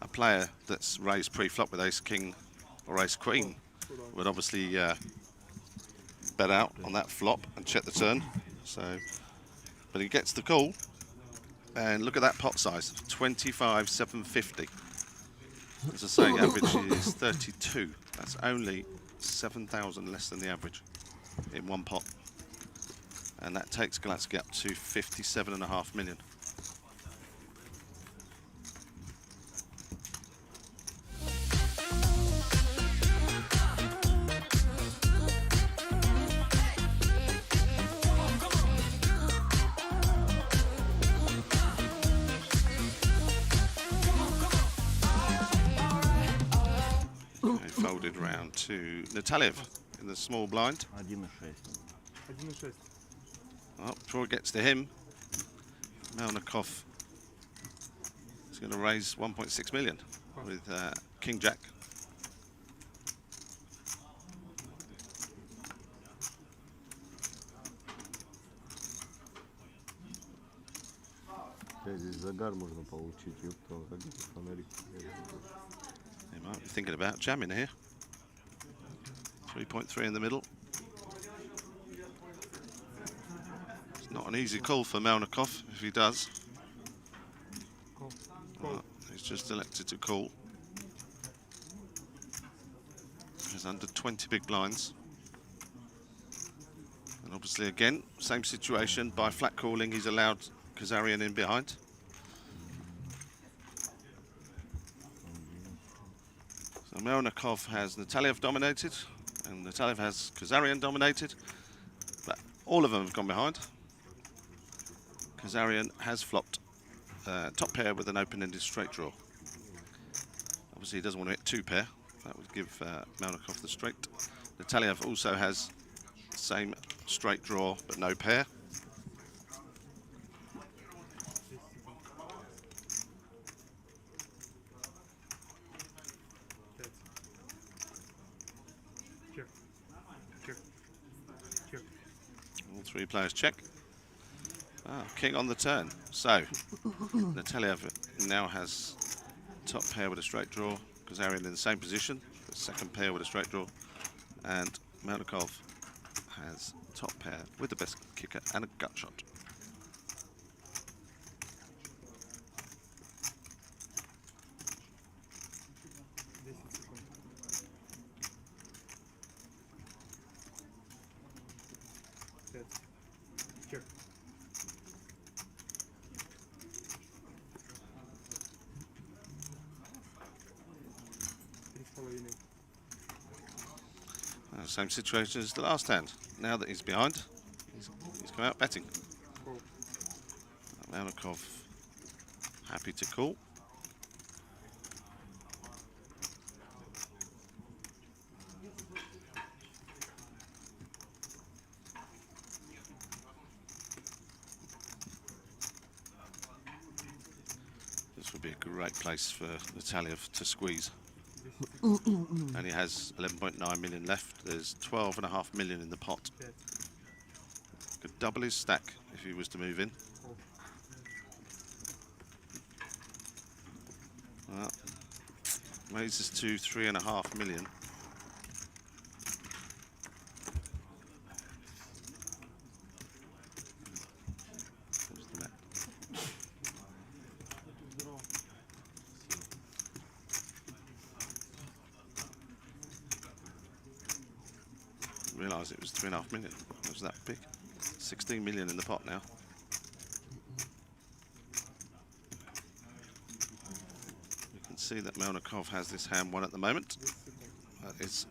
a player that's raised pre-flop with ace king or ace queen would obviously bet out on that flop and check the turn. So, but he gets the call, and look at that pot size, 25,750. As I say, average is 32. That's only 7,000 less than the average in one pot, and that takes Galetsky up to 57.5 million. Folded round to Nataliev in the small blind. 1,6. Well, before it gets to him, Melnikov is going to raise 1.6 million with King Jack. Здесь загар можно получить, ёпта, ходите фонарик. They might be thinking about jamming here. 3.3 in the middle. It's not an easy call for Melnikov if he does. He's just elected to call. He's under 20 big blinds. And obviously again, same situation. By flat calling, he's allowed Kazarian in behind. So Melnikov has Nataliev dominated, and Nataliev has Kazarian dominated, but all of them have gone behind. Kazarian has flopped top pair with an open-ended straight draw. Obviously he doesn't want to hit two pair. That would give Melnikov the straight. Nataliev also has the same straight draw, but no pair. Three players check. King on the turn. So, Nataliev now has top pair with a straight draw. Kazarian in the same position, the second pair with a straight draw. And Melnikov has top pair with the best kicker and a gut shot. Same situation as the last hand. Now that he's behind, he's come out betting. Melnikov happy to call. This would be a great place for Nataliev to squeeze. And he has 11.9 million left. There's 12.5 million in the pot. Could double his stack if he was to move in. Well, raises to 3.5 million. Realise it was 3.5 million. It was that big. 16 million in the pot now. You can see that Melnikov has this hand won at the moment. Is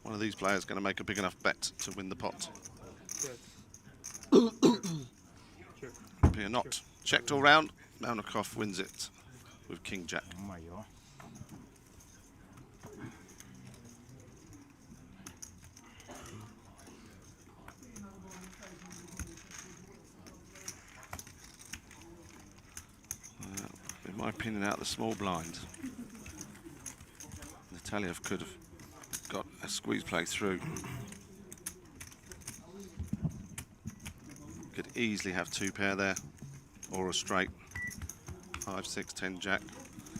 one of these players going to make a big enough bet to win the pot? Appear not. Checked all round. Melnikov wins it with King Jack. In my opinion, out of the small blind, Nataliev could have got a squeeze play through. Could easily have 2 pair there, or a straight. 5, 6, 10 Jack,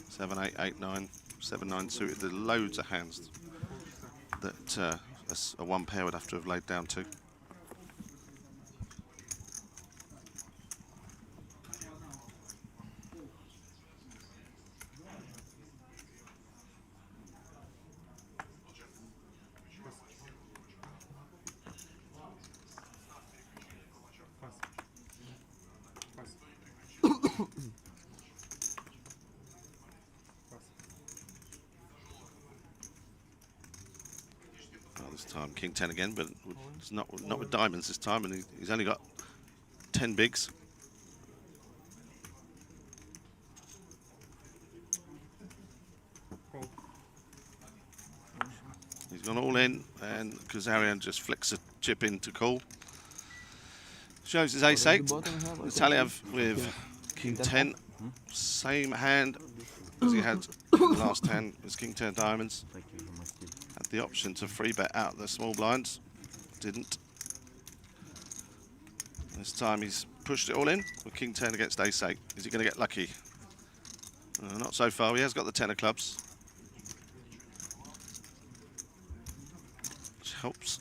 7, 8, 8, 9, 7, 9 suited. There's loads of hands that a 1 pair would have to have laid down to. This time King 10 again, but it's not with diamonds this time, and he's only got 10 bigs. He's gone all in, and Kazarian just flicks a chip in to call. Shows his ace-8. Nataliev with King 10. Same hand as he had in the last hand as King 10 diamonds. Had the option to free bet out the small blinds. Didn't. This time he's pushed it all in with King 10 against ace-8. Is he going to get lucky? Not so far. He has got the 10 of clubs, which helps.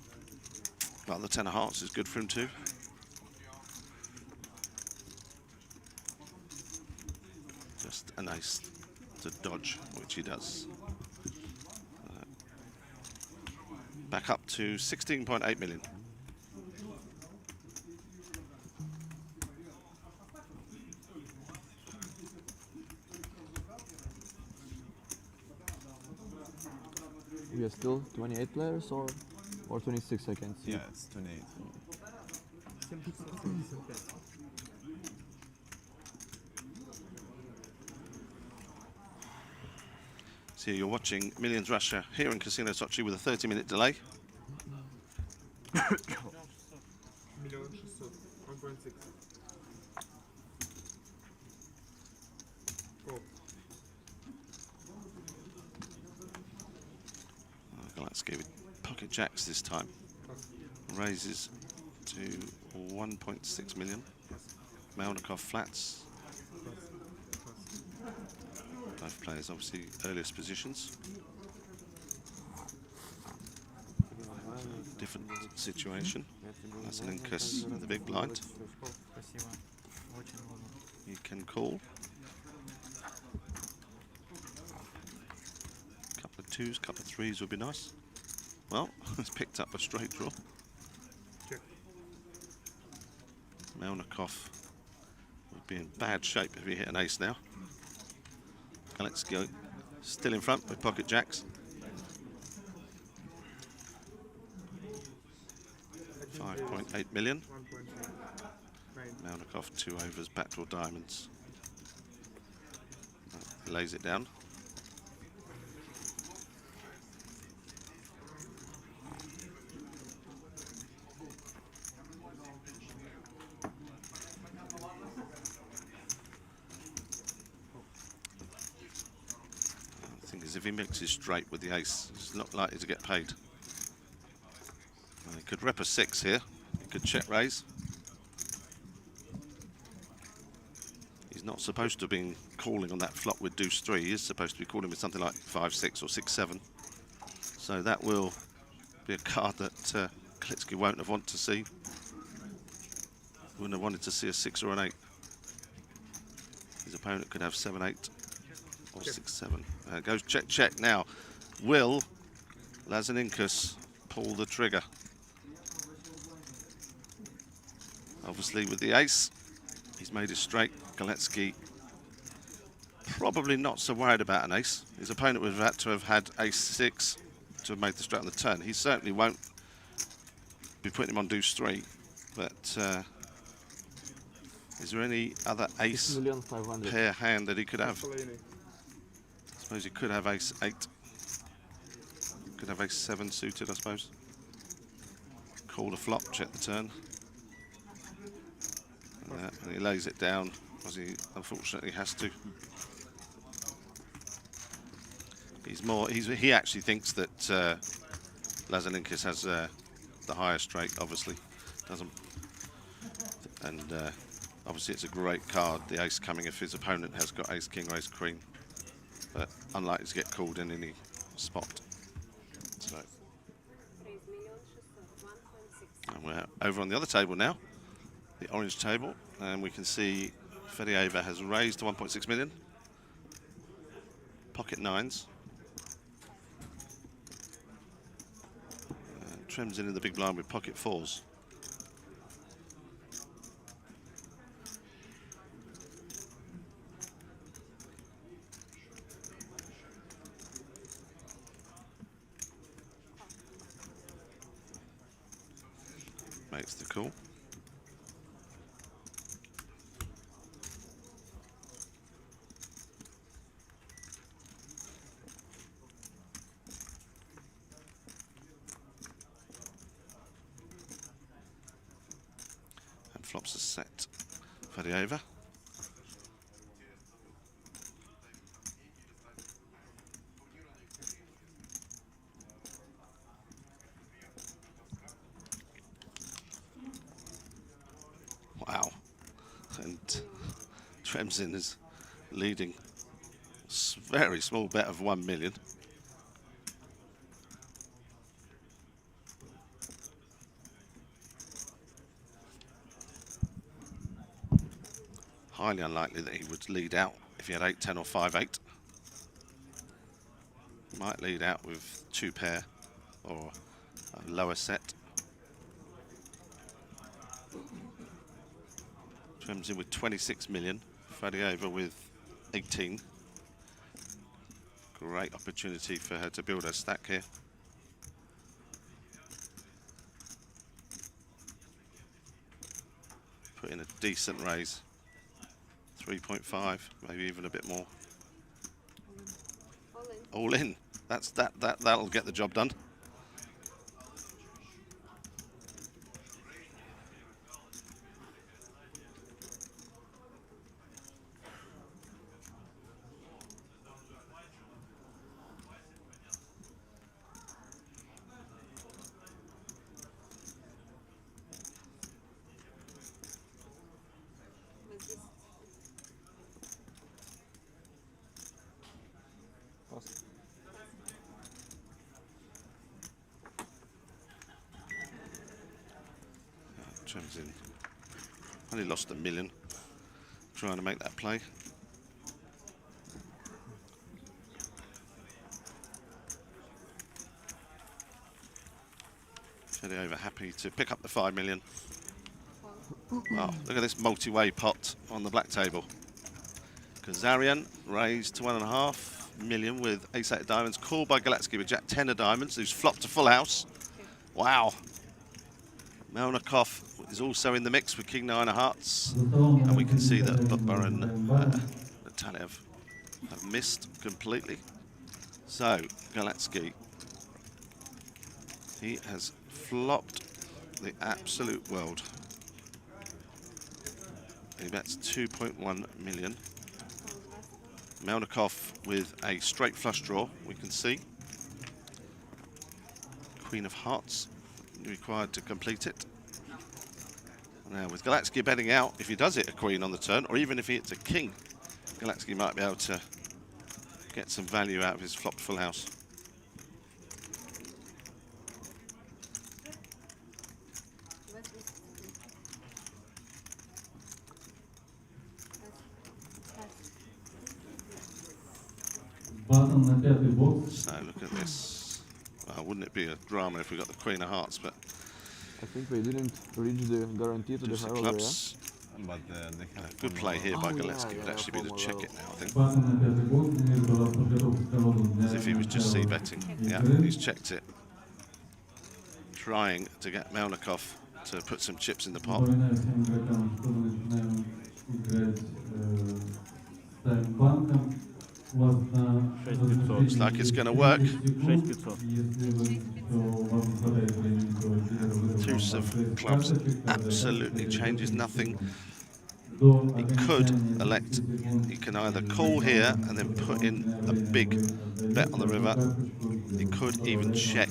Well, the 10 of hearts is good for him too. Just a nice to dodge, which he does. Back up to 16.8 million. We are still 28 players or 26, I can see. Yeah, it's 28. So you're watching Millions Russia here in Casino Sochi with a 30-minute delay. Let's give it pocket jacks this time. Raises to 1.6 million. Melnikov flats. Both players obviously earliest positions. Different situation. That's an incus with the big blind. You can call. Couple of 2s, couple of 3s would be nice. Well, it's picked up a straight draw. Melnikov would be in bad shape if he hit an ace now. Let's go. Still in front with pocket jacks. 5.8 million. Melnikov 2 overs, backdoor diamonds. Lays it down. If he mixes straight with the ace, it's not likely to get paid. He could rep a 6 here. He could check raise. He's not supposed to have been calling on that flop with deuce 3. He is supposed to be calling with something like 5, 6 or 6, 7. So that will be a card that Klitsky won't have wanted to see. Wouldn't have wanted to see a 6 or an 8. His opponent could have 7, 8. Or 6, 7. Goes check, check now. Will Lazaninkas pull the trigger? Obviously with the ace, he's made it straight. Galetsky probably not so worried about an ace. His opponent would have had to have had ace 6 to have made the straight on the turn. He certainly won't be putting him on deuce 3, but is there any other ace pair hand that he could have? I suppose he could have ace 8. Could have ace 7 suited, I suppose. Call the flop, check the turn. And he lays it down, as he unfortunately has to. He actually thinks that Lazarlinkis has the higher straight, obviously. Doesn't. And obviously it's a great card, the ace coming if his opponent has got ace, king, or ace, queen. But unlikely to get called in any spot. So. And we're over on the other table now, the orange table, and we can see Fedieva has raised to 1.6 million. Pocket 9s. Trims in the big blind with pocket 4s. Makes the call. And flops a set. Fedieva. Wow. And Tremsin is leading very small bet of 1 million. Highly unlikely that he would lead out if he had 8, 10 or 5, 8. Might lead out with 2 pair or a lower set. Trims in with 26 million, Fedieva with 18. Great opportunity for her to build her stack here. Put in a decent raise. 3.5, maybe even a bit more. All in. That'll get the job done. Trims in. Only lost 1 million trying to make that play. Fedieva happy to pick up the 5 million. Wow, look at this multi-way pot on the black table. Kazarian raised to 1.5 million with ace-8 of diamonds, called by Galetsky with jack-10 of diamonds, who's flopped to full house. Wow. Melnikov is also in the mix with king-9 of hearts. And we can see that Butler and Nataliev have missed completely. So, Galetsky, he has flopped the absolute world. He bets 2.1 million. Melnikov with a straight flush draw, we can see. Queen of hearts required to complete it. Now with Galetsky betting out, if he does hit a queen on the turn, or even if he hits a king, Galetsky might be able to get some value out of his flopped full house. So look at this. Well, wouldn't it be a drama if we got the Queen of Hearts, but I think we didn't reach the guarantee to the Deuce high of roller, yeah? clubs. But they have Good play here by Oh, Galetsky. yeah, Would yeah, actually be to formal check level. it now, I think. As if he was just c-betting. Yeah, he's checked it. Trying to get Melnikov to put some chips in the pot. Looks like it's going to work. Deuce of clubs absolutely changes nothing. He could elect, he can either call here and then put in a big bet on the river. He could even check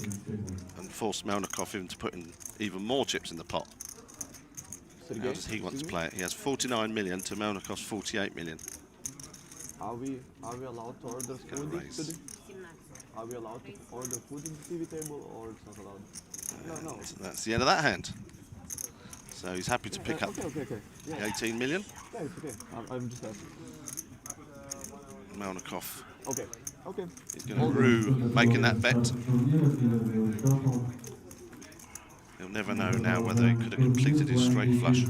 and force Melnikov into putting even more chips in the pot. How does he want to play it? He has 49 million to Melnikov's 48 million. Are we allowed to order food today? Are we allowed to order food in the TV table, or it's not allowed? No. That's the end of that hand. So he's happy to pick up Okay. Yeah. the 18 million. Yeah, it's okay. I'm just asking. Melnikov. Okay. He's going to rue making that bet. He'll never know now whether he could have completed his straight flush.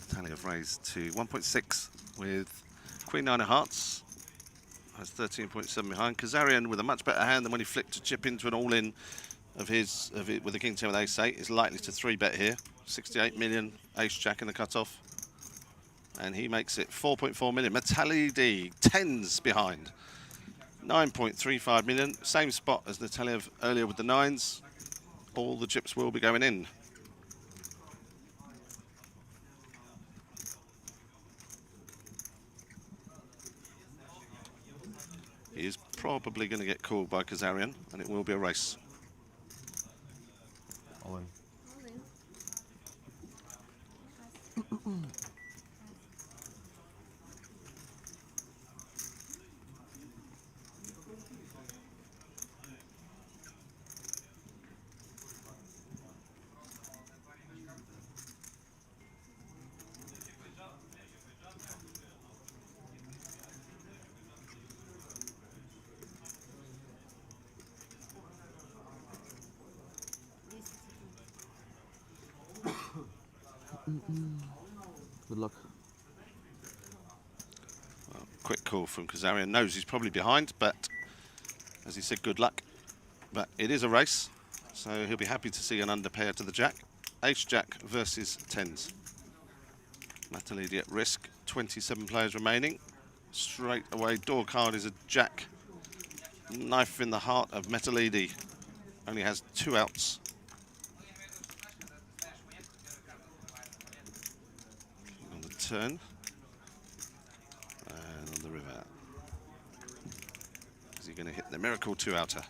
Tally of raised to 1.6 with Queen 9 of Hearts. Has 13.7 behind. Kazarian with a much better hand than when he flicked to chip into an all-in of it with the King 10 with Ace 8 is likely to 3-bet here. 68 million, Ace Jack in the cutoff. And he makes it 4.4 million. Metalidi, 10s behind. 9.35 million. Same spot as Nataliev earlier with the 9s. All the chips will be going in. He is probably going to get called by Kazarian, and it will be a race. All in. Good luck. Well, quick call from Kazarian. Knows he's probably behind, but as he said, good luck. But it is a race, so he'll be happy to see an underpair to the Jack. Ace Jack versus 10s. Matalidi at risk. 27 players remaining. Straight away, door card is a Jack. Knife in the heart of Metalidi. Only has 2 outs. On the turn. And on the river. Is he going to hit the miracle 2-outer?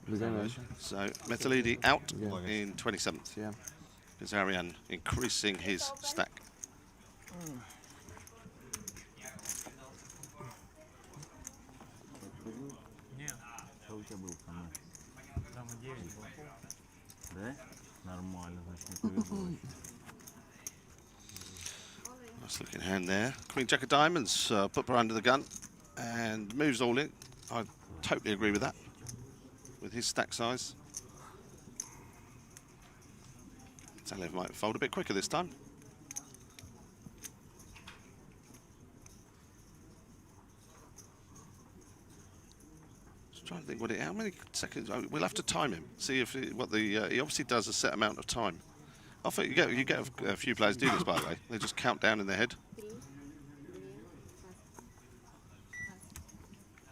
No. So Metalidi out in 27th. Yeah. Kazarian increasing his stack. Что у тебя был самый? Самый 9 был. Да? Нормально, значит, не повезло. Nice looking hand there. Queen Jack of Diamonds put her under the gun and moves all in. I totally agree with that. With his stack size. Talev might fold a bit quicker this time. Just trying to think how many seconds. We'll have to time him. See if he obviously does a set amount of time. I think you get a few players do this, by the way. They just count down in their head.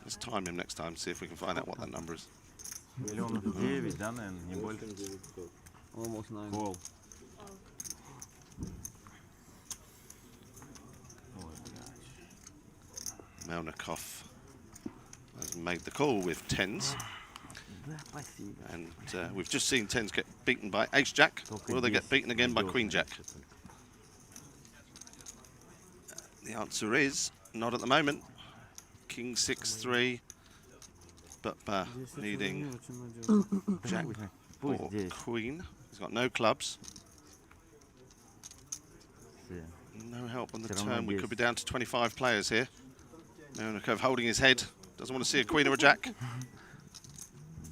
Let's time him next time. See if we can find out what that number is. Миллионов 9, да, наверное, не больше. Almost 9. Кол. Melnikov has made the call with 10s. And we've just seen tens get beaten by ace jack. Will they get beaten again by queen jack? The answer is not at the moment. King 6-3, but needing jack or queen. He's got no clubs. No help on the turn. We could be down to 25 players here. Melnikov holding his head. Doesn't want to see a queen or a jack.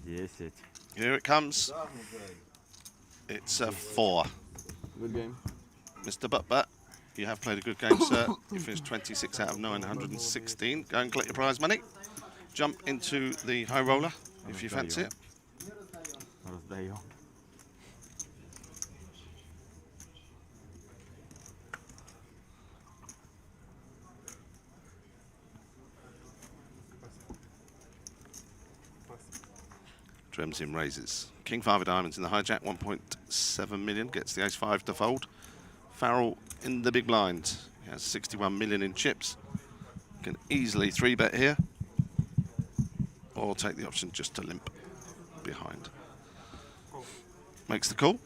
Here it comes. It's a 4. Good game. Mr. Butt, you have played a good game, sir. You finished 26 out of 916. Go and collect your prize money. Jump into the high roller if you fancy it. Dremsin raises. King 5 of diamonds in the hijack, 1.7 million. Gets the ace 5 to fold. Farrell in the big blind. He has 61 million in chips. Can easily 3-bet here. Or take the option just to limp behind. Makes the call.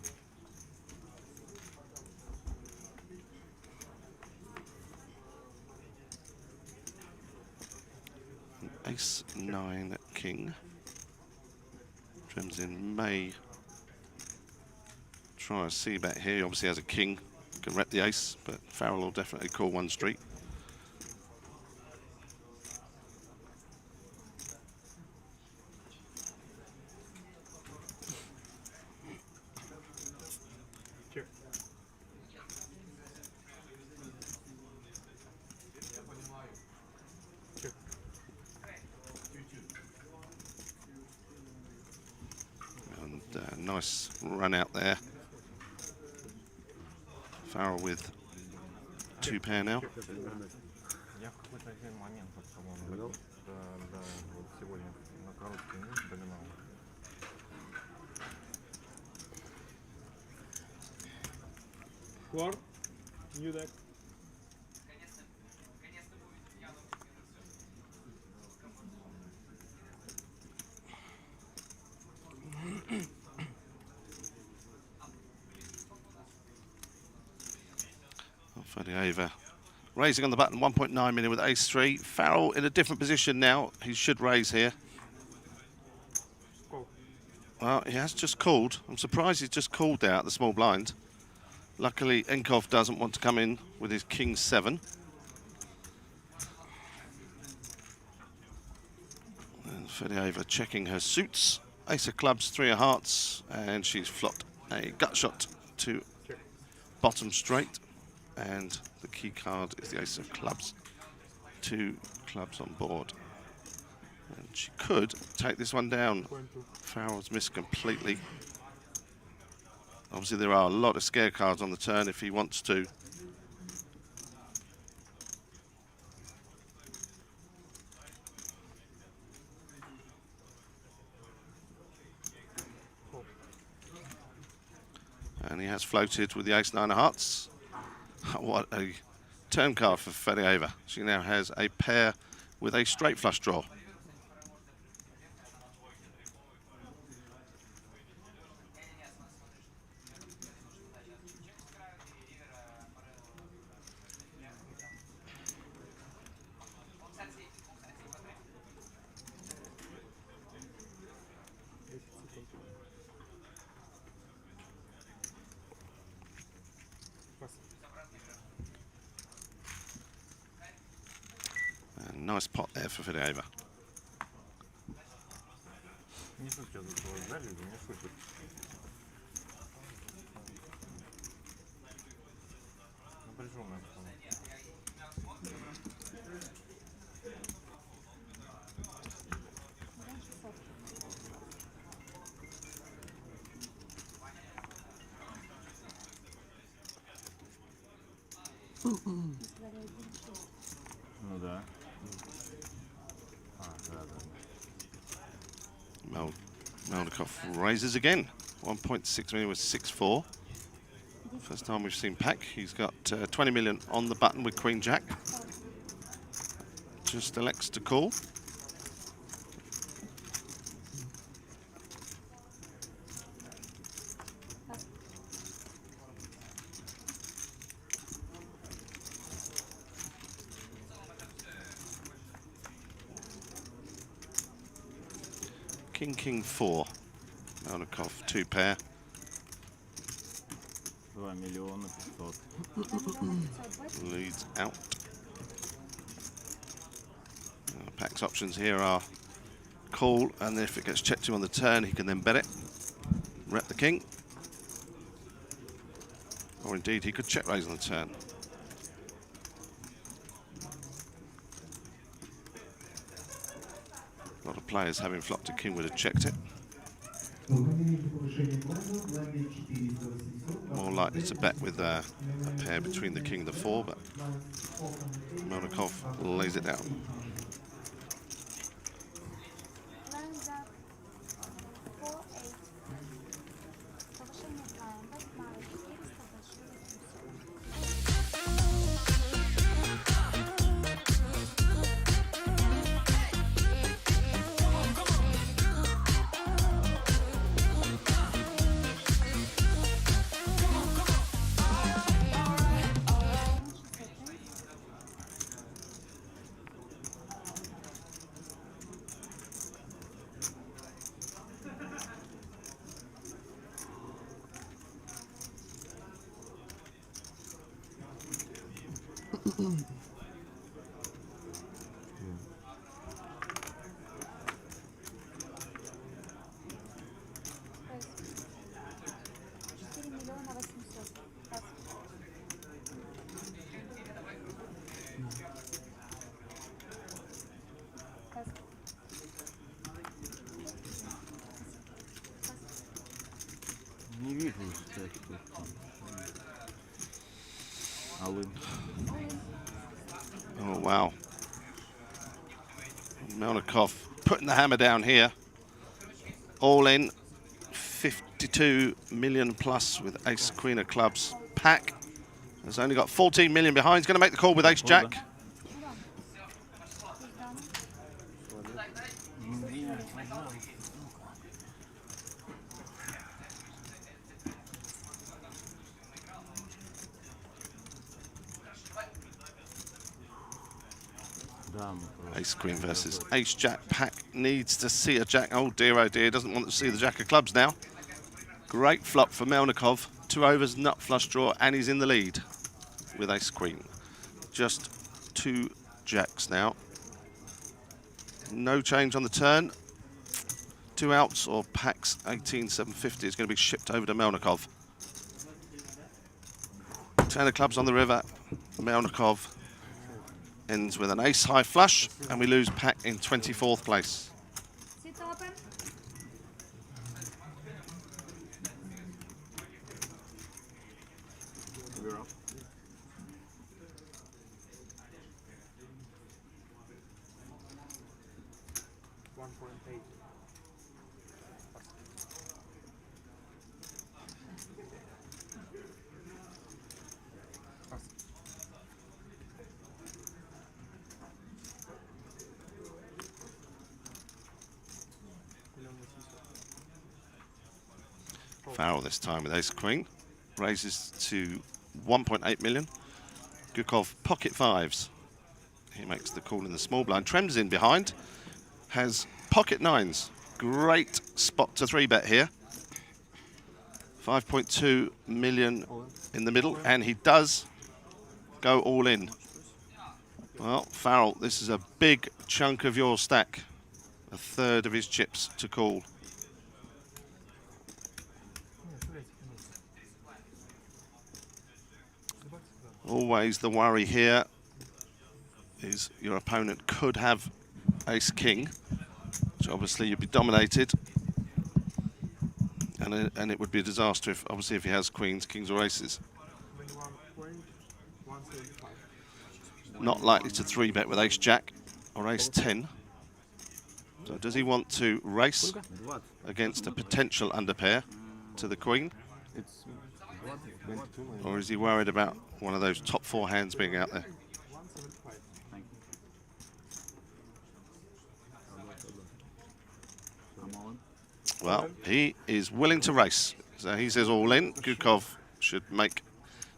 Ace 9 king. Dremsin may try a c-bet here. He obviously has a king, can rep the ace, but Farrell will definitely call one street. Nice run out there. Farrell with 2 pair now. War, new deck. Over. Raising on the button, 1.9 million with ace 3. Farrell in a different position now. He should raise here. Well, he has just called. I'm surprised he's just called out the small blind. Luckily, Enkov doesn't want to come in with his king 7. And Fedieva checking her suits. Ace of clubs, 3 of hearts, and she's flopped a gut shot to bottom straight. And the key card is the ace of clubs. 2 clubs on board. And she could take this one down. Farrell's missed completely. Obviously there are a lot of scare cards on the turn if he wants to. And he has floated with the ace 9 of hearts. What a turn card for Fedieva. She now has a pair with a straight flush draw. Nice pot there for Fedieva. Ну да. Melnikov raises again. 1.6 million with 6-4. First time we've seen Pack. He's got 20 million on the button with Queen Jack. Just elects to call. King, King, 4. Melnikov, 2 pair. 2 миллиона 500. Leads out. Pack's options here are call, and if it gets checked to him on the turn, he can then bet it. Rep the king. Or indeed, he could check raise on the turn. A lot of players having flopped a king would have checked it. More likely to bet with a pair between the king and the 4, but Melnikov lays it down. Не видно, кстати, тут. Oh, wow. Melnikov putting the hammer down here. All in. 52 million plus with ace, queen of clubs. Pack has only got 14 million behind. He's going to make the call with ace, jack. Ace queen versus ace jack. Pack needs to see a jack. Oh dear, doesn't want to see the jack of clubs now. Great flop for Melnikov. 2 overs, nut flush draw, and he's in the lead with ace queen. Just 2 jacks now. No change on the turn. 2 outs or Pack's 18,750 is going to be shipped over to Melnikov. 10 of clubs on the river. Melnikov ends with an ace high flush, and we lose Pack in 24th place. Farrell this time with ace queen, raises to 1.8 million. Gukov pocket 5s. He makes the call in the small blind. Trem's in behind, has pocket 9s. Great spot to 3-bet here. 5.2 million in the middle, and he does go all in. Well, Farrell, this is a big chunk of your stack. 1/3 of his chips to call. Always the worry here is your opponent could have ace king, which obviously you'd be dominated, and it would be a disaster if obviously if he has queens, kings or aces. Not likely to 3-bet with ace jack or ace 10. So does he want to race against a potential underpair to the queen? Or is he worried about one of those top 4 hands being out there? Well, he is willing to race. So he says all in. Gukov should make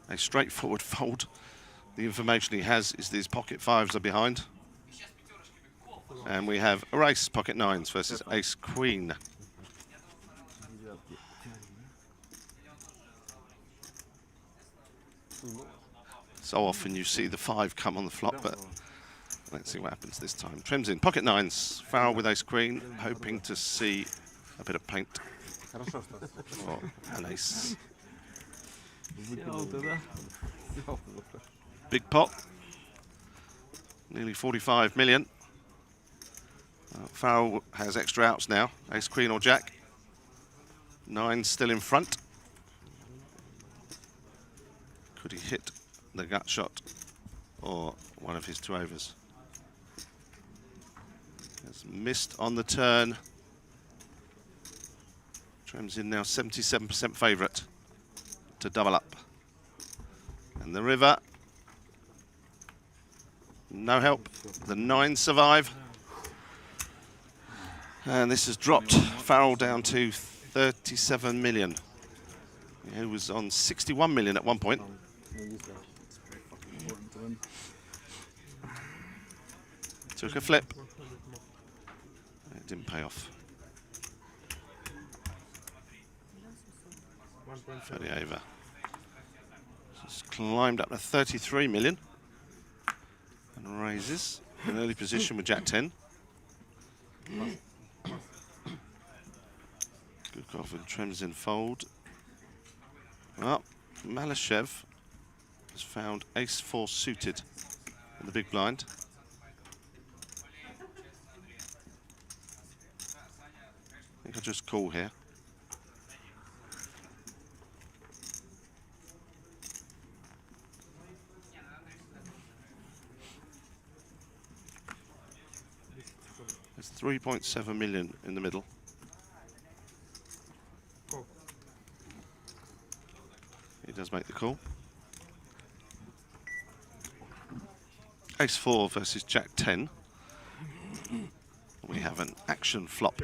a straightforward fold. The information he has is these pocket 5s are behind. And we have a race, pocket nines versus ace queen. So often you see the 5 come on the flop, but let's see what happens this time. Trims in, pocket nines, Farrell with ace queen, hoping to see a bit of paint. Or an ace. Big pot. Nearly 45 million. Farrell has extra outs now. Ace queen or jack. 9 still in front. Could he hit the gut shot or one of his 2 overs? Has missed on the turn. Trims in now 77% favourite to double up. And the river. No help. The 9 survive. And this has dropped Farrell down to 37 million. He was on 61 million at one point. Took a flip. It didn't pay off. 30 over. Just climbed up to 33 million. And raises. An early position with jack 10. Good call for Trims in fold. Well, Malyshev has found ace 4 suited in the big blind. I think I'll just call here. There's 3.7 million in the middle. He does make the call. Ace 4 versus jack 10. We have an action flop.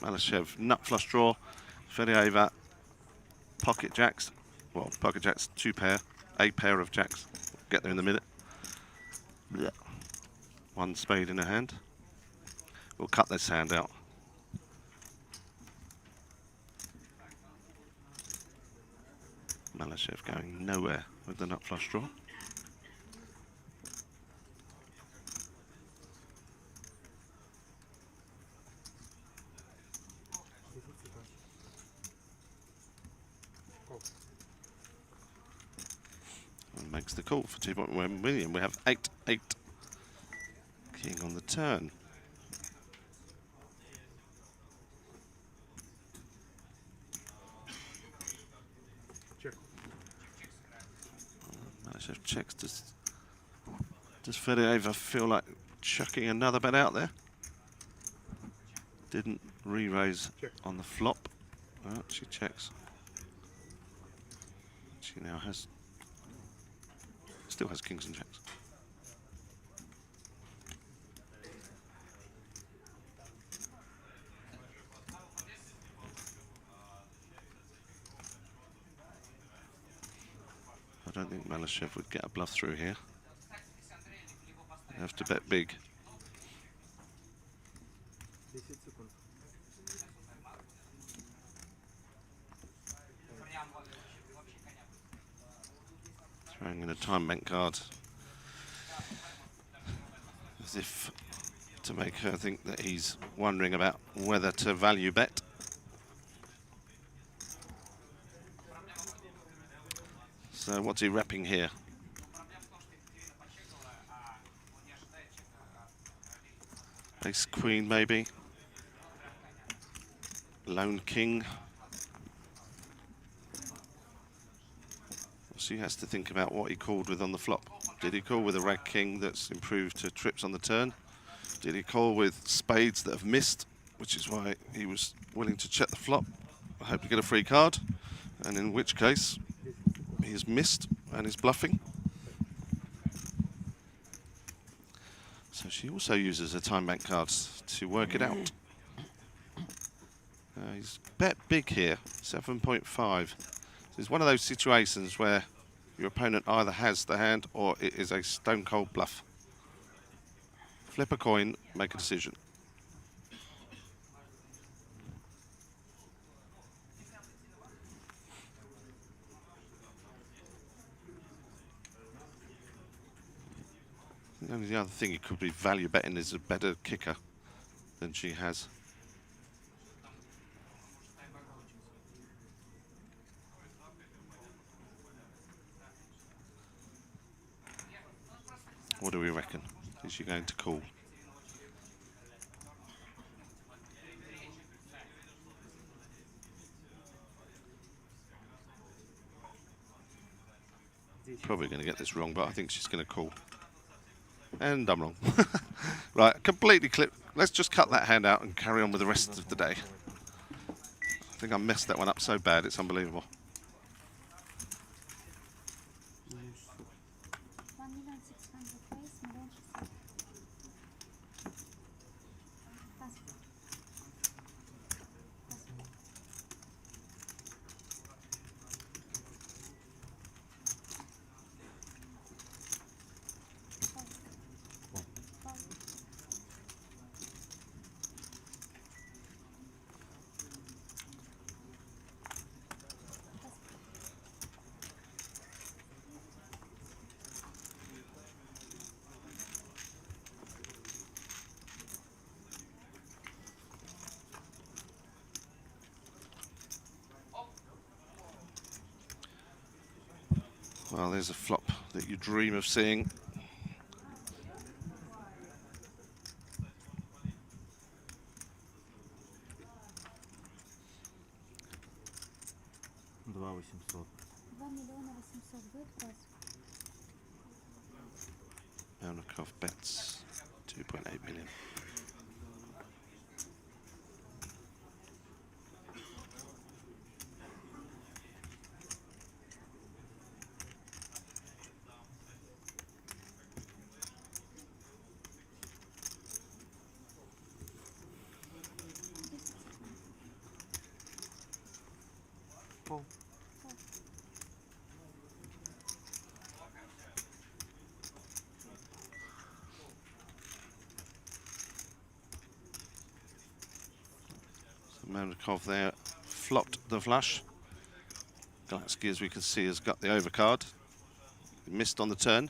Malyshev nut flush draw, Fedorova, pocket jacks. Well, pocket jacks 2 pair, a pair of jacks. We'll get there in a minute. Yeah. 1 spade in a hand. We'll cut this hand out. Malyshev going nowhere with the nut flush draw. And makes the call for 2.1 million. We have 8-8. King on the turn. Malyshev checks. Does Fedorova feel like chucking another bet out there? Didn't re-raise on the flop. Well, she checks. She now still has kings and jacks. I don't think Malyshev would get a bluff through here. You have to bet big. Throwing in a time bank card as if to make her think that he's wondering about whether to value bet. So what's he repping here? Ace queen maybe. Lone king. So he has to think about what he called with on the flop. Did he call with a rag king that's improved to trips on the turn? Did he call with spades that have missed, which is why he was willing to check the flop? I hope to get a free card, and in which case he has missed and is bluffing. So she also uses her time bank cards to work it out. He's bet big here, 7.5. So it's one of those situations where your opponent either has the hand or it is a stone cold bluff. Flip a coin, make a decision. The only other thing you could be value betting is a better kicker than she has. What do we reckon? Is she going to call? Probably going to get this wrong, but I think she's going to call. And I'm wrong. Right, completely clipped. Let's just cut that hand out and carry on with the rest of the day. I think I messed that one up so bad, it's unbelievable. Well, there's a flop that you dream of seeing. Melnikov bets 2.8 million. Melnikov there flopped the flush. Galatsky, as we can see, has got the overcard. He missed on the turn.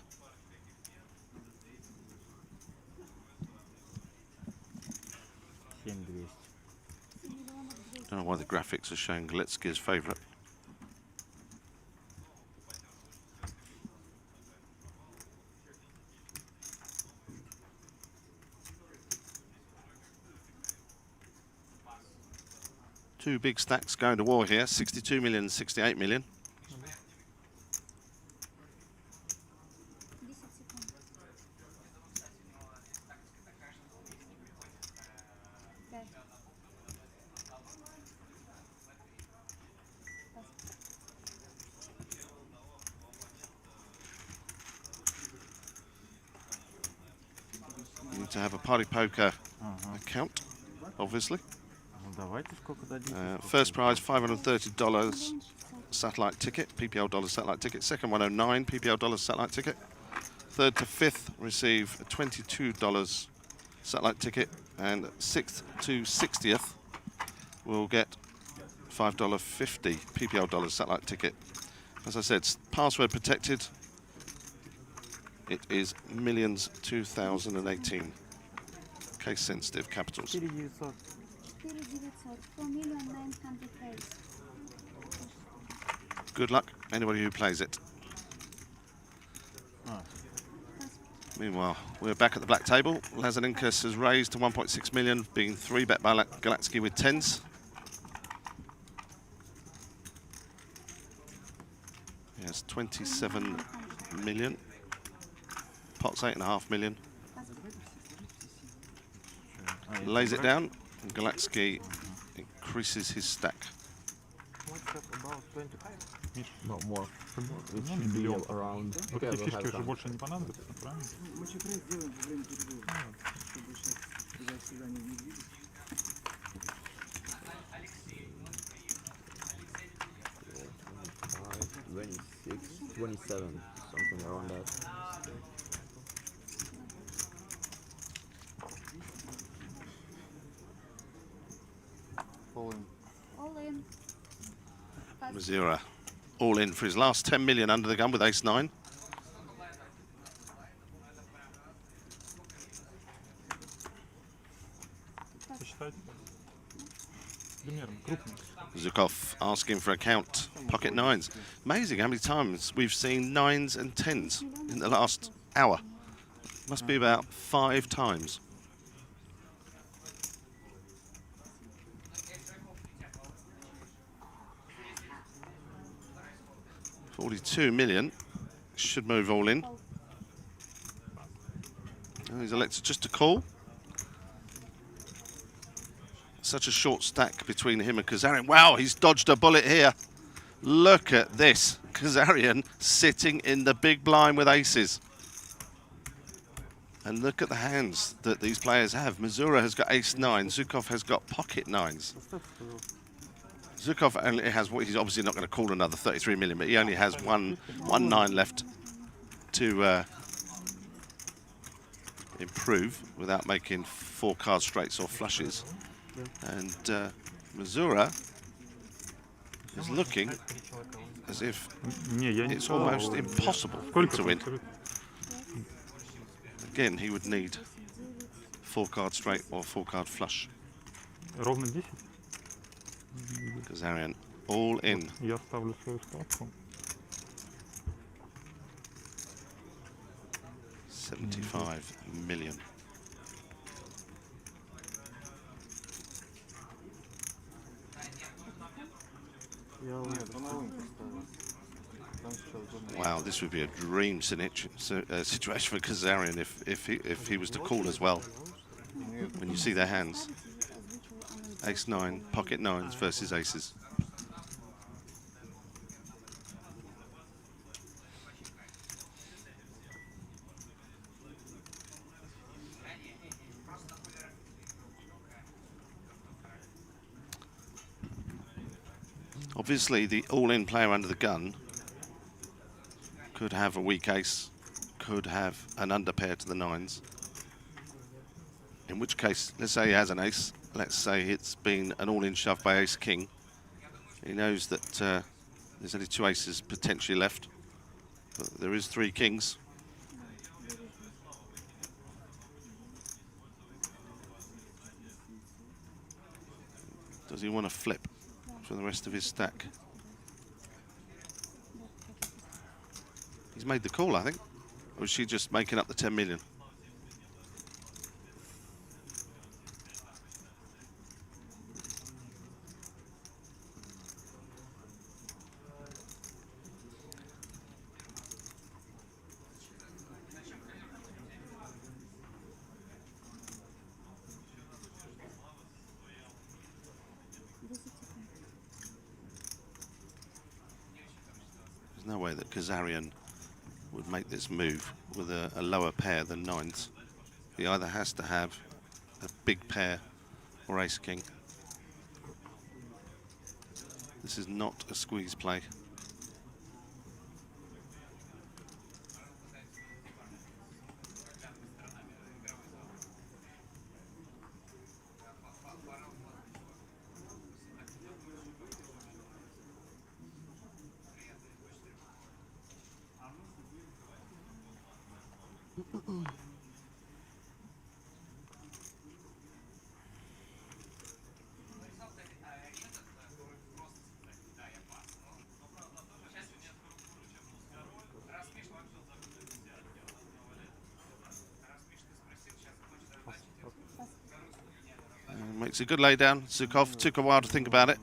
Don't know why the graphics are showing Galetsky as favourite. Two big stacks going to war here, 62 million, 68 million. You need to have a party poker account, obviously. First prize $530 satellite ticket, PPL dollars satellite ticket. Second $109 PPL dollars satellite ticket. Third to fifth receive a $22 satellite ticket, and sixth to 60th will get $5.50 PPL dollars satellite ticket. As I said, password protected. It is Millions 2018. Case sensitive capitals. Good luck, anybody who plays it. Meanwhile, we're back at the black table. Lazaninkas has raised to 1.6 million, being 3-bet by Galatsky with 10s. He has 27 million. Pot's 8.5 million. Lays it down, and Galatsky increases his stack. No more. It should be around. Okay, Такие фишки уже больше не понадобятся, правильно? Мы что сделаем во время перерыва, чтобы сейчас туда-сюда не двигались. 26, 27, something around that. All in. All in. Missouri all in for his last 10 million under the gun with ace-9. Посчитайте. Примерно, крупно. Zukov asking for a count. Pocket 9s. Amazing how many times we've seen 9s and 10s in the last hour. Must be about 5 times. $42 million. Should move all in. Oh, he's elected just to call. Such a short stack between him and Kazarian. Wow, he's dodged a bullet here. Look at this. Kazarian sitting in the big blind with aces. And look at the hands that these players have. Missouri has got ace-9. Zukov has got pocket 9s. Zukov only has, well, he's obviously not going to call another 33 million, but he only has one 9 left to improve without making 4 card straights or flushes. And Missouri is looking as if it's almost impossible to win. Again, he would need 4 card straight or 4 card flush. Ровно 10? Kazarian all in. Я ставлю свою ставку. 75 million. Wow, this would be a dream situation for Kazarian if he was to call as well. When you see their hands, ace-9, pocket 9s versus aces. Obviously, the all-in player under the gun could have a weak ace, could have an underpair to the 9s. In which case, let's say he has an ace. Let's say it's been an all-in shove by ace-king. He knows that there's only 2 aces potentially left, but there is 3 kings. Does he want to flip for the rest of his stack? He's made the call, I think. Or is she just making up the 10 million? There's no way that Kazarian would make this move with a lower pair than 9s. He either has to have a big pair or ace-king. This is not a squeeze play. Makes a good lay down. Zukov took a while to think about it.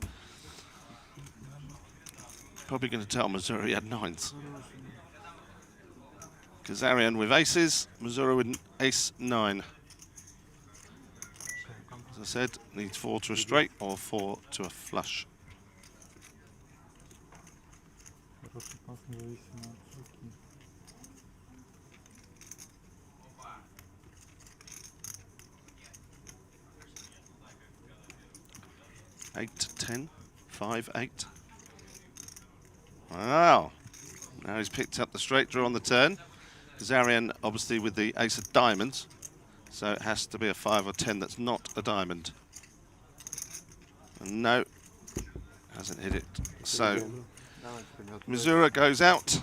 Probably going to tell Missouri he had 9s. Kazarian with aces, Missouri with an ace-9. As I said, needs 4 to a straight or 4 to a flush. Хороший пас, независимо от руки. 8-10, 5-8. Wow. Now he's picked up the straight draw on the turn. Kazarian obviously with the ace of diamonds, so it has to be a 5 or 10 that's not a diamond. No, hasn't hit it. So Missouri goes out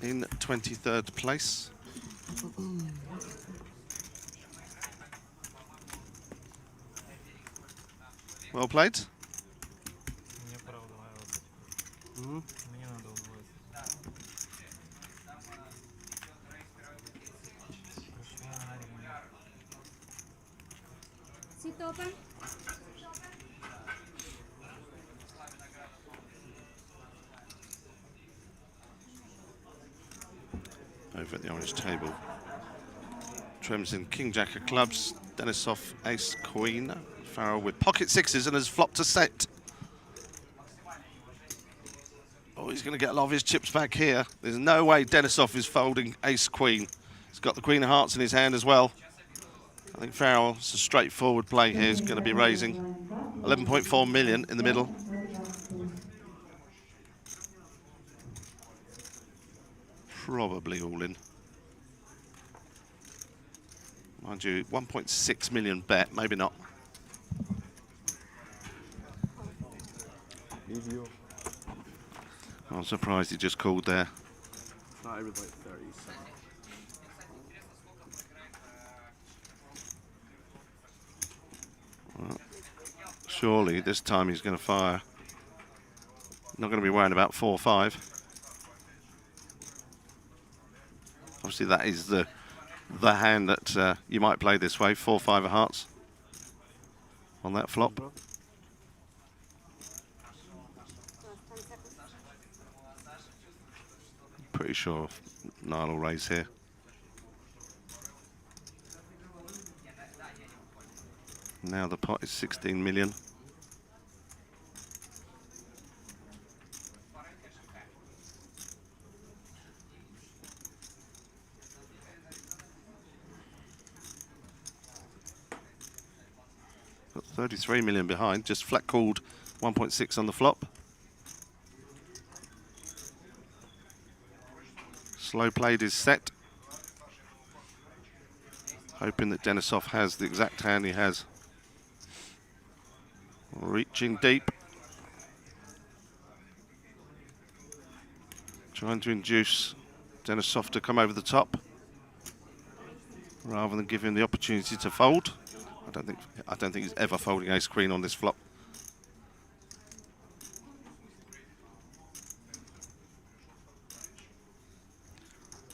in 23rd place. Well played. Sit open. Over at the orange table, Tremsin King Jack of clubs, Denisov Ace Queen, Farrell with pocket sixes and has flopped a set. Oh, he's going to get a lot of his chips back here. There's no way Denisov is folding Ace Queen. He's got the Queen of Hearts in his hand as well. I think Farrell's a straightforward play here. He's going to be raising 11.4 million in the middle. Probably all in. Mind you, 1.6 million bet, maybe not. I'm surprised he just called there. I was like 37. Well, surely this time he's going to fire. Not going to be worrying about 4-5. Obviously that is the hand that you might play this way, 4-5 of hearts on that flop. Pretty sure Nile will raise here. Now the pot is 16 million. Got 33 million behind, just flat called 1.6 on the flop. Slow played his set. Hoping that Denisov has the exact hand he has. Reaching deep. Trying to induce Denisov to come over the top rather than give him the opportunity to fold. I don't think he's ever folding ace queen on this flop.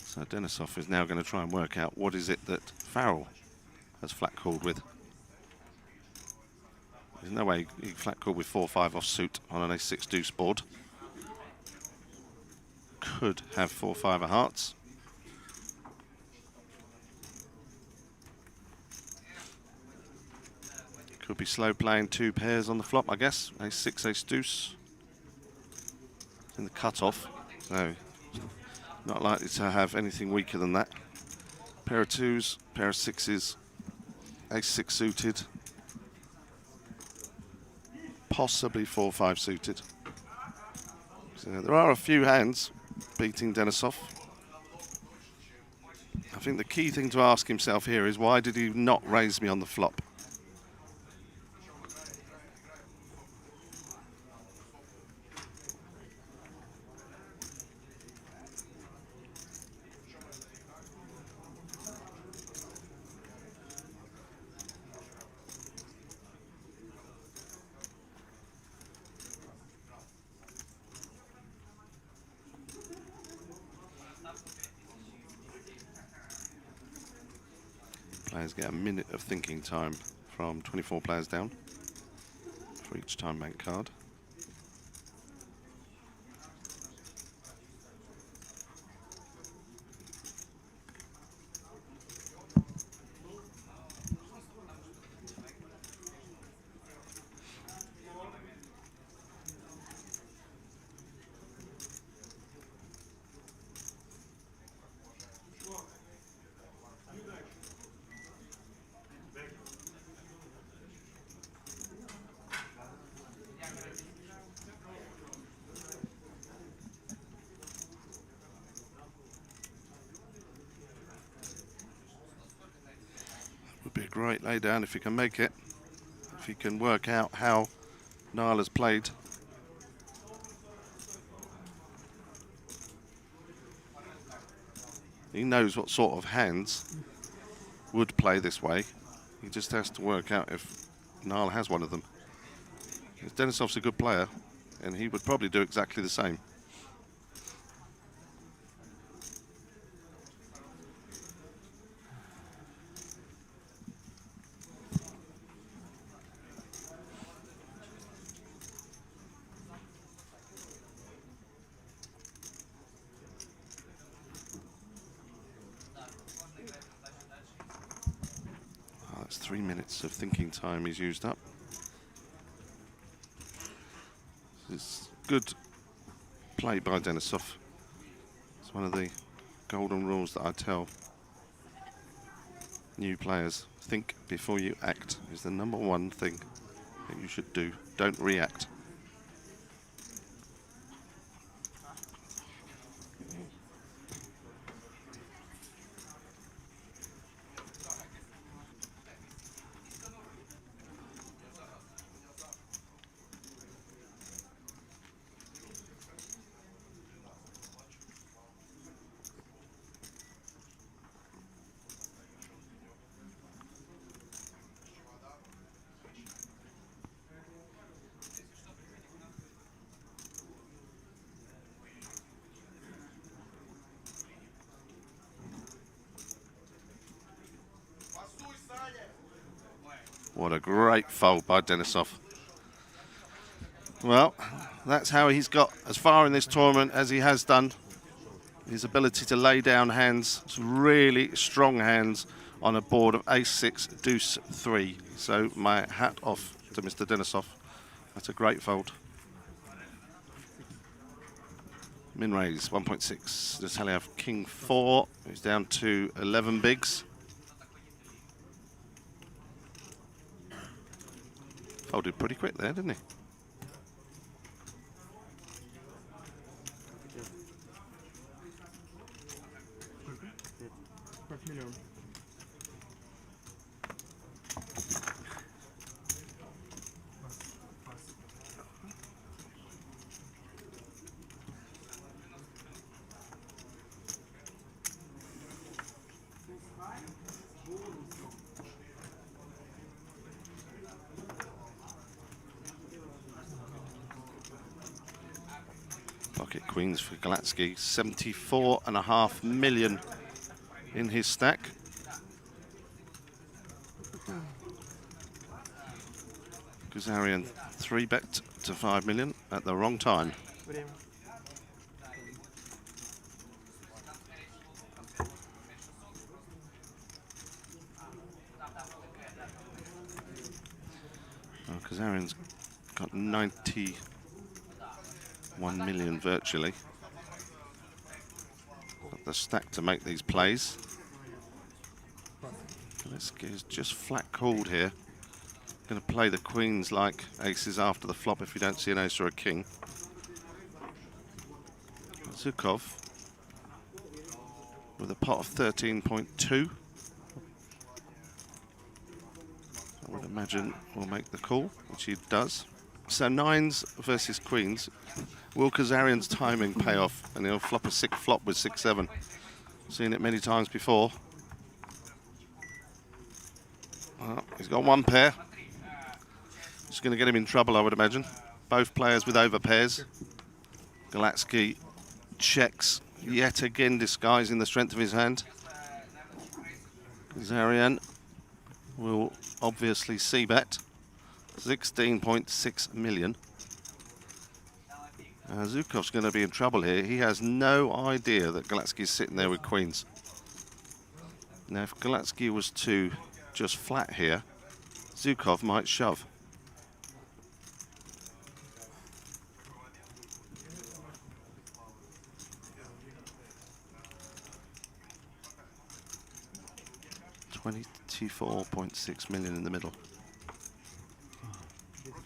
So Denisov is now going to try and work out what is it that Farrell has flat called with. There's no way he flat called with 4-5 off suit on an ace-6 deuce board. Could have 4-5 of hearts. Could be slow playing two pairs on the flop, I guess. Ace-6, ace-deuce. In the cutoff, so not likely to have anything weaker than that. Pair of twos, pair of sixes, ace-6 suited. Possibly 4-5 suited. So there are a few hands beating Denisov. I think the key thing to ask himself here is why did he not raise me on the flop? Players get a minute of thinking time from 24 players down for each time bank card. Would be a great lay down if you can make it. if he can work out how Niall has played. He knows what sort of hands would play this way. He just has to work out if Niall has one of them. Denisov's a good player, and he would probably do exactly the same. That's 3 minutes of thinking time he's used up. It's good play by Denisov. It's one of the golden rules that I tell new players. Think before you act is the #1 thing that you should do. Don't react. What a great fold by Denisov. Well, that's how he's got as far in this tournament as he has done. His ability to lay down hands, some really strong hands on a board of ace-6, deuce-3. So my hat off to Mr. Denisov. That's a great fold. Min raise 1.6. Does Halley have king 4? He's down to 11 bigs. Folded pretty quick there, didn't he? Pocket queens for Galatsky, 74.5 million in his stack. Kazarian 3-bet to 5 million at the wrong time. Oh, Kazarian's got 91 million virtually. Got the stack to make these plays. This is just flat called here. Going to play the queens like aces after the flop if you don't see an ace or a king. Zukov with a pot of 13.2. I would imagine will make the call, which he does. So nines versus queens. Will Kazarian's timing pay off? And he'll flop a sick flop with 6-7. Seen it many times before. Well, he's got one pair. It's going to get him in trouble, I would imagine. Both players with overpairs. Galatsky checks, yet again disguising the strength of his hand. Kazarian will obviously c-bet. 16.6 million. Zukov's going to be in trouble here. He has no idea that Galatsky's sitting there with queens. Now, if Galatsky was to just flat here, Zukov might shove. $24.6 million in the middle.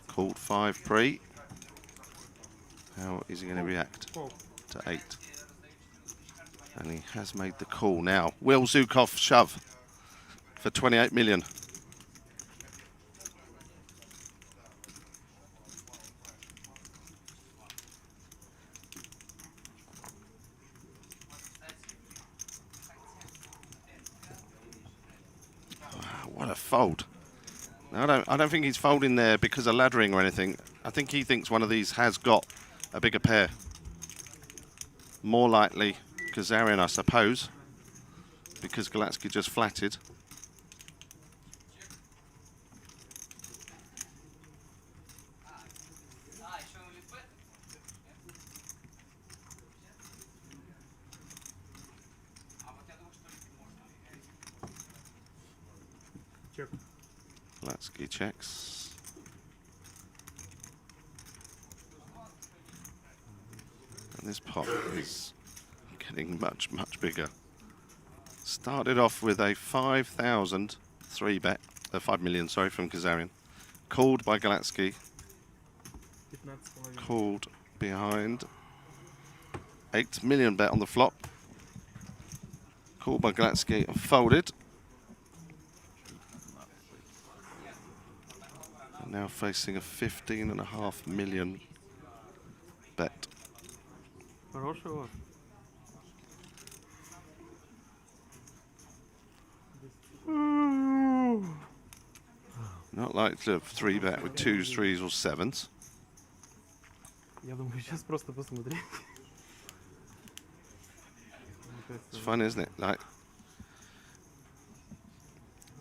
Called 5 pre. How is he going to react to 8? And he has made the call now. Will Zukov shove for 28 million? fold. Now, I don't think he's folding there because of laddering or anything. I think he thinks one of these has got a bigger pair. More likely Kazarian, I suppose, because Galatsky just flatted. Check. Galatsky checks. And this pot is getting much, much bigger. Started off with a 5,000 3-bet, 5 million, sorry, from Kazarian. Called by Galatsky. Called behind. 8 million bet on the flop. Called by Galatsky and folded. And now facing a 15.5 million bet. Хороший лот. Not like to 3-bet with 2s, 3s or 7s. Я думаю, сейчас просто посмотреть. It's fun, isn't it? Like,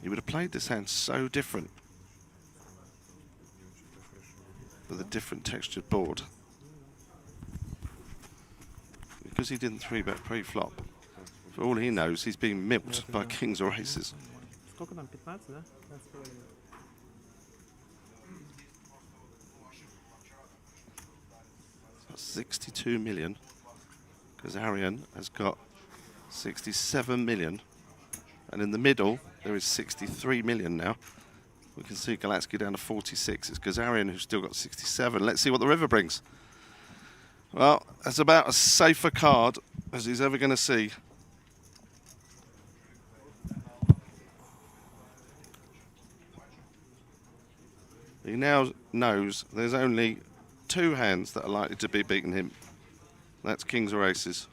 you would have played this hand so different with a different textured board. Because he didn't 3-bet pre-flop, for all he knows, he's being milked by kings or aces. Сколько там, 15, да? 62 million. Kazarian has got 67 million. And in the middle, there is 63 million now. We can see Galatsky down to 46. It's Kazarian who's still got 67. Let's see what the river brings. Well, that's about as safe a card as he's ever going to see. He now knows there's only 2 hands that are likely to be beating him. That's kings or aces.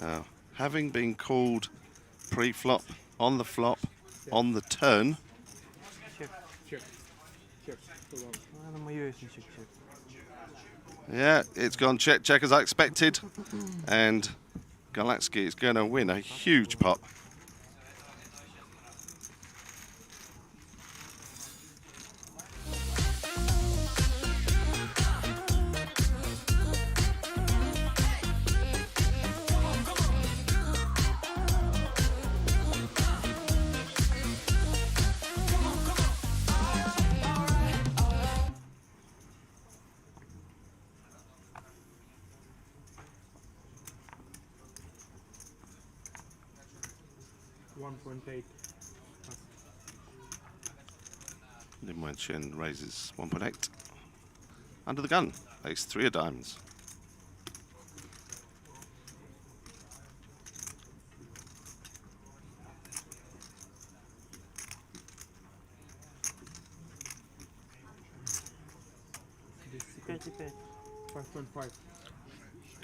Now, having been called pre-flop, on the flop, on the turn. Чек, чек, чек. Это моё, если чек-чек. Yeah, it's gone check as I expected. And Galatsky is going to win a huge pot. Lin Wen Chen raises 1.8. Under the gun, ace 3 of diamonds.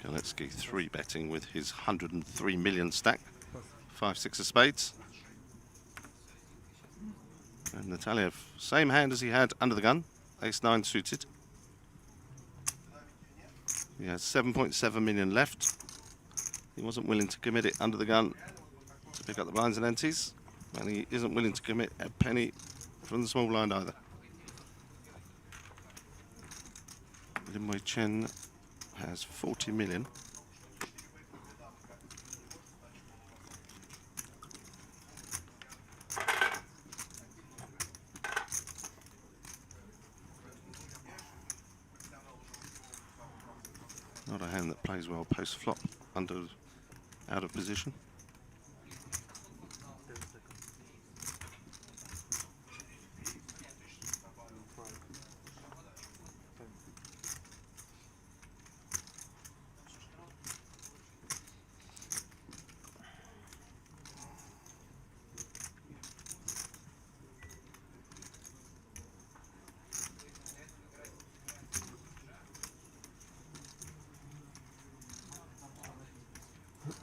Galatsky 3-betting with his 103 million stack. 5-6 of spades. And Nataliev, same hand as he had under the gun, ace-9 suited. He has 7.7 million left. He wasn't willing to commit it under the gun to pick up the blinds and antes, and he isn't willing to commit a penny from the small blind either. Lin Wei Chen has 40 million. Not a hand that plays well post-flop, out of position.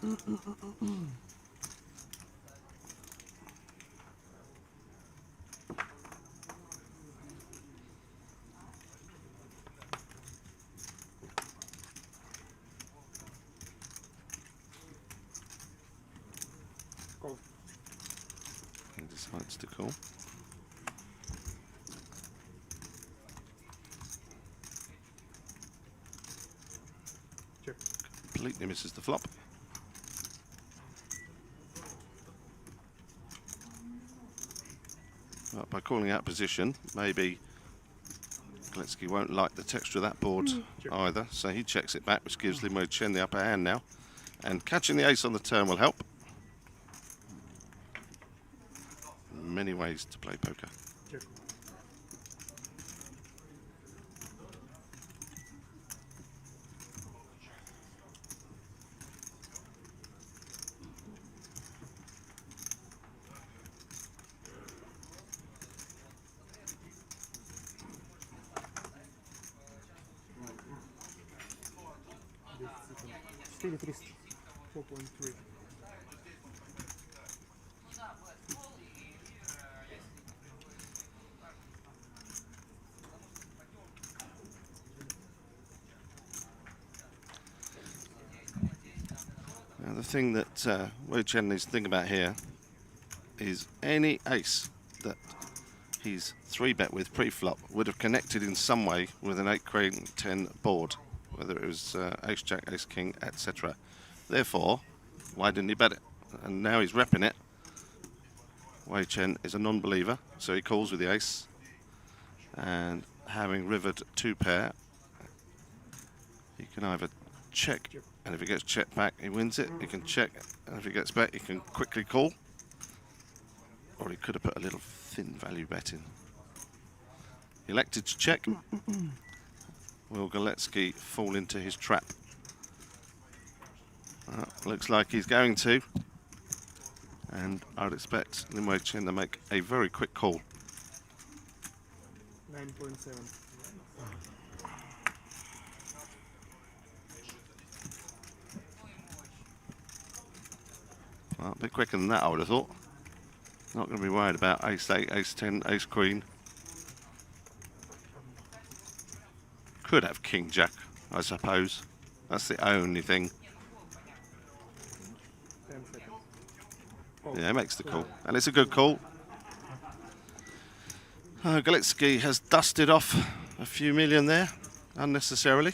He decides to call. Check. Completely misses the flop. Well, by calling out position, maybe Galetsky won't like the texture of that board either, so he checks it back, which gives Lim Chen the upper hand now. And catching the ace on the turn will help. Many ways to play poker. Check. Четыре 300. 4.3. Now the thing that Wei Chen needs to think about here is any ace that he's 3-bet with pre-flop would have connected in some way with an 8 queen 10 board, whether it was ace jack, ace king, etc. Therefore, why didn't he bet it? And now he's repping it. Wei Chen is a non-believer, so he calls with the ace, and having rivered 2 pair, he can either check, and if he gets checked back, he wins it. He can check, and if he gets bet, he can quickly call. Or he could have put a little thin value bet in. He elected to check. Will Galetsky fall into his trap? Looks like he's going to. And I'd expect Lim Wei Chen to make a very quick call. 9.7. Well, a bit quicker than that, I would have thought. Not going to be worried about ace 8, ace 10, ace queen. Could have king jack, I suppose. That's the only thing. 10 seconds. Yeah, he makes the call. And it's a good call. Galetsky has dusted off a few million there, unnecessarily.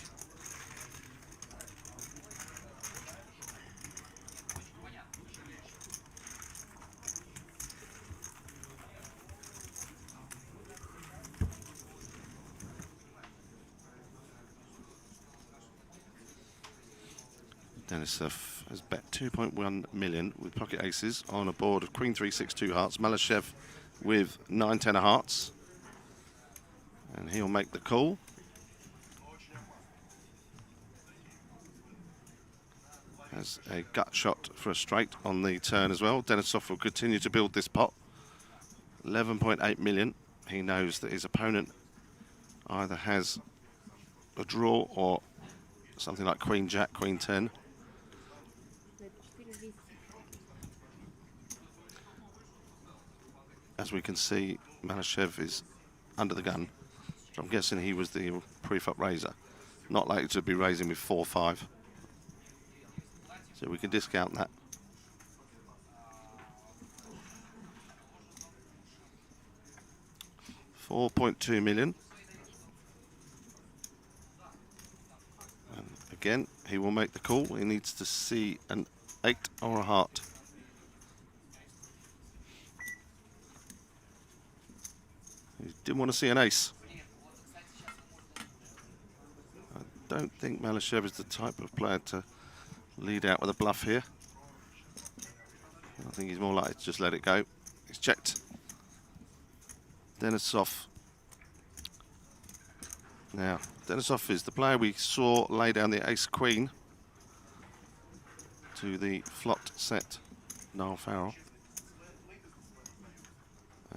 Denisov has bet 2.1 million with pocket aces on a board of queen 3, 6, 2 hearts. Malashev with 9, 10 of hearts. And he'll make the call. Has a gut shot for a straight on the turn as well. Denisov will continue to build this pot. 11.8 million. He knows that his opponent either has a draw or something like queen jack, queen 10. As we can see, Malashev is under the gun. So I'm guessing he was the pre-flop raiser. Not likely to be raising with 4-5. So we can discount that. $4.2 million. And again, he will make the call. He needs to see an 8 or a heart. He didn't want to see an ace. I don't think Malashev is the type of player to lead out with a bluff here. I think he's more likely to just let it go. He's checked. Denisov. Now, Denisov is the player we saw lay down the ace-queen to the flopped set, Niall Farrell.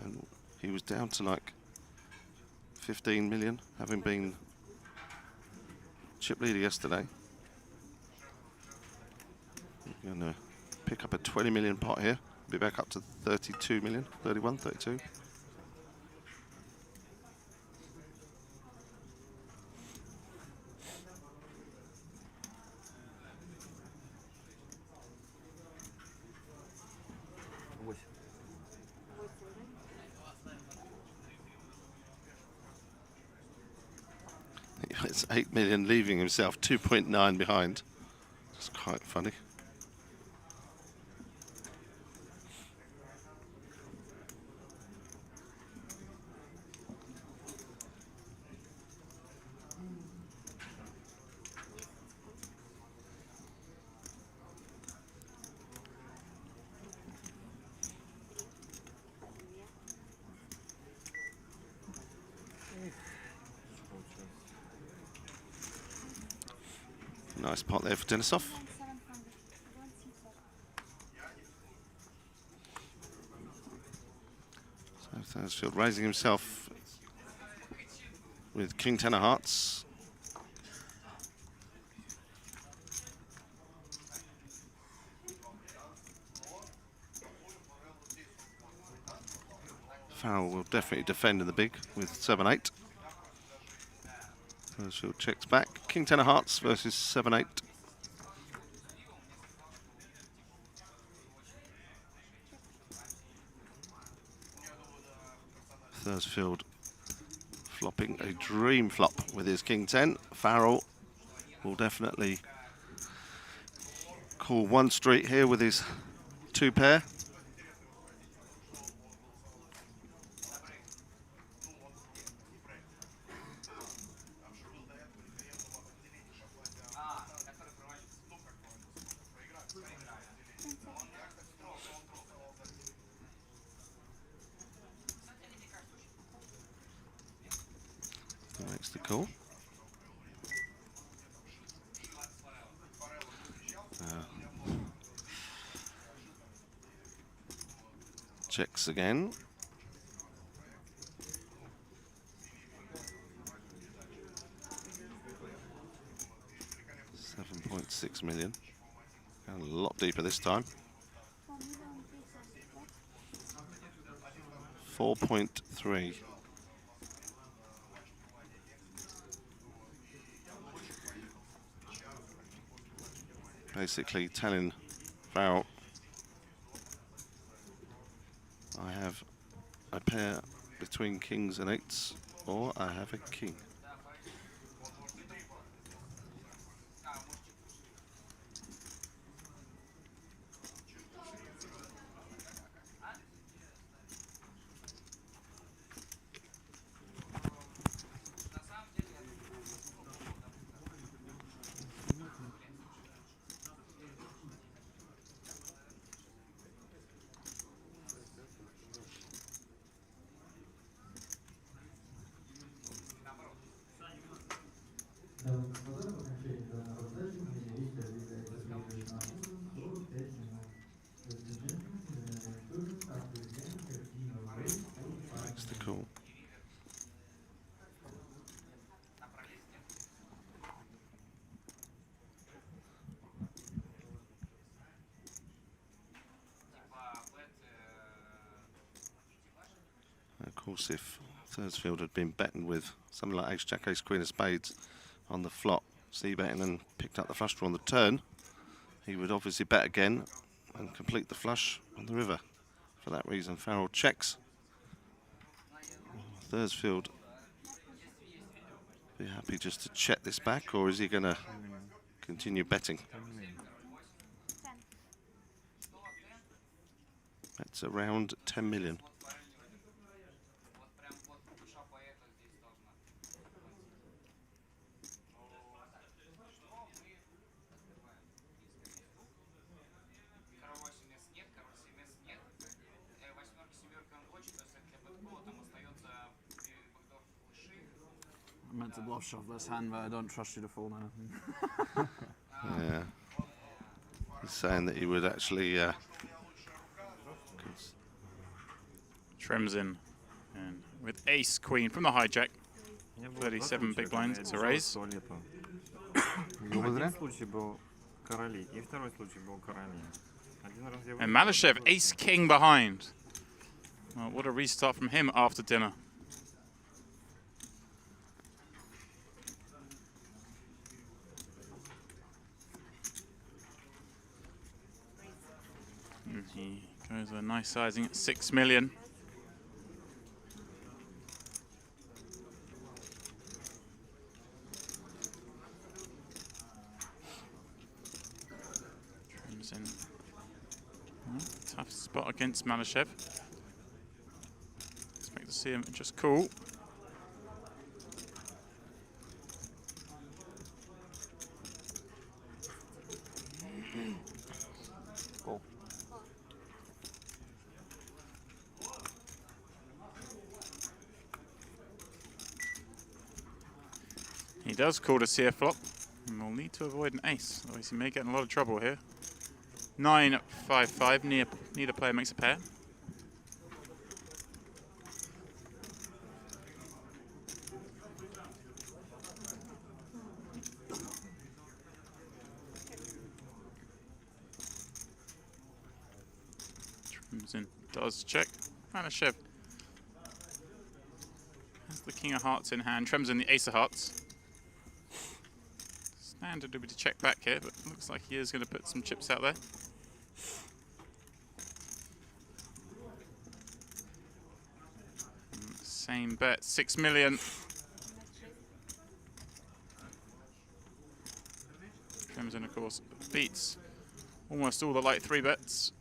And he was down to like 15 million, having been chip leader yesterday. Going to pick up a 20 million pot here. Be back up to 32 million, 31, 32. It's 8 million, leaving himself 2.9 behind. It's quite funny. Nice pot there for Denisov. So Thursfield raising himself with King 10 of hearts. Farrell will definitely defend in the big with 7-8. Thursfield checks back. King 10 of hearts versus 7-8. Thursfield flopping a dream flop with his King 10. Farrell will definitely call one street here with his 2 pair. Makes the call. Checks again. 7.6 million. And a lot deeper this time. 4.3. Basically telling Farrell, I have a pair between kings and 8s, or I have a king. Makes the call. Of course, if Thursfield had been betting with something like Ace Jack, Ace Queen of Spades on the flop, c-betting and picked up the flush draw on the turn, he would obviously bet again and complete the flush on the river. For that reason, Farrell checks. Thursfield be happy just to check this back, or is he going to continue betting? That's around 10 million. I meant to bluff shove this hand, but I don't trust you to fold anything. Yeah. He's saying that he would actually... Trims in. And with Ace Queen from the hijack. 37 big blinds, it's a raise. Один случай был, короли. И второй случай был короли. Один раз я And Malyshev, ace king behind. Well, what a restart from him after dinner. And he goes a nice sizing at 6 million. Trims in. Well, tough spot against Malyshev. Expect to see him just cool. Cool. He does call to see a flop, and we'll need to avoid an ace, otherwise he may get in a lot of trouble here. 9-5-5, neither player makes a pair. Trims in, does check. Malyshev has the king of hearts in hand, trims in the ace of hearts. Standard would be to check back here, but looks like he is going to put some chips out there. Same bet, 6 million. Crimson, of course, beats almost all the light 3 bets.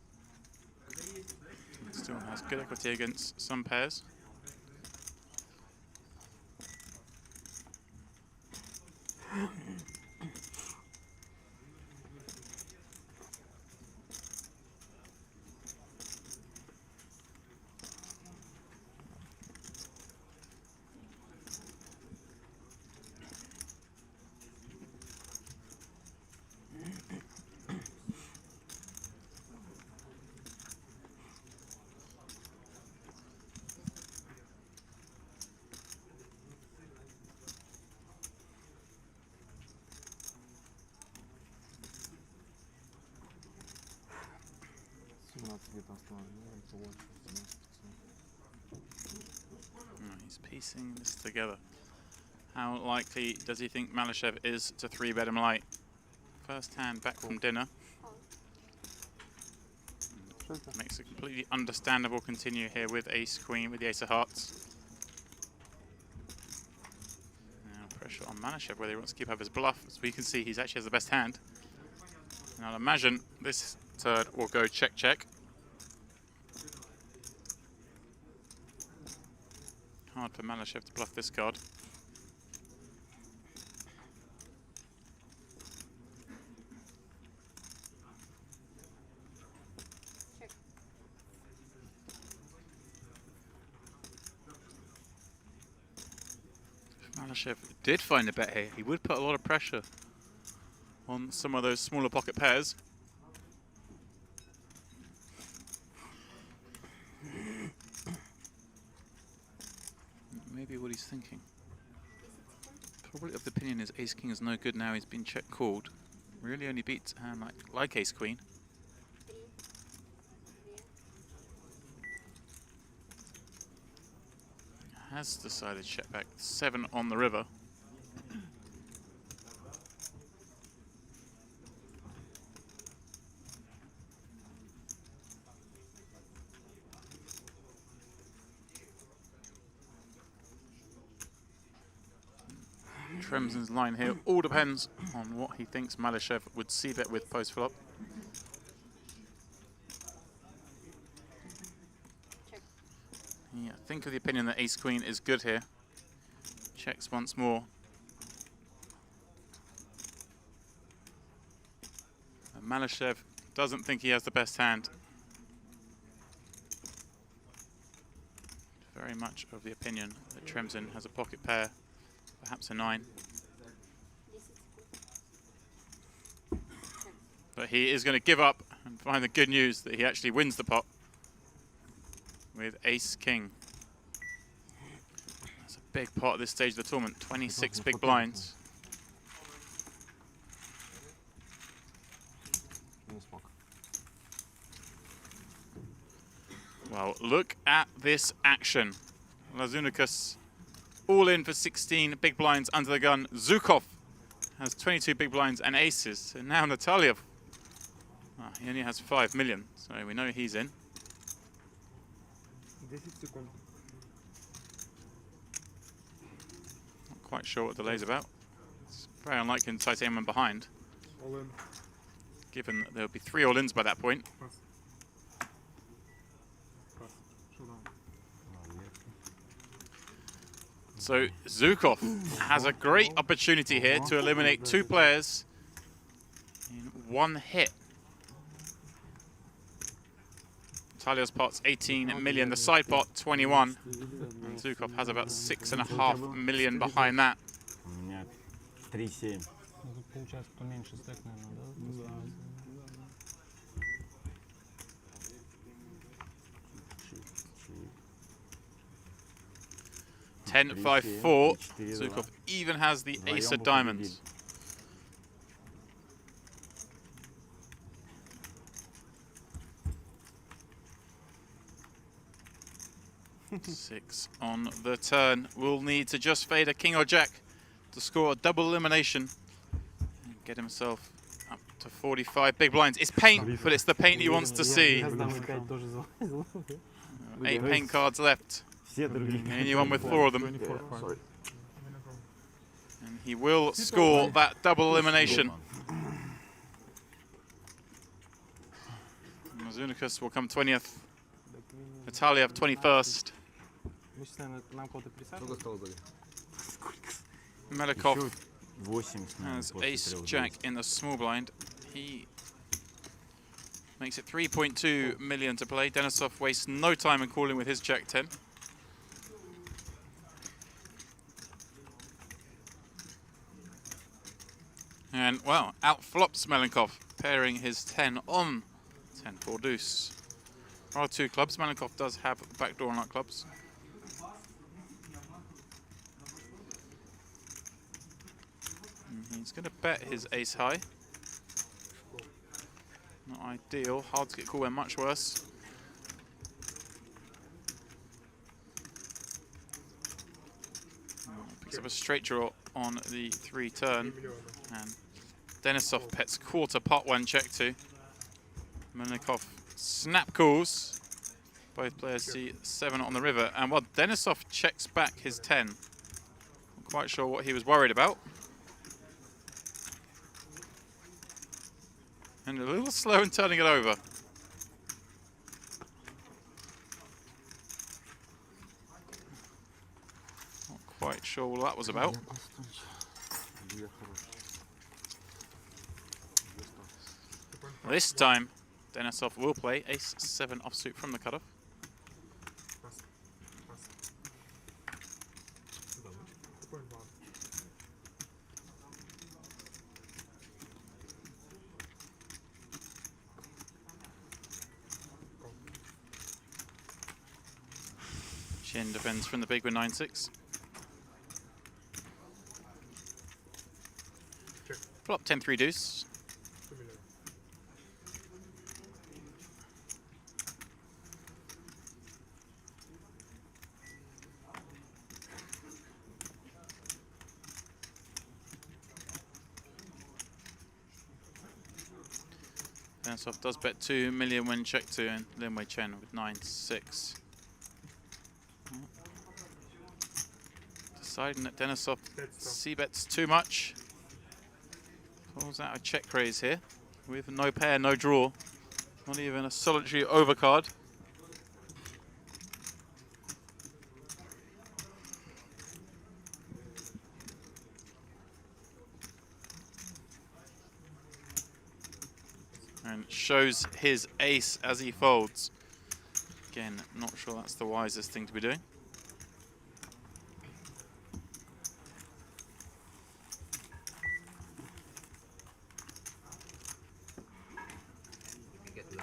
Still has good equity against some pairs. He's piecing this together. How likely does he think Malyshev is to 3-bet him light? First hand back from dinner. Makes it completely understandable continue here with ace queen with the ace of hearts. Now pressure on Malyshev whether he wants to keep up his bluff. As we can see, he actually has the best hand. And I'll imagine this turn will go check check. Hard for Malyshev to bluff this card. If Malyshev did find a bet here, he would put a lot of pressure on some of those smaller pocket pairs. Maybe what he's thinking. Probably of the opinion is ace king is no good now. He's been check called. Really only beats a hand like ace queen. Has decided to check back 7 on the river. Tremsen's line here all depends on what he thinks Malyshev would see bet with post flop. Yeah, think of the opinion that ace queen is good here. Checks once more. And Malyshev doesn't think he has the best hand. Very much of the opinion that Tremsen has a pocket pair. Perhaps a 9. But he is going to give up and find the good news that he actually wins the pot with ace king. That's a big pot at this stage of the tournament, 26 big blinds. Now, look at this action. Lazunicus all in for 16 big blinds under the gun. Zukov has 22 big blinds and aces. And now Nataliev, he only has 5 million, so we know he's in. Not quite sure what the delay's about. It's very unlikely in Titanium behind, given that there'll be 3 all-ins by that point. So Zukov has a great opportunity here to eliminate 2 players in 1 hit. Nataliev's pot's 18 million, the side pot 21. And Zukov has about 6.5 million behind that. 3-7. Получается, кто меньше стек, наверное, да? 10-5-4. Zukov even has the ace of diamonds. Six on the turn. Will need to just fade a king or jack to score a double elimination and get himself up to 45 big blinds. It's paint, but it's the paint he wants to see. 8 paint cards left. Anyone with 4 of them. And he will score that double elimination. Lazunicus will come 20th. Nataliev 21st. Melikov has ace jack in the small blind. He makes it 3.2 million to play. Denisov wastes no time in calling with his jack 10. And, well, out flops Melenkov, pairing his 10 on 10-4 deuce. There are 2 clubs. Melenkov does have backdoor nut clubs. And he's going to bet his ace high. Not ideal. Hard to get called when much worse. Picks up a straight draw on the 3 turn. And Denisov pets quarter pot 1 check 2. Melikov snap calls. Both players see 7 on the river. And while Denisov checks back his 10, I'm quite sure what he was worried about. And a little slow in turning it over. Not quite sure what that was about. This time, Denisov will play ace-7 offsuit from the cutoff. Chin defends from the big with 9-6. Flop 10-3 deuce. Denisov does bet 2 million when check 2 and Lin Wei Chen with 9-6. Deciding that Denisov c-bets too much. Pulls out a check raise here with no pair, no draw. Not even a solitary overcard. And shows his ace as he folds. Again, not sure that's the wisest thing to be doing.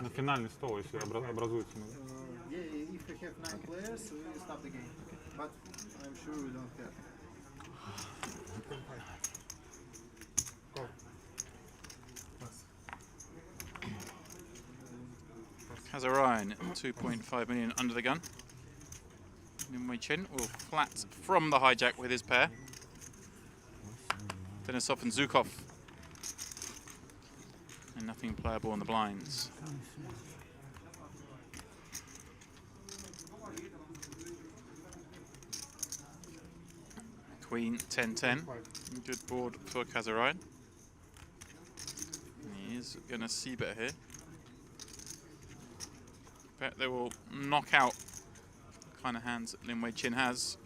На финальный стол, если образуется. Yeah, if we have 9 players, we will stop the game. But I'm sure we don't have. Kazarine, 2.5 million under the gun. Lim Chin will flat from the hijack with his pair. Denisov and Zukov. And nothing playable on the blinds. Queen 10-10. Good board for Kazarine. He is going to c-bet here. Bet they will knock out the kind of hands that Lim Chin has.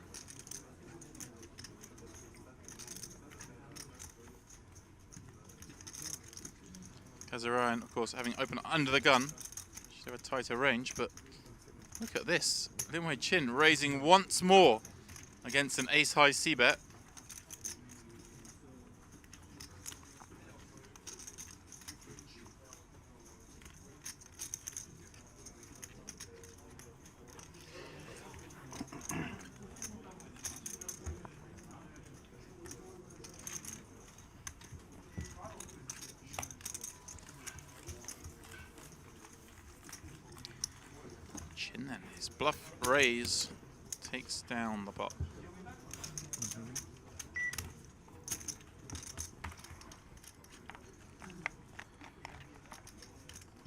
Kazarine, of course, having opened under the gun, should have a tighter range, but look at this. Lim Chin raising once more against an ace-high c-bet. Chin then, his bluff raise takes down the pot.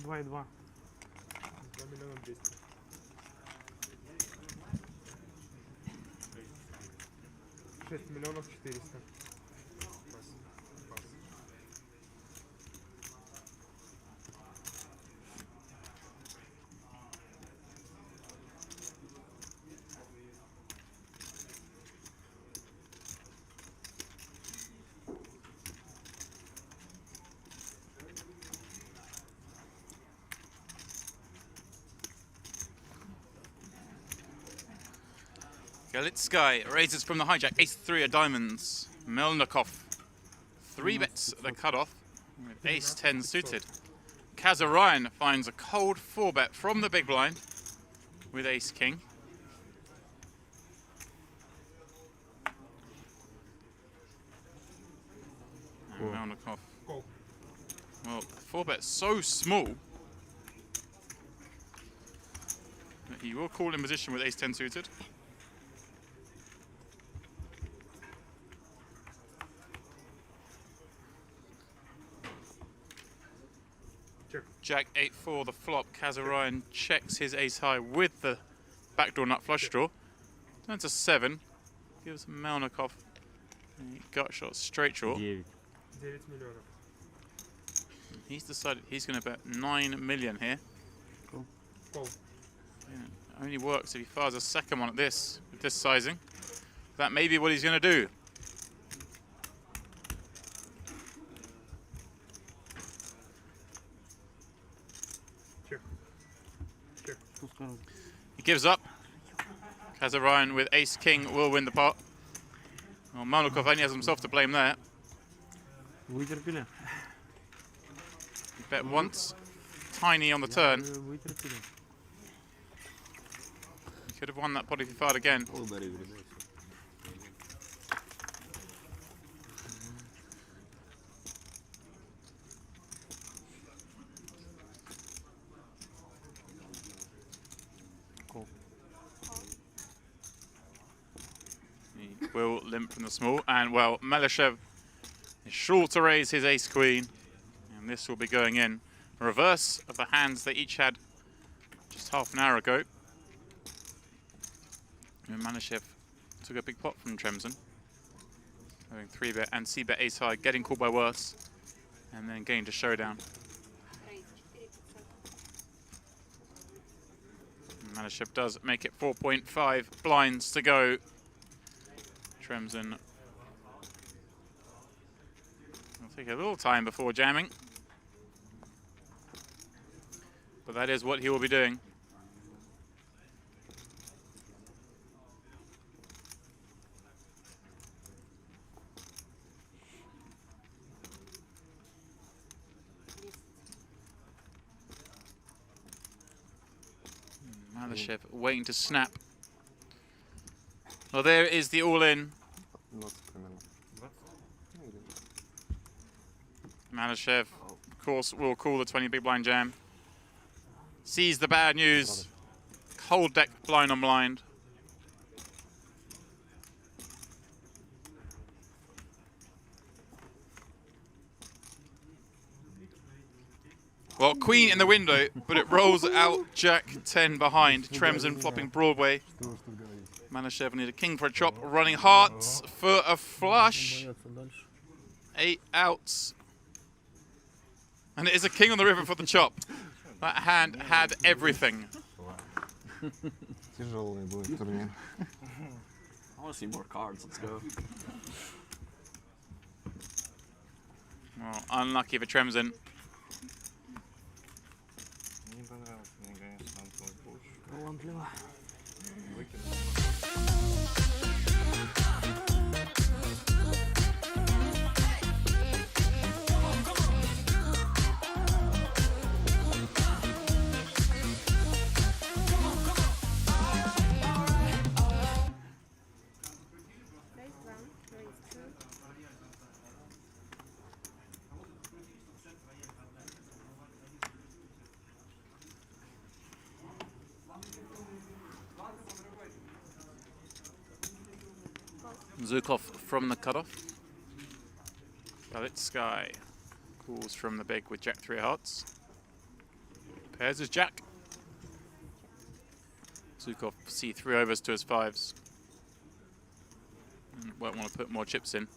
2,2. 2 миллиона 200. 6 миллионов 400. Galitsky raises from the hijack, ace-3 of diamonds. Melnikov, 3 bets the cutoff with ace-10 suited. Kazarine finds a cold 4-bet from the big blind with ace-king. And Melnikov, well, 4-bet so small that he will call in position with ace-10 suited. Jack 8-4 the flop. Kazarine checks his ace high with the backdoor nut flush draw. Turns to 7. Gives Melnikov a gut shot straight draw. 9 миллионов. He's decided he's going to bet 9 million here. Cool. Cool. Yeah, only works if he fires a second one at this with this sizing. That may be what he's going to do. He gives up. Kazarine with ace-king will win the pot. Well, Melnikov only has himself to blame there. Вытерпели. He bet once, tiny on the turn. Вытерпели. He could have won that pot if he fired again. He will limp from the small, and well, Malyshev is sure to raise his ace-queen, and this will be going in. Reverse of the hands they each had just half an hour ago. And Malyshev took a big pot from Tremsen, having 3-bet and c-bet ace-high, getting called by worse, and then getting to Showdown. Malyshev does make it 4.5 blinds to go. Tremsen will take a little time before jamming, but that is what he will be doing. Malyshev waiting to snap. Well, there is the all-in. Malyshev, of course, will call the 20 big blind jam. sees the bad news. Cold deck, blind on blind. Well, queen in the window, but it rolls out Jack 10 behind. Tremsen flopping Broadway. Manashev need a king for a chop. Running hearts for a flush. 8 outs. And it is a king on the river for the chop. That hand had everything. Тяжелый будет турнир. I want to see more cards. Let's go. Well, unlucky for Tremsen. Мне понравилось, мне, конечно, там твой пуш. Талантливо. Zukov from the cutoff. Galitsky calls from the big with Jack 3 of hearts. Pairs his Jack. Zukov see 3 overs to his 5s. And won't want to put more chips in.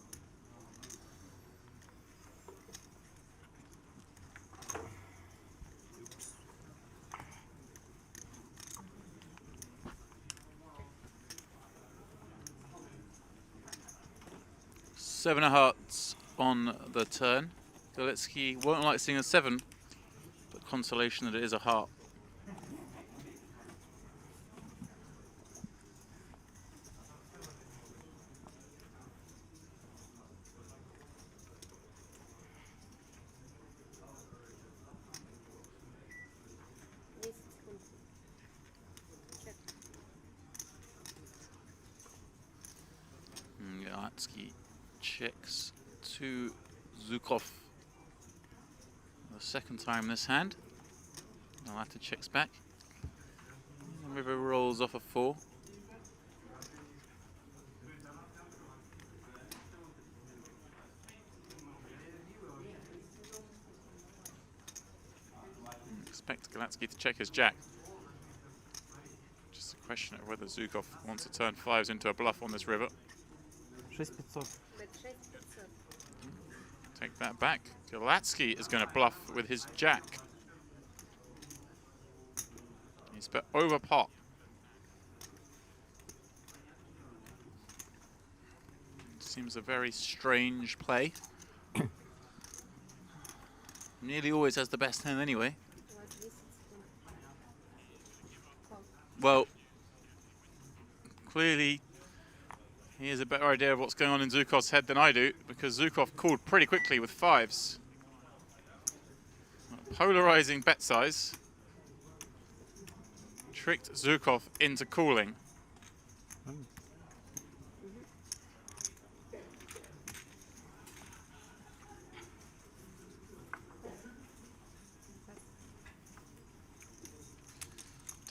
Seven of hearts on the turn. Galitsky won't like seeing a 7, but consolation that it is a heart. Galitsky checks to Zukov. The second time this hand. Latter checks back. The river rolls off a 4. Expect Galitsky to check his Jack. Just a question of whether Zukov wants to turn 5s into a bluff on this river. 6500. Take that back. Galitsky is going to bluff with his Jack. He's bet over pot. Seems a very strange play. Nearly always has the best hand anyway. Well, clearly he has a better idea of what's going on in Zukov's head than I do, because Zukov called pretty quickly with 5s. Polarizing bet size tricked Zukov into calling.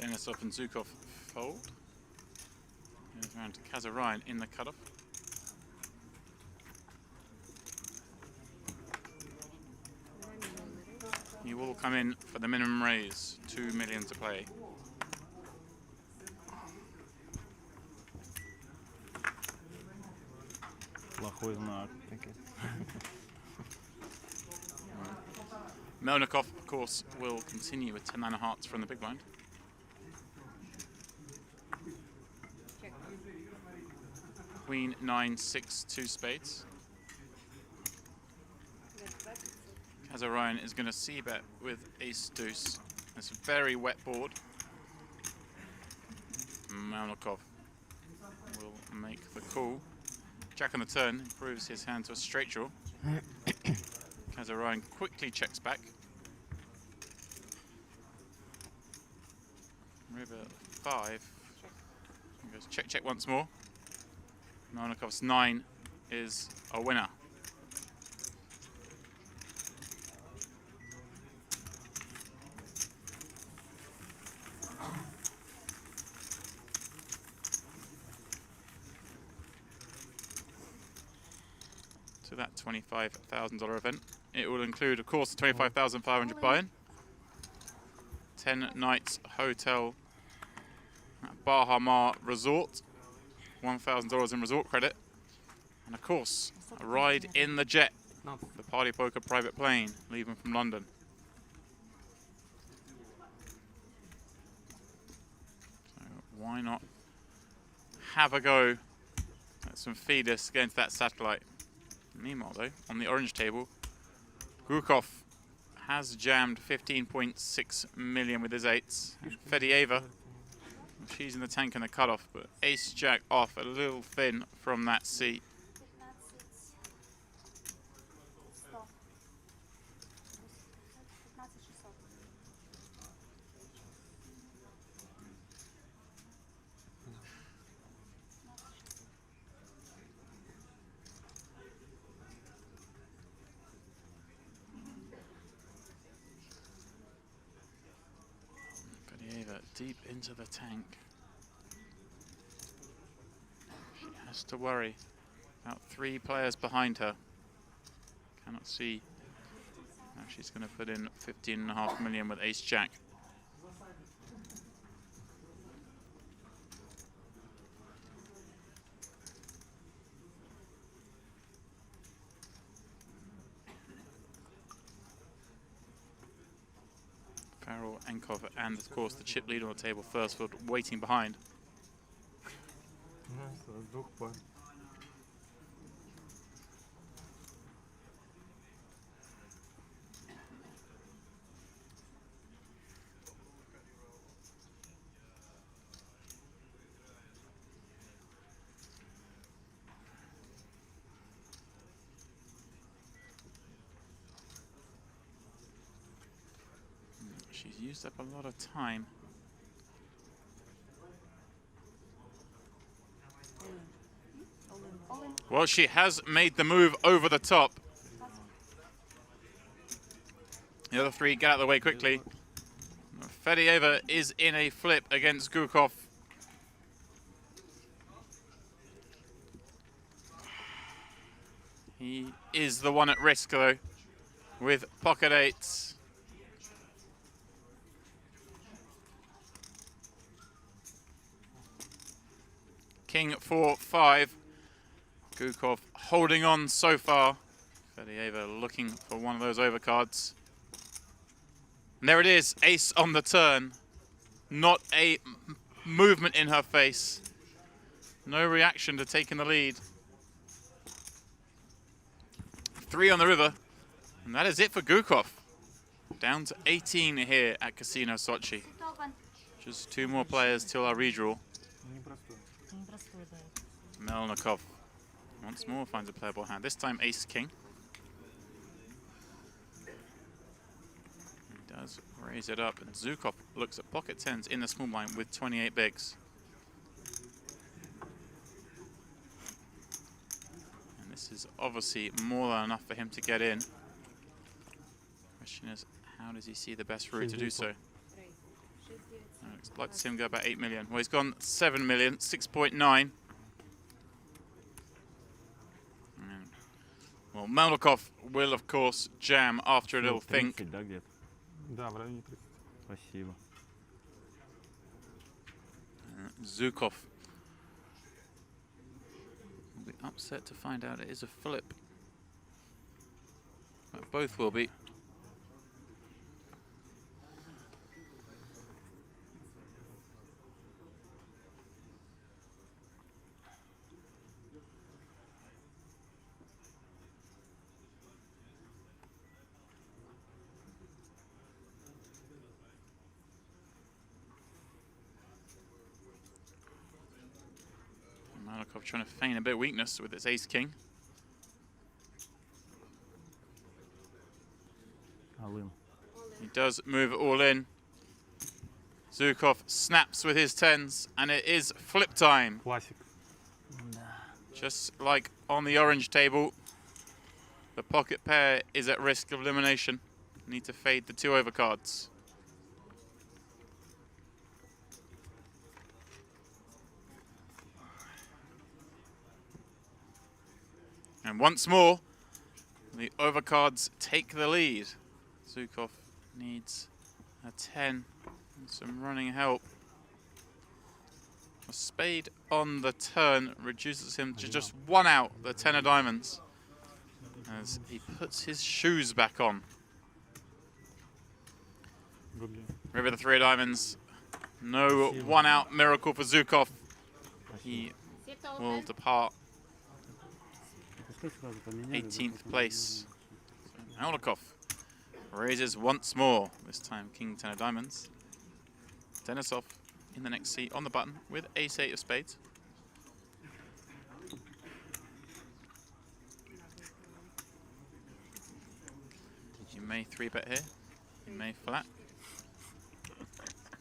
Denisov and Zukov fold. Goes around to Kazaryan in the cutoff. He will come in for the minimum raise, 2 million to play. Плохой знак. Melnikov, of course, will continue with 10 9 of hearts from the big blind. Queen 9 6 2 spades. Kazaryan is going to c-bet with ace deuce. It's a very wet board. Melnikov will make the call. Jack on the turn improves his hand to a straight draw. Kazaryan quickly checks back. River 5. He goes check, check once more. Melnikov's 9 is a winner. to that $25,000 event. It will include, of course, the $25,500 buy-in, 10 nights hotel at Bahama Resort, $1,000 in resort credit, and of course, a ride in the jet, the Party Poker private plane, leaving from London. So why not have a go at some feeders against that satellite? Meanwhile, though, on the orange table, Gukov has jammed 15.6 million with his eights. Fedieva, she's in the tank in the cutoff, but ace-jack off, a little thin from that seat. Deep into the tank. She has to worry about 3 players behind her. Cannot see. Now she's going to put in 15.5 million with ace jack. Farrell, Enkov, and of course the chip leader on the table, Firstfield, waiting behind. She's used up a lot of time. Well, she has made the move over the top. The other 3 get out of the way quickly. Fedieva is in a flip against Gukov. He is the one at risk, though, with pocket eights. King 4-5. Gukov holding on so far. Fedieva looking for one of those overcards. And there it is, ace on the turn. Not a movement in her face. No reaction to taking the lead. 3 on the river. And that is it for Gukov. Down to 18 here at Casino Sochi. Just 2 more players till our redraw. Melnikov once more finds a playable hand, this time ace-king. He does raise it up, and Zukov looks at pocket tens in the small blind with 28 bigs. And this is obviously more than enough for him to get in. Question is, how does he see the best route to do so? I'd like to see him go about 8 million. Well, he's gone 7 million, 6.9. Well, Melnikov will, of course, jam after a little think. Да, в районе 30. Спасибо. Zukov will be upset to find out it is a flip. But both will be. Malikov trying to feign a bit of weakness with its ace-king. He does move it all in. Zukov snaps with his tens, and it is flip time. Classic. Just like on the orange table, the pocket pair is at risk of elimination. Need to fade the 2 overcards. And once more, The overcards take the lead. Zukov needs a 10 and some running help. A spade on the turn reduces him to just 1 out, the 10 of diamonds, as he puts his shoes back on. Good game. River the 3 of diamonds. No 1 out miracle for Zukov. He will depart 18th place. So Melnikov raises once more, this time King 10 of diamonds. Denisov in the next seat on the button with ace 8 of spades. You may 3-bet here, you may flat.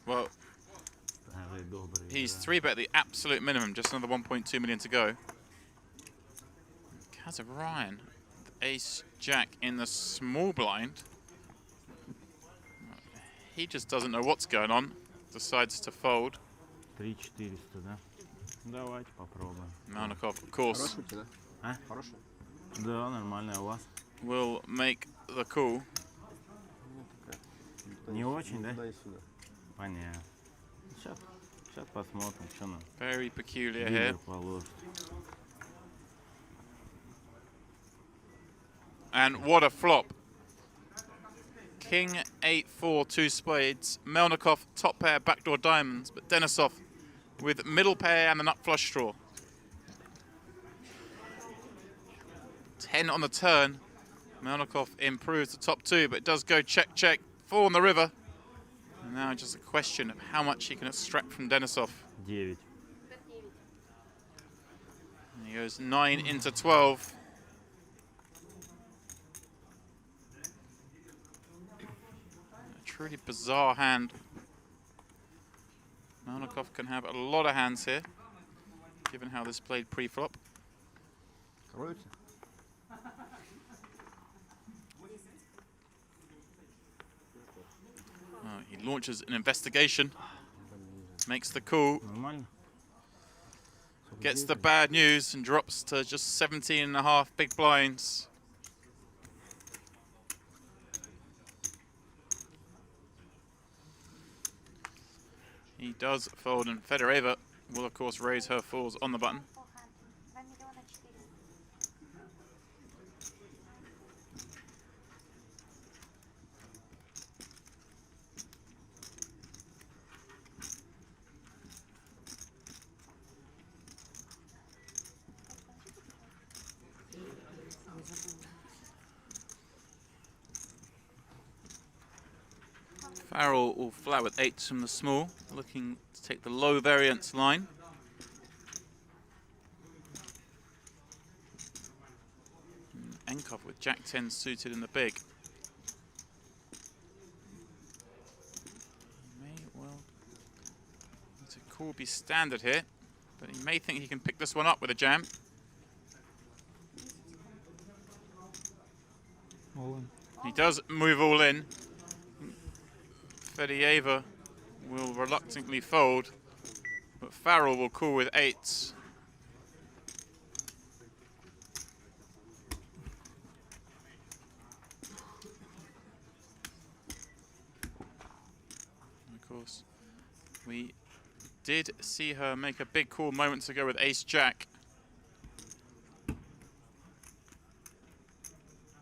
Well, he's 3-bet the absolute minimum, just another 1.2 million to go. Kazakh Ryan, ace jack in the small blind. He just doesn't know what's going on. Decides to fold. 3400, да? Давайте попробуем. Melnikov, of course, А? Да, нормально, а у вас? will make the call. Не очень, да? Понятно. Сейчас посмотрим, что нам. Very peculiar here. Положит. And what a flop. King 8-4, 2 spades. Melnikov top pair, backdoor diamonds, but Denisov with middle pair and the nut flush draw. 10 on the turn. Melnikov improves the top 2, but it does go check, check, 4 on the river. And now just a question of how much he can extract from Denisov. 9. And he goes 9 into 12. Truly bizarre hand. Melnikov can have a lot of hands here, given how this played pre-flop. He launches an investigation, makes the call, gets the bad news and drops to just 17.5 big blinds. He does fold, and Fedoreva will, of course, raise her fours on the button. Farrell will flat with 8s from the small, looking to take the low variance line. Enkov with Jack 10 suited in the big. May well to call be standard here, but he may think he can pick this one up with a jam. All in. He does move all in. Fedoreva will reluctantly fold, but Farrell will call with 8s. Of course, we did see her make a big call moments ago with ace-jack.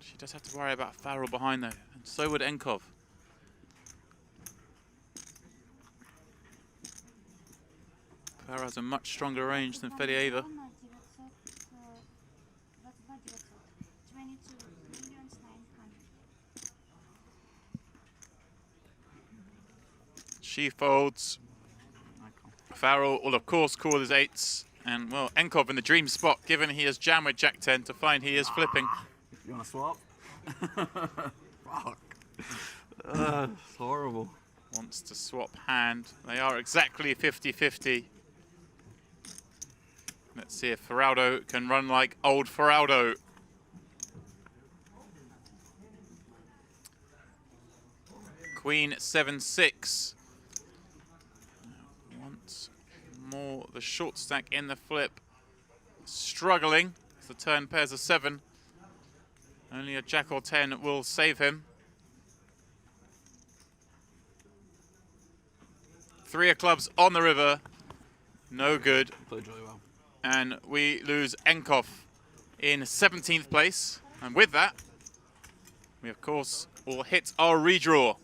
She does have to worry about Farrell behind though, and so would Enkov. Farrell has a much stronger range than Fedoreva. She folds. Farrell will of course call his 8s. And well, Enkov in the dream spot, given he has jammed with Jack 10 to find he is flipping. You wanna swap? Fuck. It's horrible. Wants to swap hand. They are exactly 50-50. Let's see if Feraldo can run like old Feraldo. Queen 7-6. Once more, the short stack in the flip. Struggling as the turn pairs a 7. Only a jack or 10 will save him. 3 of clubs on the river. No good. Played really well. And we lose Enkov in 17th place. And with that, we of course will hit our redraw.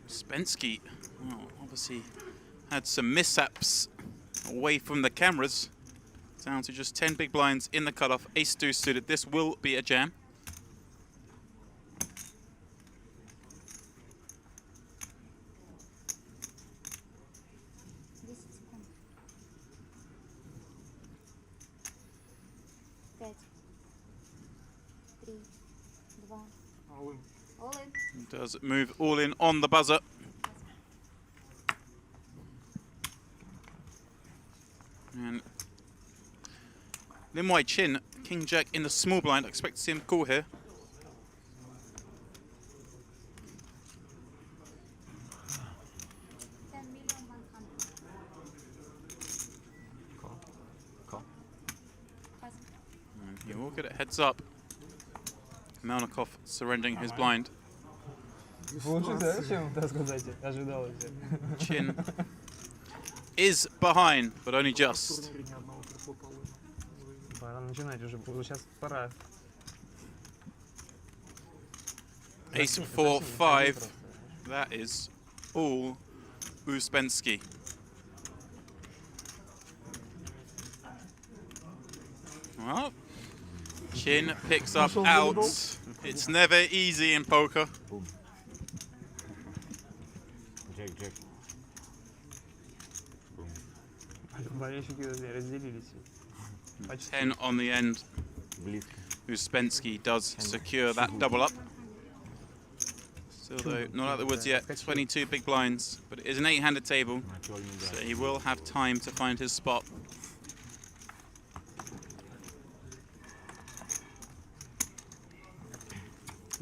Spensky, well, obviously had some mishaps away from the cameras. Down to just 10 big blinds in the cutoff. Ace deuce suited. This will be a jam. Does move all in on the buzzer. And Lim Wai Chin, King Jack in the small blind. I expect to see him call here. And he will get it heads up. Melnikov surrendering his blind. Chin is behind, but only just. Ace 4 5. That is all Uspensky. Well, Chin picks up outs. It's never easy in poker. Jack, Jack. 10 on the end. Uspensky does secure that double up. Still though, not out of the woods yet. 22 big blinds, but it is an 8-handed table, so he will have time to find his spot.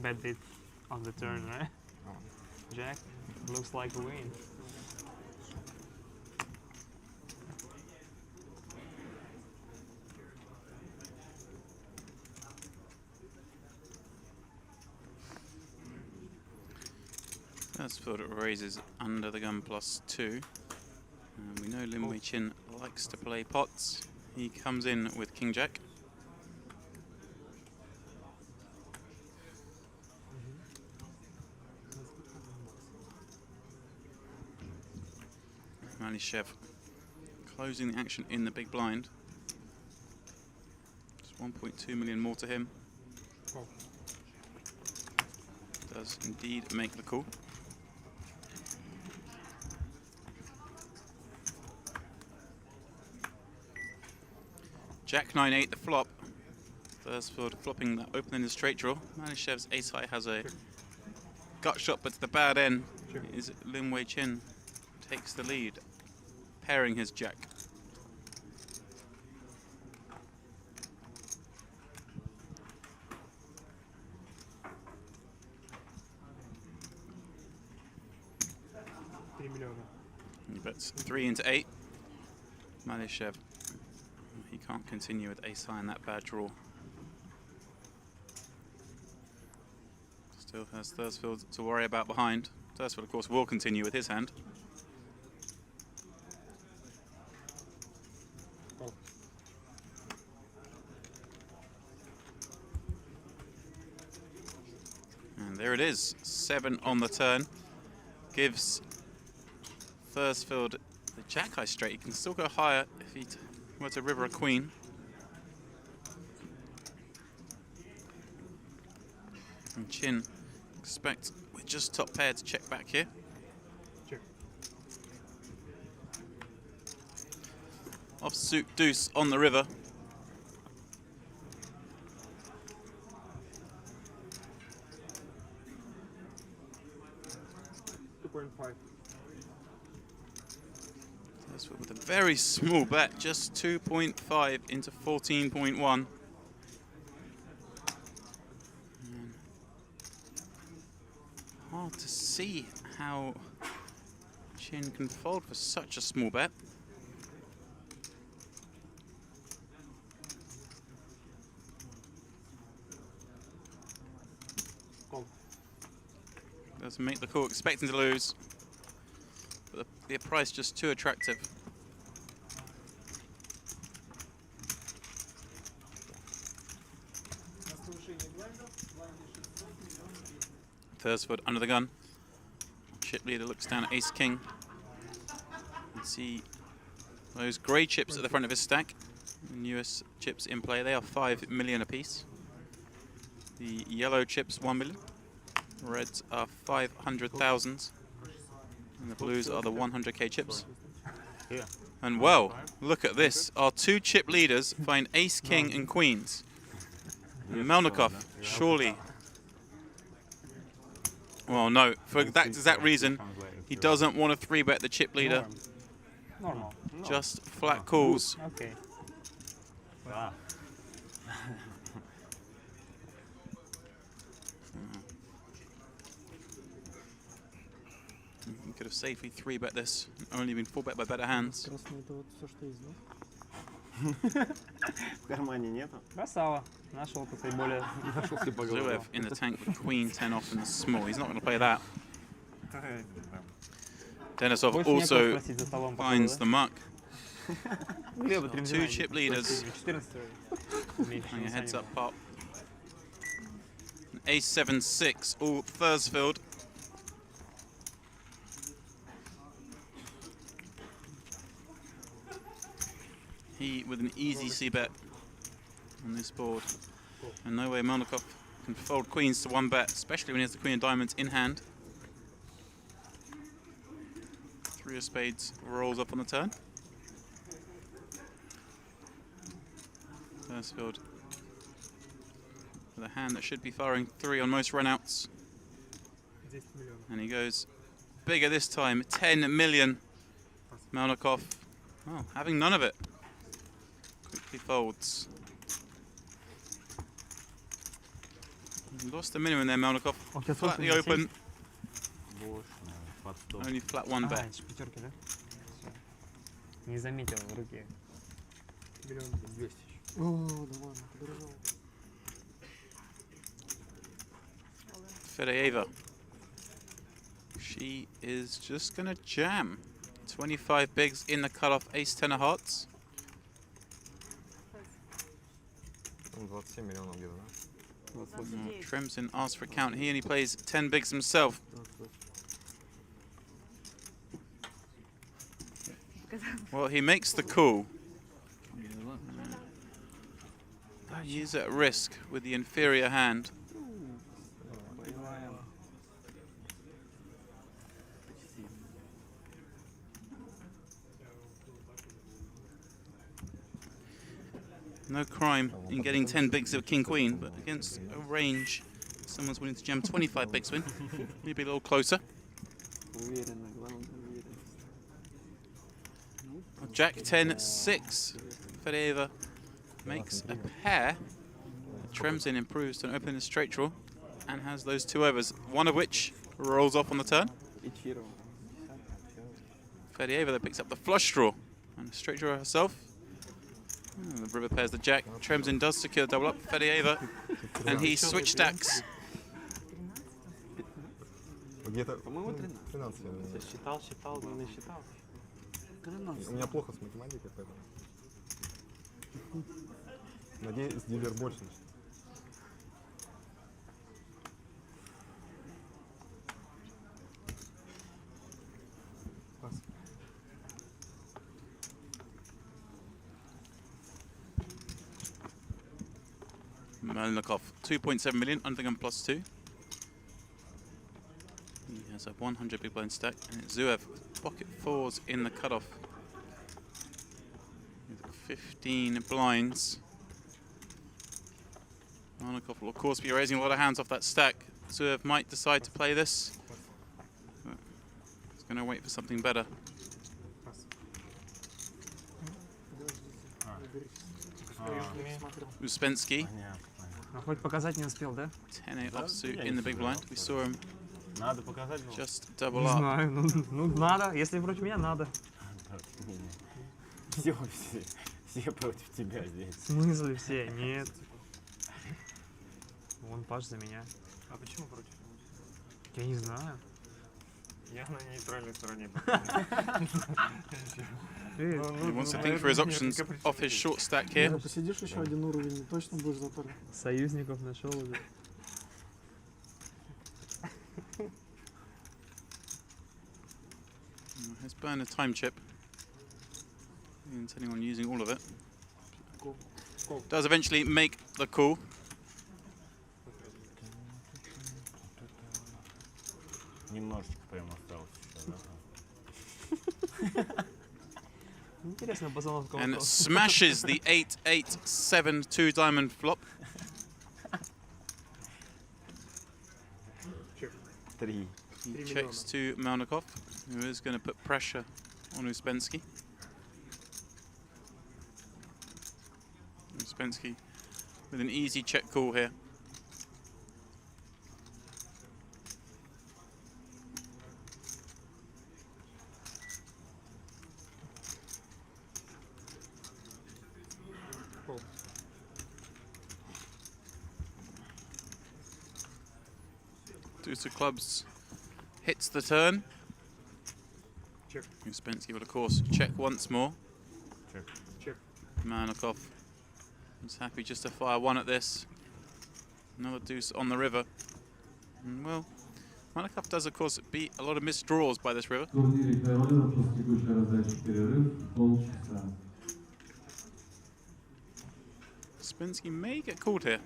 Bad bit on the turn, right? Jack, looks like a win. That's thought it raises under the gun +2. And we know Lim Wai Chin likes to play pots. He comes in with King Jack. Malishev closing the action in the big blind. Just 1.2 million more to him. Does indeed make the call. Jack 9-8 the flop. Thursfield flopping that open-ended straight draw. Malishev's ace high has a gut shot, but to the bad end is Lim Wai Chin takes the lead, pairing his jack. He bets 3 into 8. Malishev, he can't continue with ace high in that bad draw. Still has Thursfield to worry about behind. Thursfield, of course, will continue with his hand. And there it is, 7 on the turn. Gives Thursfield the jack high straight. He can still go higher if he were to river a queen. And Chin, expect with just top pair to check back here. Check. Offsuit deuce on the river. With a very small bet, just 2.5 into 14.1. Hard to see how Chin can fold for such a small bet. Doesn't make the call, expecting to lose. But the price just too attractive. Thursford under the gun. Chip leader looks down at ace king. You see those grey chips at the front of his stack. The newest chips in play, they are 5 million apiece. The yellow chips 1 million. Reds are 500,000. And the blues are the 100k chips. And well, look at this. Our 2 chip leaders find ace, king and queens. Melnikov, surely. Well, no, for that exact reason, he doesn't want to 3-bet the chip leader. Normal. Just flat calls. Okay. He could have safely 3-bet this, and only been 4-bet by better hands. В кармане нету. Красава. Нашел тут более. Zouev in the tank with queen 10 off in the small. He's not going to play that. Denisov also finds the muck. 2 chip leaders. And your heads up pop. An ace 7-6, all Thursfield. He with an easy c-bet on this board. And no way Melnikov can fold queens to 1-bet, especially when he has the queen of diamonds in hand. 3 of spades rolls up on the turn. Thursfield with a hand that should be firing 3 on most runouts. And he goes bigger this time, 10 million. Melnikov, oh, having none of it. Quickly folds. He lost the minimum there, Melnikov. Flatly open. Only flat 1-bet. Не заметил в руке. Fedeyeva. She is just going to jam. 25 bigs in the cutoff, ace 10 of hearts. 27 миллионов где-то, да? Tremsin asks for a count. He only plays 10 bigs himself. Well, he makes the call. He's at risk with the inferior hand. No crime in getting 10 bigs of King Queen, but against a range, someone's willing to jam 25 bigs win. Maybe a little closer. Jack 10-6. Fedeyeva makes a pair. Tremsin improves to an open straight draw and has those 2 overs, one of which rolls off on the turn. Fedeyeva that picks up the flush draw and a straight draw herself. The river pairs the jack. Tremsin does secure double up. Fedeyeva, and he switch stacks. Где-то, по-моему, 13. Считал, но не считал. У меня плохо с математикой, поэтому. Надеюсь, дилер больше. Melnikov, 2.7 million, undergun +2. He has a 100 big blind stack, and it's Zouev with pocket 4s in the cutoff. With 15 blinds. Melnikov will of course be raising a lot of hands off that stack. Zouev might decide to play this. He's going to wait for something better. Uspensky. Хоть показать не успел, да? 10-8 offsuit in the big blind. We saw him Надо показать вам? Just double Не up. знаю, ну надо. Если против меня, надо. Все против тебя здесь. В смысле все? Нет. Вон Паш за меня. А почему против? Я не знаю. Я на нейтральной стороне. He wants to think for his options off his short stack here. Посидишь еще один уровень, и точно будешь заторен. Союзников нашел уже. He's burned a time chip. Intending on using all of it. Does eventually make the call. Немножечко прям осталось еще, да? Интересно, постановка And вопроса. smashes the 8-8-7 2-diamond flop. 3. He checks to Melnikov, who is going to put pressure on Uspensky. Uspensky with an easy check call here. Deuce of clubs hits the turn. Check. Uspensky will, of course, check once more. Check. Check. Manikov is happy just to fire one at this. Another deuce on the river. And well, Manikov does, of course, beat a lot of missed draws by this river. Uspensky may get called here.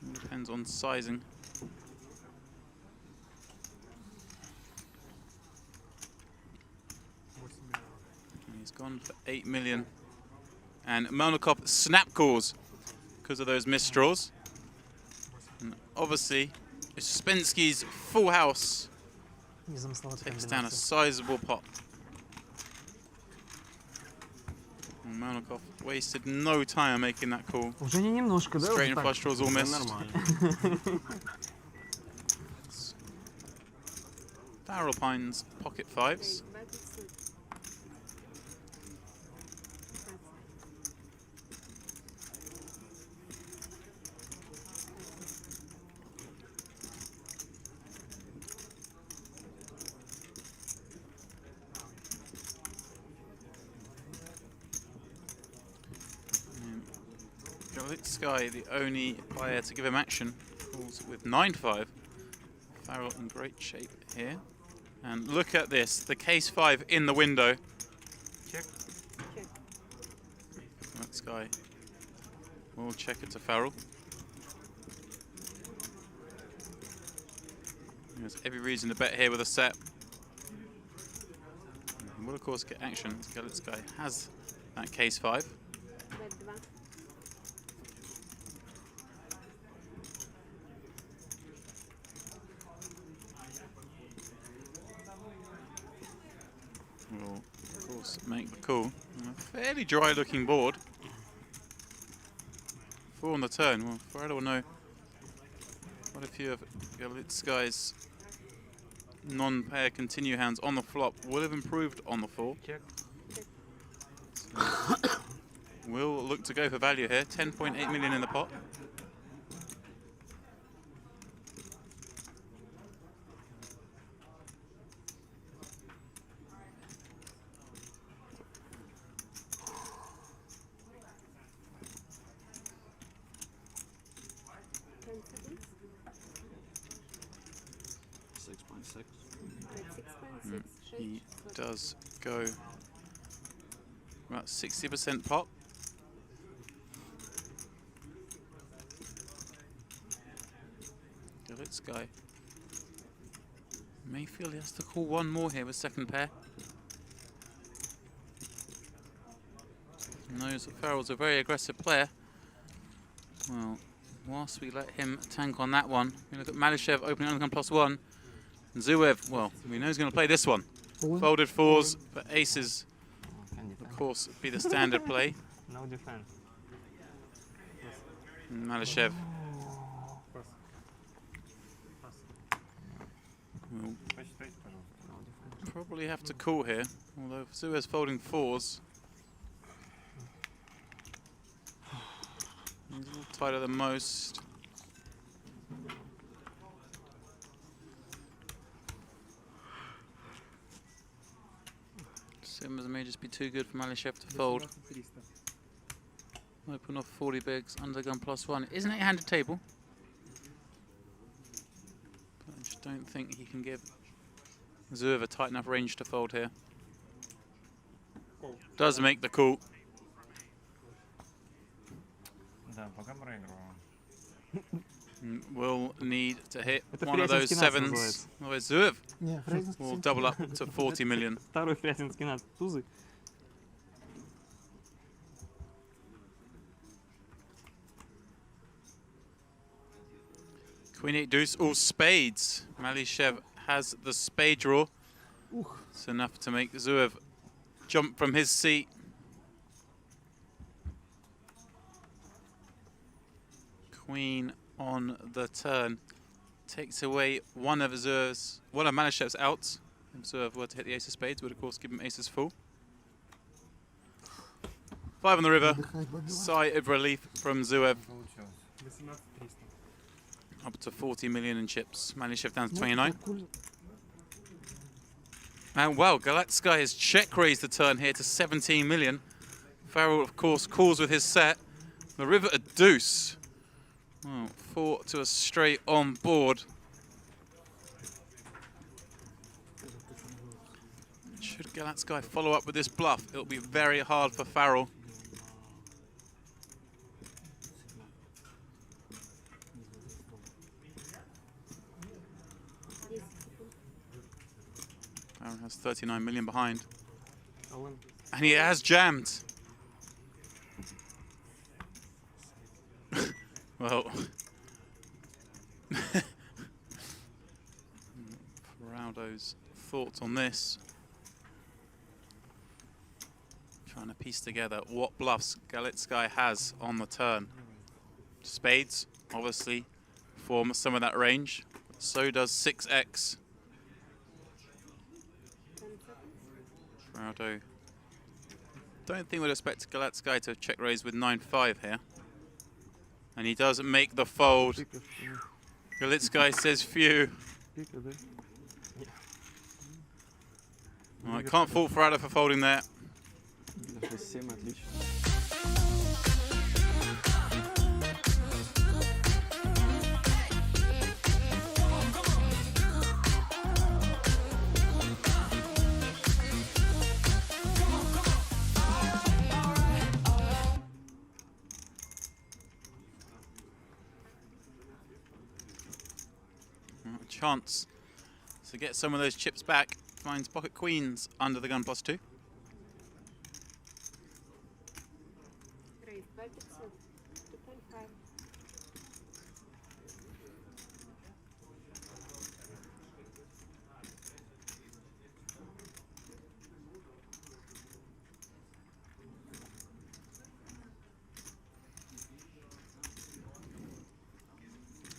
It depends on sizing. And he's gone for 8 million. And Melnikov snap calls because of those missed draws. And obviously, Uspensky's full house takes down a sizable pot. And Melnikov wasted no time making that call. Уже не немножко, да? Straight and flush draws all missed. Barrel Pines pocket fives. Sky, the only player to give him action, calls with 9-5. Farrell in great shape here. And look at this, the case 5 in the window. Check. Check. That Sky will check it to Farrell. There's every reason to bet here with a set. He will of course get action. Sky has that case 5. Will of course make the call. A fairly dry looking board. 4 on the turn. Well, Farrell will know quite a few of Galitskai's non-pair continue hands on the flop will have improved on the 4. Check. So we'll look to go for value here. 10.8 million in the pot. He does go about 60% pot. Galitskaya may feel he has to call one more here with second pair. Knows that Farrell's a very aggressive player. Well, whilst we let him tank on that one, we look at Malishev opening undergun +1. Zuev, well, we know he's going to play this one. Folded 4s, but aces, of course, be the standard play. No defense. Malishev He'll probably have to call here, although if Zuev's folding fours, he's a little tighter than most. Simmers may just be too good for Malishev to fold. Open off 40 bigs, undergun +1. It is an 8-handed table. But I just don't think he can give Zuev a tight enough range to fold here. Does make the call. Will need to hit one of those sevens. Otherwise Zuev will double up to 40 million. Второй фрязинский над тузы. Queen 8 deuce, all spades. Malishev has the spade draw. It's enough to make Zuev jump from his seat. Queen on the turn takes away one of Malishev's outs. If Zuev were to hit the ace of spades, would of course give him aces full. 5 on the river. Sigh of relief from Zuev. Up to 40 million in chips. Malishev down to 29. And wow, Galetskaya has check raised the turn here to 17 million. Farrell, of course, calls with his set. The river a deuce. Oh, 4 to a straight on board. Should Galetskaya follow up with this bluff, it'll be very hard for Farrell. Farrell has 39 million behind. And he has jammed. Well, Feraldo's thoughts on this. Trying to piece together what bluffs Galetskaya has on the turn. Spades, obviously, form some of that range. So does 6x. Feraldo, don't think we'd expect Galetskaya to check raise with 9-5 here. And he does make the fold. Galetskaya says phew. Well, I can't fault Ferrado for folding there. Chance to get some of those chips back. Finds pocket queens under the gun +2.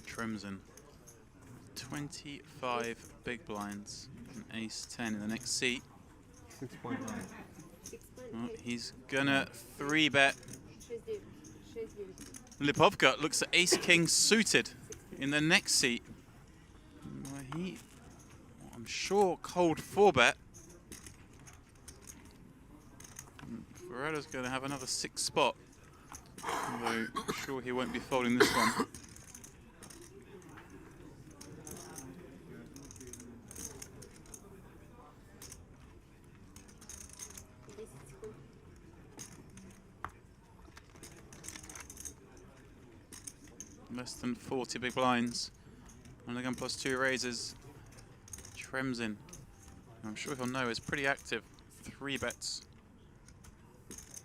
Trims in 25 big blinds, and ace 10 in the next seat. 6.9. Oh, he's gonna 3-bet. Lipovka looks at ace king suited in the next seat. Well, I'm sure, cold 4-bet. Ferreira's gonna have another 6 spot, although I'm sure he won't be folding this one. Less than 40 big blinds. And again, +2 raises. Trems in. I'm sure he'll know it's pretty active. 3 bets.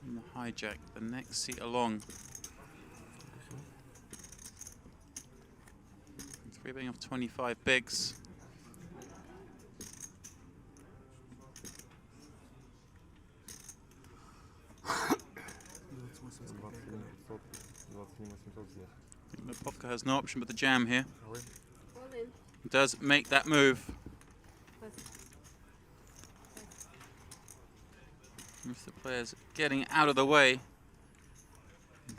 In the hijack, the next seat along. 3 betting off 25 bigs. Lipovka has no option but the jam here. Does make that move. If the player's getting out of the way,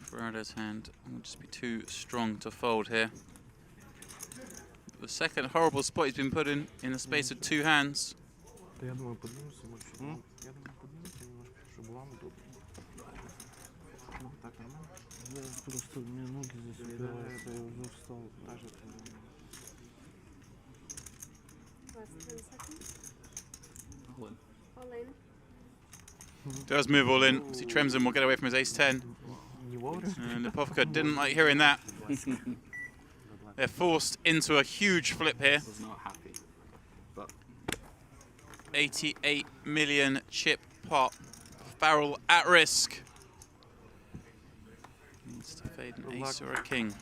Ferrado's hand will just be too strong to fold here. The second horrible spot he's been put in the space of 2 hands. Да я думаю, поднимусь ему чуть. Я думаю, поднимусь немножко, чтобы вам удобно. Ну, так нормально? Я просто, у меня ноги здесь упираются, я уже встал. Даже All in. Does move all in. See, Tremsen will get away from his ace-10. And the poker didn't like hearing that. They're forced into a huge flip here. Was not happy. But 88 million chip pot. Farrell at risk. Needs to fade an ace or a king.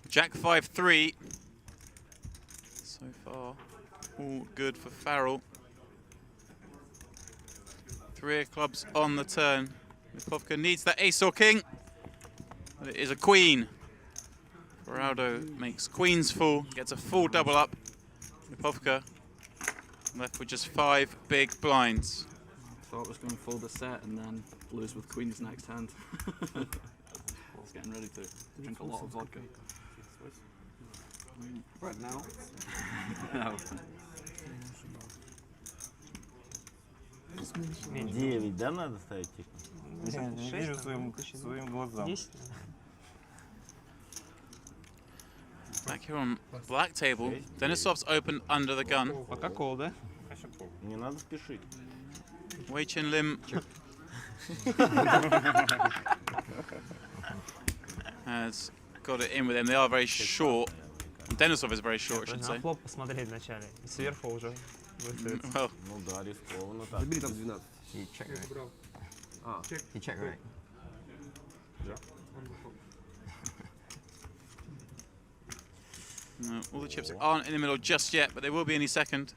Jack 5-3. So far, all good for Farrell. 3 of clubs on the turn. Lipovka needs that ace or king. But it is a queen. Ferrado makes queens full, gets a full double up. Lipovka left with just 5 big blinds. thought was going to fold a set and then lose with queens next hand. I was getting ready to drink a lot of vodka. Right now? No. 9, да, надо ставить типа? Я не верю своим глазам. 10? Back here on black table, Denisov's open under the gun. Пока кол, да? Не надо спешить. Wei Chin Lim has got it in with him. They are very short. Denisov is very short, I should say. На флоп посмотреть вначале. И сверху уже. Well, Ну да, рискованно так. Забери там 12. You check right. А, You check right. no, all the chips aren't in the middle just yet, but they will be any second.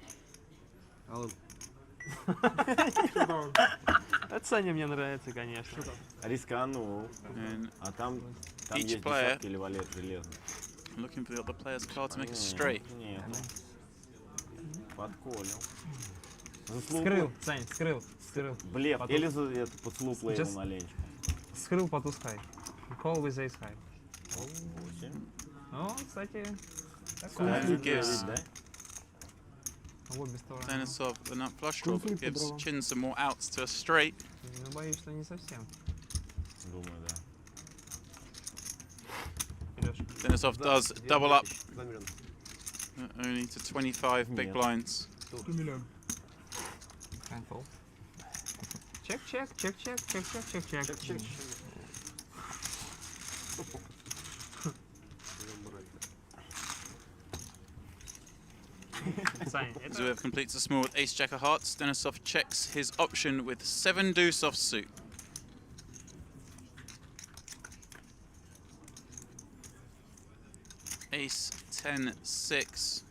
Алан. Это Саня мне нравится, конечно. Рисканул. А там есть десятки или валет железный. Looking for the other player's card to make a straight. Нет. Подколил. Скрыл, Сань, скрыл. Блеф. Или за это подслупла ему маленечко. Скрыл по тускай. Call with ace high. 8. Ну, кстати, Gives в обе стороны. Denisov the nut flush draw, but gives Chin some more outs to a straight. Ну, боюсь, что не совсем. Думаю, да. Denisov does double up, only to 25 big blinds. Handful. Check. Zuev completes the small with ace jack of hearts. Denisov checks his option with 7 deuce offsuit. Ace 10 6.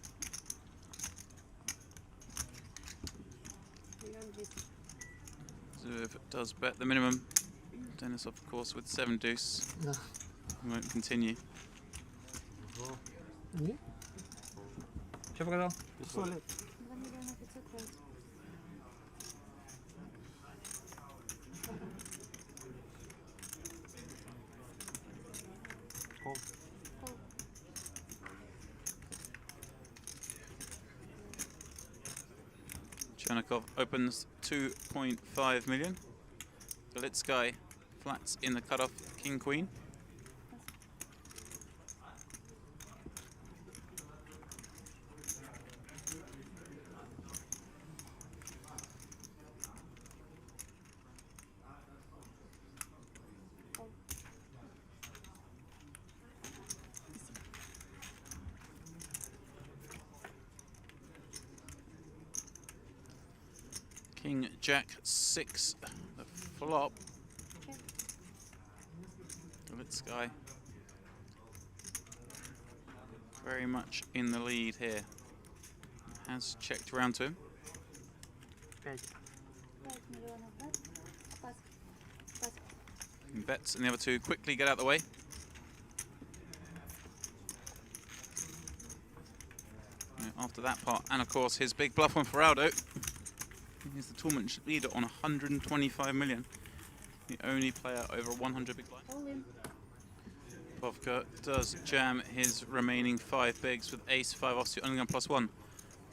Zuev does bet the minimum. Denisov, of course, with 7 deuce. Won't continue. Что показал? 2 миллиона 500. Chernikov opens 2.5 million. Galitsky flats in the cutoff, king queen. King Jack 6, the flop. Galitsky very much in the lead here. Has checked around to him. 5 миллионов, да? Пас. And bets, and the other two quickly get out of the way. after that part. And of course, his big bluff one for Aldo. He's the tournament leader on 125 million. The only player over 100 big blinds. All in. Lipovka does jam his remaining 5 bigs with ace 5 offsuit, only on +1.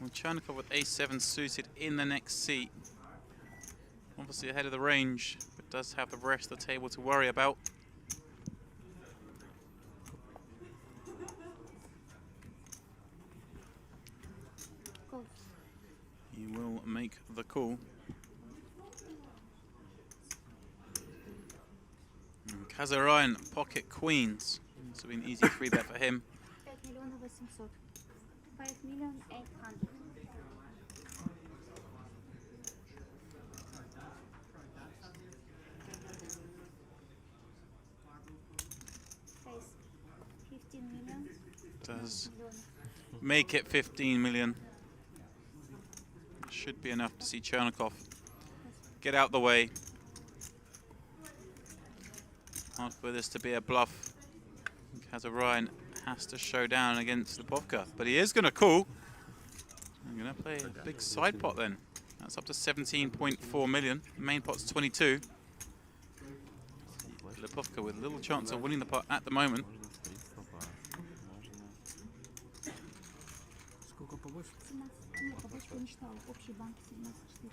Well, Chernikov with ace 7 suited in the next seat. Obviously ahead of the range, but does have the rest of the table to worry about. Call. He will make the call. Kazarine, pocket queens. This will be an easy 3-bet for him. 5,800,000. 5,800,000. Guys, 15 million. Does make it 15 million. Should be enough to see Chernikov get out the way. Hard for this to be a bluff. Kazarine has to show down against Lipovka, but he is going to call. I'm going to play a big side pot then. That's up to 17.4 million. The main pot's 22. Lipovka with little chance of winning the pot at the moment. Сколько побольше? 17. Нет, побольше не читала. Общий банк 17,400.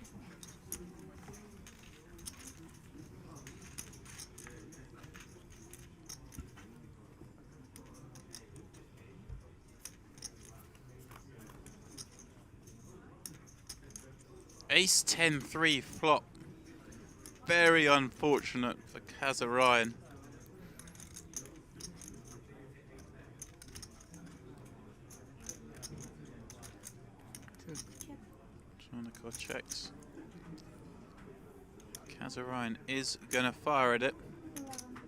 Ace 10-3 flop. Very unfortunate for Kazarine. Chernikov checks. Kazarine is gonna fire at it. 11.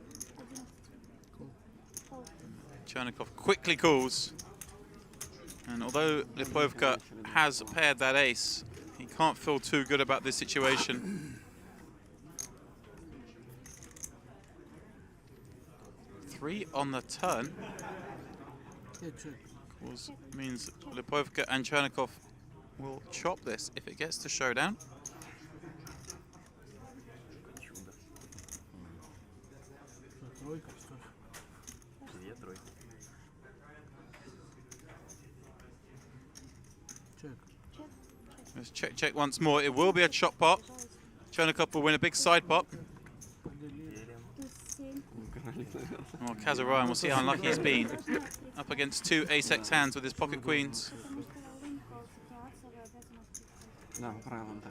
Chernikov quickly calls. And although Lipovka has paired that ace, he can't feel too good about this situation. 3 on the turn. Means Lipovka and Chernikov will chop this if it gets to showdown. Тройка, что ж. Две тройки. Чек. Let's check once more. It will be a chop pot. Chernikov will win a big side pot. Well, Kazarine, we'll see how unlucky he's been. Up against 2 ace-x hands with his pocket queens. Да, правильно, да.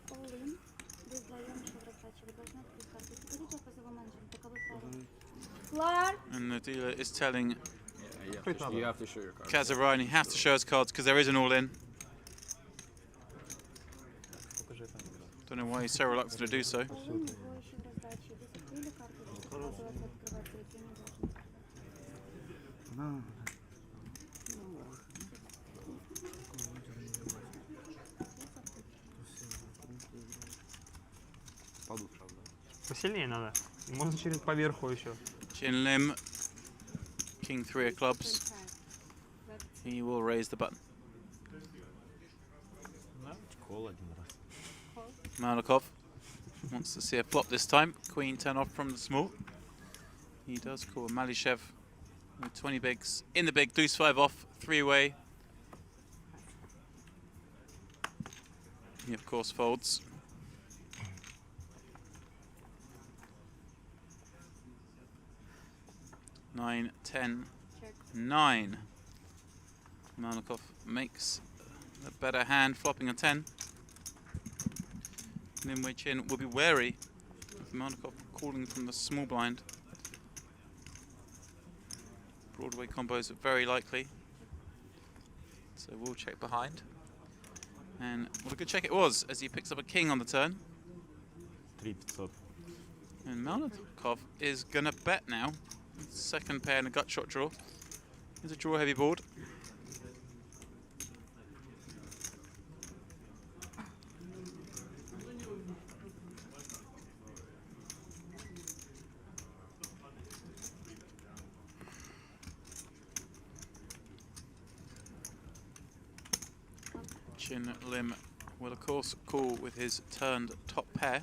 All in. Без двоем еще разрачивать должна открыть карту. Скажите позову менеджеру, таковы правила. Clark! And the dealer is telling You have to show your cards. Kazarine he has to show his cards because there is an all-in. Don't know why he's so reluctant to do so. All in, его еще в раздаче. Здесь открыли карту, здесь показываться, открываться, ведь я не должна. Посильнее надо. И можно через поверху еще. Chin limb, king 3 of clubs. He will raise the button. Кол один раз. Malikov wants to see a flop this time. Queen 10 off from the small. He does call Malishev with 20 bigs. In the big, deuce 5 off, 3-way. He of course folds. Nine, 10, 9. Malikov makes a better hand, flopping a 10. Nimue Chin will be wary of Malikov calling from the small blind. Broadway combos are very likely. So we'll check behind. And what a good check it was as he picks up a king on the turn. 3500. And Malikov is gonna bet now. Second pair and a gut shot draw. Here's a draw heavy board. Chin Lim will of course call with his turned top pair.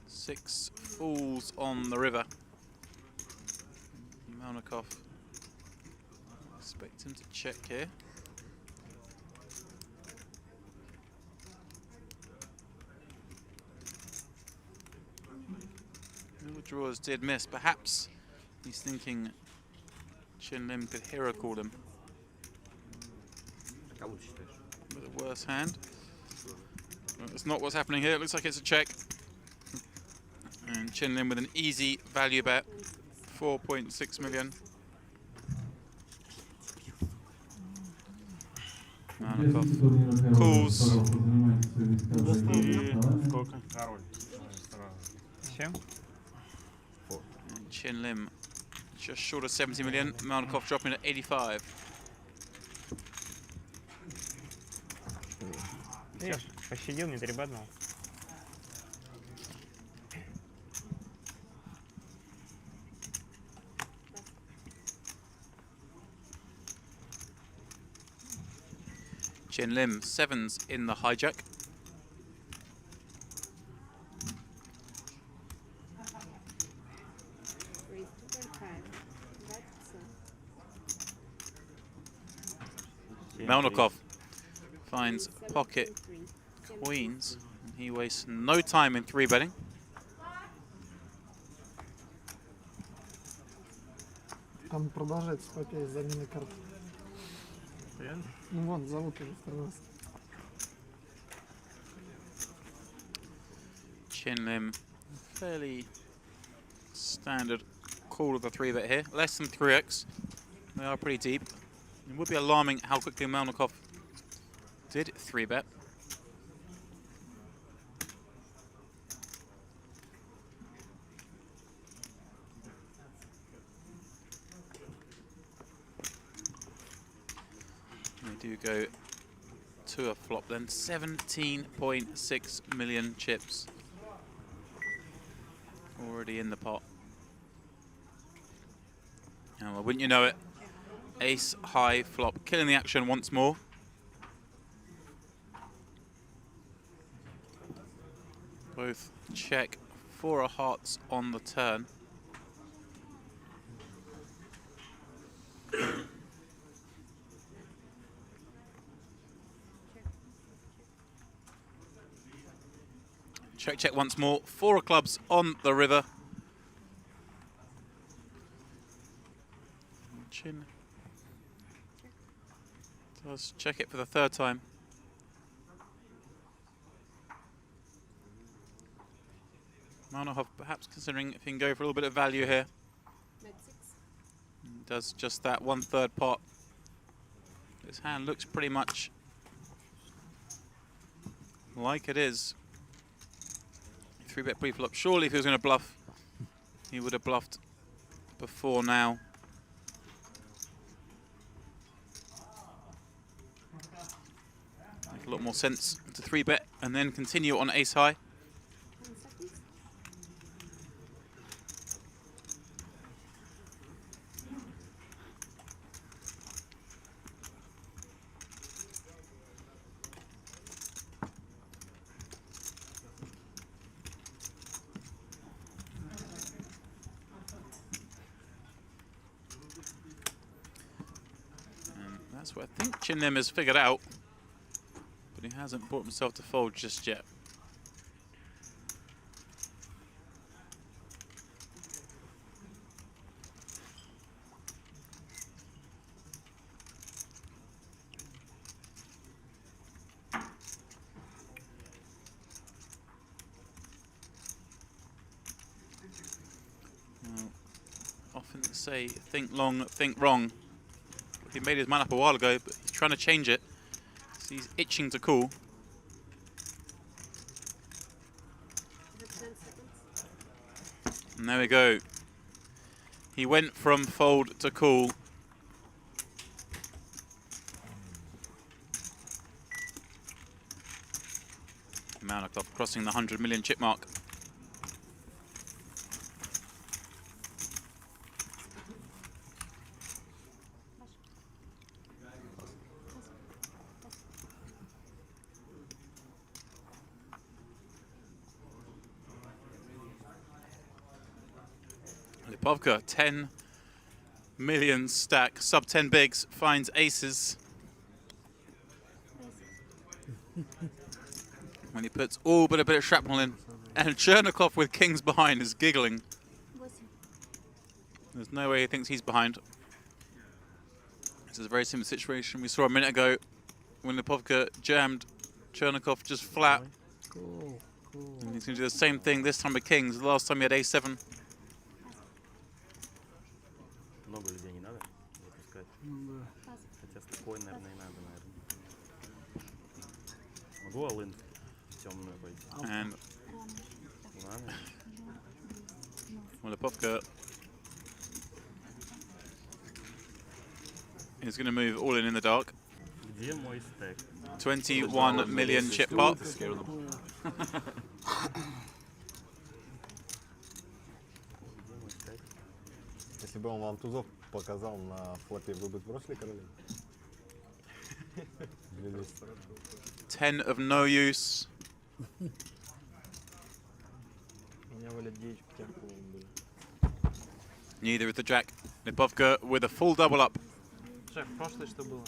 6 falls on the river. Malnikov, expect him to check here. All the drawers did miss. Perhaps he's thinking Chin Lim could hero call him with a worse hand. Well, that's not what's happening here. It looks like it's a check. And Chin Lim with an easy value bet, 4.6 million. Malnikov calls. Сколько? Король. Чем? And Chin Lim just short of 70 million. Malnikov dropping at 85. Видишь, пощадил, не требаднул. Chin Lim, 7s in the hijack. Malnikov finds pocket queens. And he wastes no time in 3-betting. Там продолжается эпопея с заменой карт. Ну вон, зовут уже второй раз. Chin Lim, fairly standard call of the 3-bet here. Less than 3x. They are pretty deep. It would be alarming how quickly Malnikov did 3-bet. They do go to a flop then. 17.6 million chips already in the pot. And well, wouldn't you know it, ace high flop, killing the action once more. Both check 4 of hearts on the turn. Check, check once more. 4 of clubs on the river. Chin does check it for the 3rd time. Malnikov perhaps considering if he can go for a little bit of value here. Does just that 1/3 pot. His hand looks pretty much like it is. 3-bet pre-flop. Surely if he was going to bluff, he would have bluffed before now. Make a lot more sense to 3-bet and then continue on ace high. That's what I think Chin Lim has figured out, but he hasn't brought himself to fold just yet. Well, often say, think long, think wrong. He made his mind up a while ago, but he's trying to change it. So he's itching to call. And there we go. He went from fold to call. Malnikov crossing the 100 million chip mark. Lipovka, 10 million stack, sub 10 bigs, finds aces. When he puts all but a bit of shrapnel in. And Chernikov with kings behind is giggling. There's no way he thinks he's behind. This is a very similar situation we saw a minute ago when Lipovka jammed Chernikov just flat. Cool, cool. And he's going to do the same thing this time with kings. The last time he had a7. Много людей не надо выпускать. Хотя спокойно, наверное, и надо, наверное. Могу all-in темную пойти? And Ладно. Lipovka is going to move all in the dark. Где мой стек? 21 million chip pot. Если бы он вам тузов показал на флопе, вы бы бросили короля? 10 of no use. Меня валят 9 пятерку были. Neither with the jack. Lipovka with a full double up. Шеф, прошлое что было?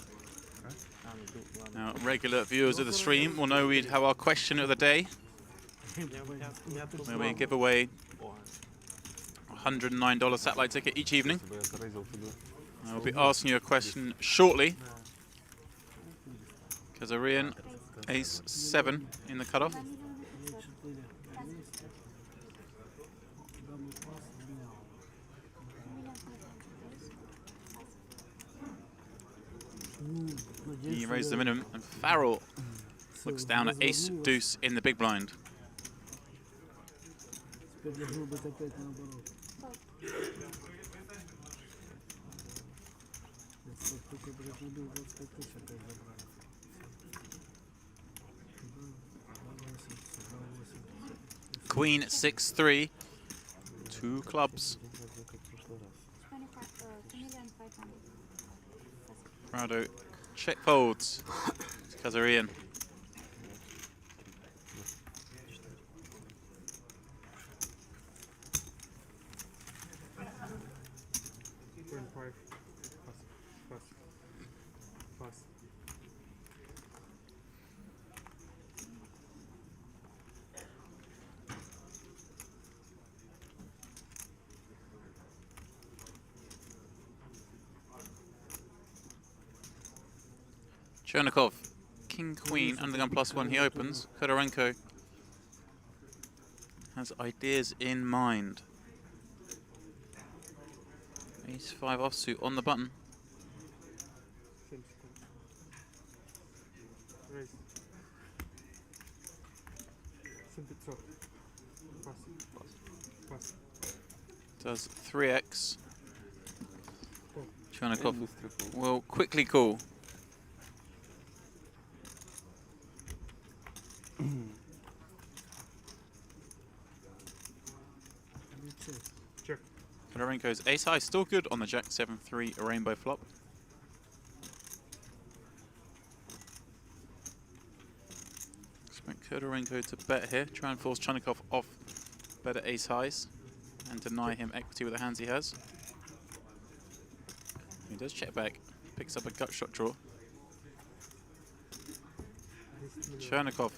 Now, regular viewers of the stream will know we'd have our question of the day, where we give away $109 satellite ticket each evening. I'll be asking you a question shortly. Kazarian, ace 7 in the cutoff. He raised the minimum, and Farrell looks down at ace deuce in the big blind. Queen 6-3, 2 clubs. Prado check folds. It's Kazarian. Chernikov, king, queen, under the gun +1, he opens. Khodorenko has ideas in mind. Ace 5 offsuit on the button. Does 3x. Chernikov will quickly call. Check. Khodorenko's ace high still good on the jack 7-3 rainbow flop. Expect Khodorenko to bet here, try and force Chernikov off better ace highs and deny him equity with the hands he has. He does check back, picks up a gut shot draw. Chernikov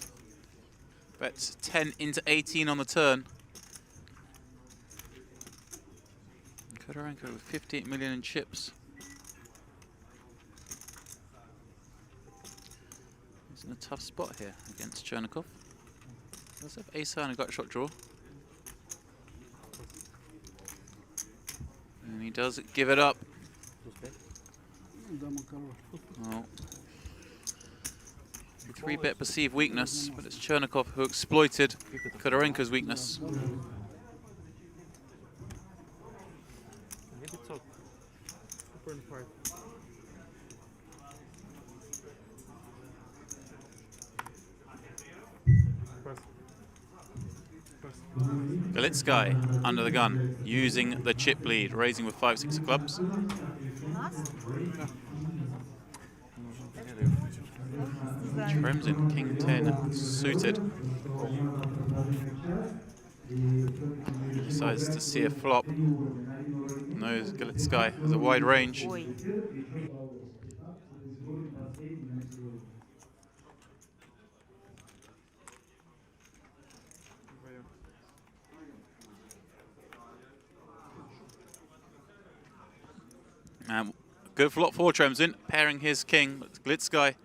bets 10 into 18 on the turn. Khodorenko with 58 million in chips. He's in a tough spot here against Chernikov. Does have ace high and a gut shot draw. And he does give it up. Well, 3-bet perceived weakness, but it's Chernikov who exploited Khodorenko's weakness. Galitsky under the gun, using the chip lead, raising with 5-6 of clubs. Tremsin, king 10 suited. He decides to see a flop. Knows Galitsky has a wide range. Ой. Good flop for Tremsin, pairing his king. But Galitsky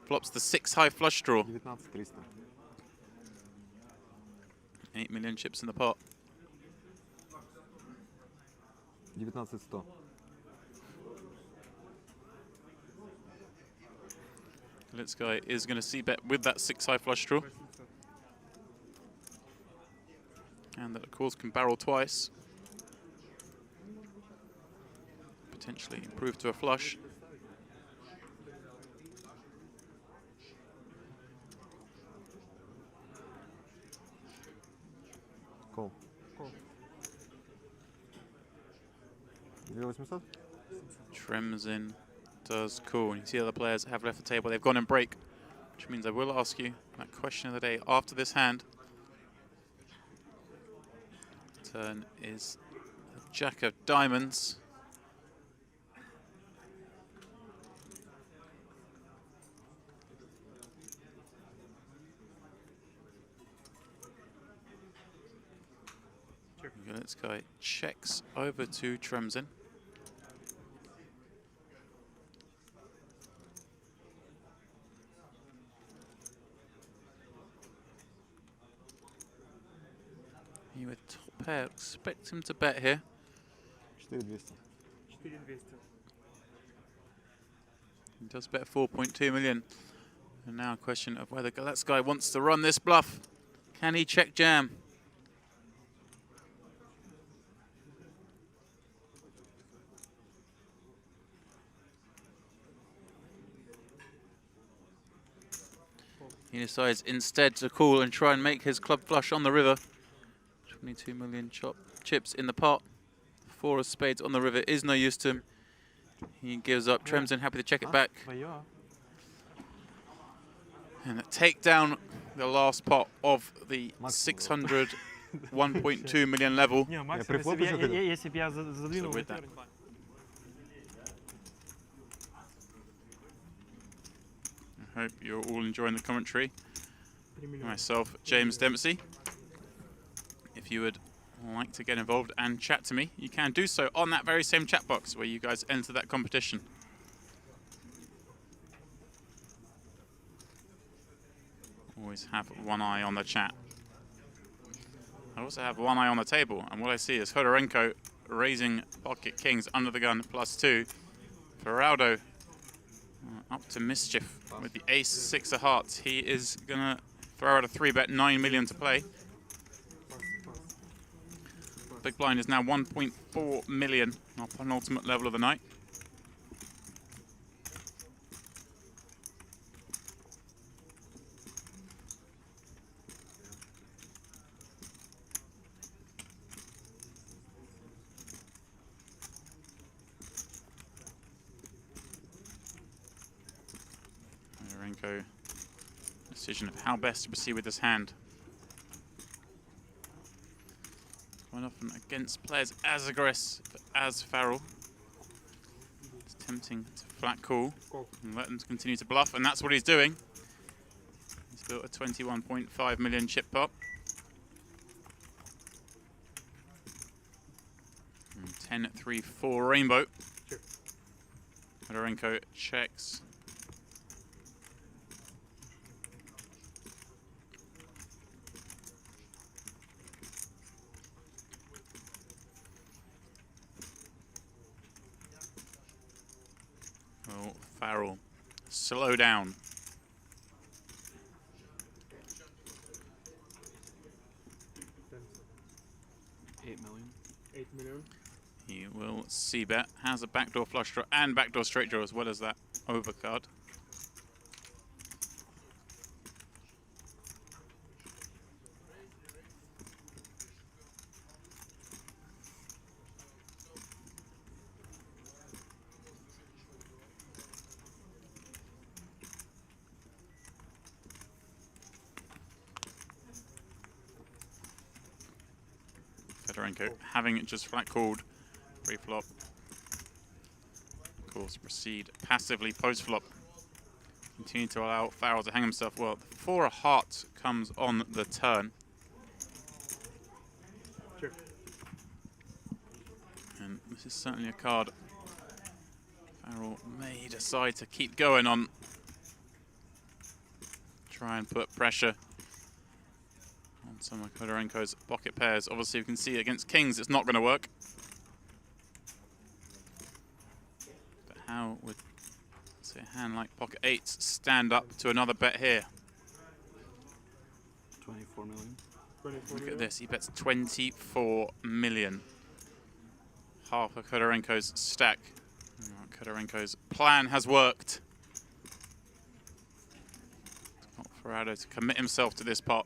flops the 6 high flush draw. 19 300. 8 million chips in the pot. 19 100. Galitsky is going to see bet with that 6 high flush draw. And that, of course, can barrel twice. Potentially improve to a flush. Call. Две 800. Tremsin does call. You see other players have left the table. They've gone in break, which means I will ask you that question of the day after this hand. Turn is the Jack of Diamonds. Galitsky checks over to Tremsin. You would top pair, expect him to bet here. 4200. 4200. He does bet 4.2 million. And now a question of whether Galitsky wants to run this bluff. Can he check jam? He decides instead to call and try and make his club flush on the river. 22 million chips in the pot. 4 of spades on the river is no use to him. He gives up. Tremsin happy to check it back. And that take down the last pot of the 600 1.2 million level. Не, максимум, если бы я задвинул with that. I hope you're all enjoying the commentary. Myself, James Dempsey. If you would like to get involved and chat to me, you can do so on that very same chat box where you guys enter that competition. Always have one eye on the chat. I also have one eye on the table, and what I see is Hodorenko raising pocket kings under the gun +2. Feraldo up to mischief with the ace 6 of hearts. He is gonna throw out a 3-bet, 9 million to play. Big blind is now 1.4 million, our penultimate level of the night. Renko, decision of how best to proceed with this hand. Quite often against players as aggressive as Farrell. It's tempting to flat call and let them continue to bluff, and that's what he's doing. He's built a 21.5 million chip pot. And 10-3-4 rainbow. Hodorenko checks. Oh, Farrell, slow down. $8 million. 8 million. He will c-bet, has a backdoor flush draw and backdoor straight draw as well as that overcard. Fedorenko having just flat called pre-flop. Of course, proceed passively post-flop. Continue to allow Farrell to hang himself well. The 4 of hearts comes on the turn. Check. And this is certainly a card Farrell may decide to keep going on. Try and put pressure on some of Fedorenko's pocket pairs. Obviously, you can see against kings, it's not going to work. But how would, say, a hand like pocket eights stand up to another bet here? 24 million. Look at this, he bets 24 million. Half of Fedorenko's stack. Fedorenko's plan has worked. Farrell to commit himself to this pot.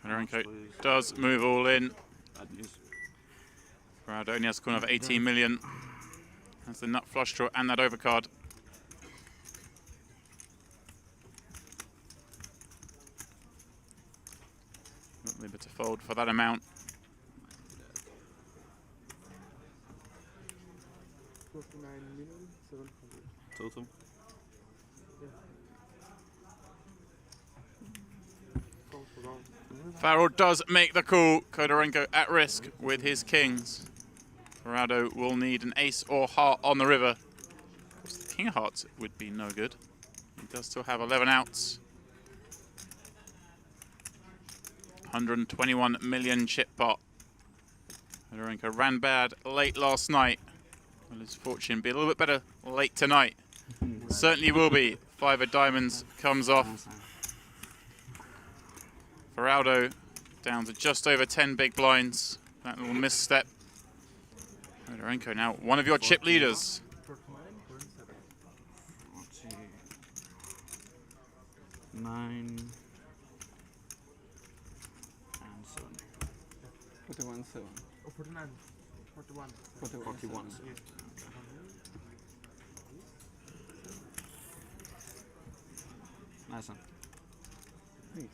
Fedorenko does move all in. Farrell only has a corner of 18 million. That's the nut flush draw and that overcard. Not able to fold for that amount. Total. Farrell does make the call. Fedorenko at risk with his kings. Farrell will need an ace or heart on the river. Of course, the king of hearts would be no good. He does still have 11 outs. 121 million chip pot. Fedorenko ran bad late last night. Will his fortune be a little bit better late tonight? Certainly will be. 5 of diamonds comes off. Farrell down to just over 10 big blinds. That little misstep. Fedorenko now one of your chip leaders. Let's see. 9 and 7. 41, 7. Oh, 49. 41. 41. Nice one. Thanks.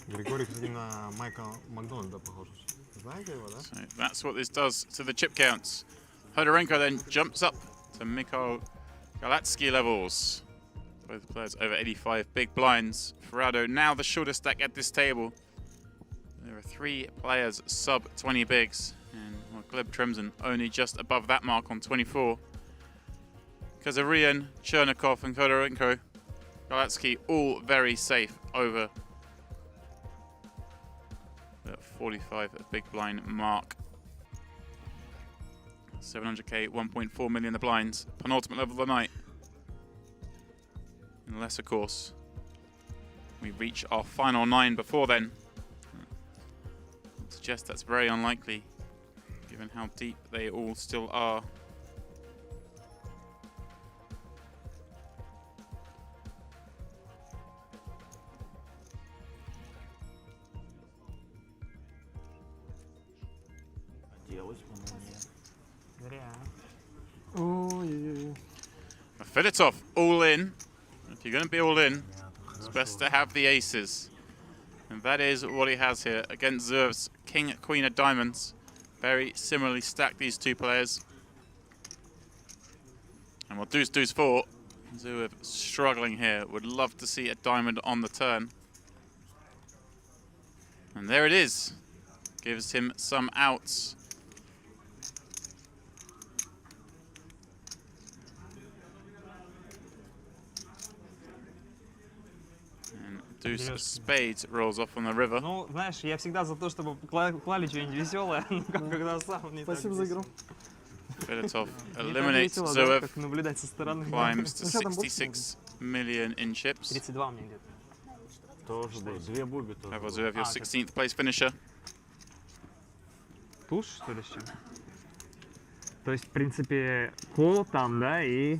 Григорий, кстати, на Майкла Макдональда похож. Знаете его, да? So that's what this does to the chip counts. Fedorenko then jumps up to Mikhail Galatsky levels. Both players over 85 big blinds. Farrell now the shortest stack at this table. There are 3 players sub 20 bigs. And well, Gleb Tremsen only just above that mark on 24. Kazarian, Chernikov and Fedorenko. Galatsky all very safe over the 45 big blind mark. 700k, 1.4 million the blinds. Penultimate level of the night. Unless, of course, we reach our final 9 before then. I'd suggest that's very unlikely, given how deep they all still are. Fedotov all in. If you're going to be all in, it's best to have the aces. And that is what he has here against Zurv's King, Queen of Diamonds. Very similarly stacked, these 2 players. And we'll deuce 4. Zurv struggling here. Would love to see a diamond on the turn. And there it is. Gives him some outs. Deuce of spades rolls off on the river. Ну, знаешь, я всегда за то, чтобы клали что-нибудь веселое, когда сам не так. Спасибо за игру. Fedotov eliminates Zurv, climbs to 66 million in chips. 32 у меня где-то. Тоже будет. 2 буби тоже. Have Zurv your 16th place finisher. Туш, что ли, с чем? То есть, в принципе, кол там, да, и...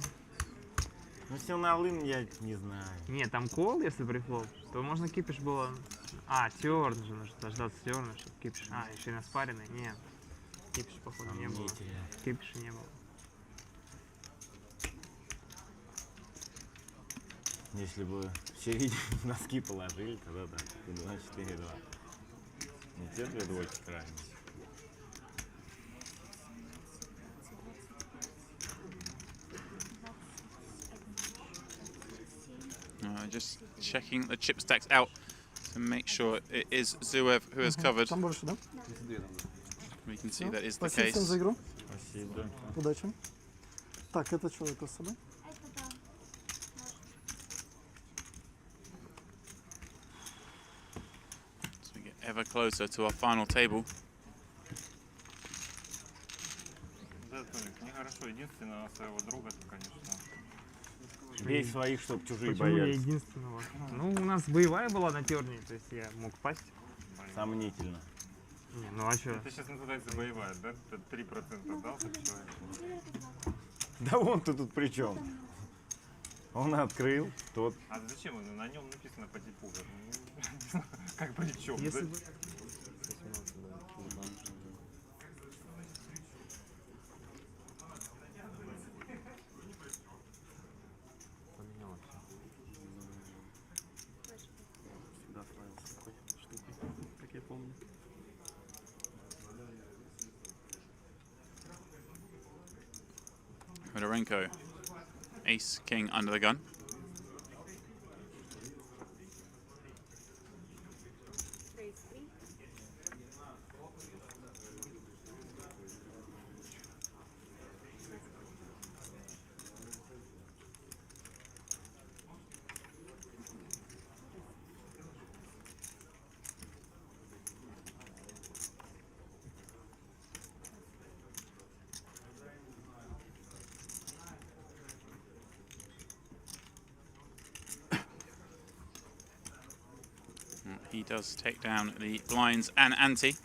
Ну, все на лын, я не знаю. Нет, там кол, если прифлоп, то можно кипиш было... А, терн же, нужно дождаться терна, чтобы кипиш... А, еще и на спаренный? Нет. Кипиш, походу, не было. Кипиша не было. Если бы в середине носки положили, тогда да. 2-4-2. Не те две двойки крайние. Just checking the chip stacks out to make sure it is Zuev who has covered. Там больше, да? We can see that is the Спасибо всем case. за игру. Спасибо. Удачи. Так, это что, это с собой? So we get ever closer to our final table. Да, Толик, нехорошо. Единственного своего друга, конечно. Бей своих, чтобы чужие Почему я боялись. единственного? Ну, у нас боевая была на терне, то есть я мог пасть. Сомнительно. Не, ну а что? Это сейчас называется боевая, да? Ты 3% дал так человеку? Да вон-то тут при чем? Он открыл, тот. А зачем он? На нем написано partypoker. Как при чем? Если бы... Всегда славился такой штукой, как я помню. Fedorenko, ace king under the gun. He does take down the blinds and ante.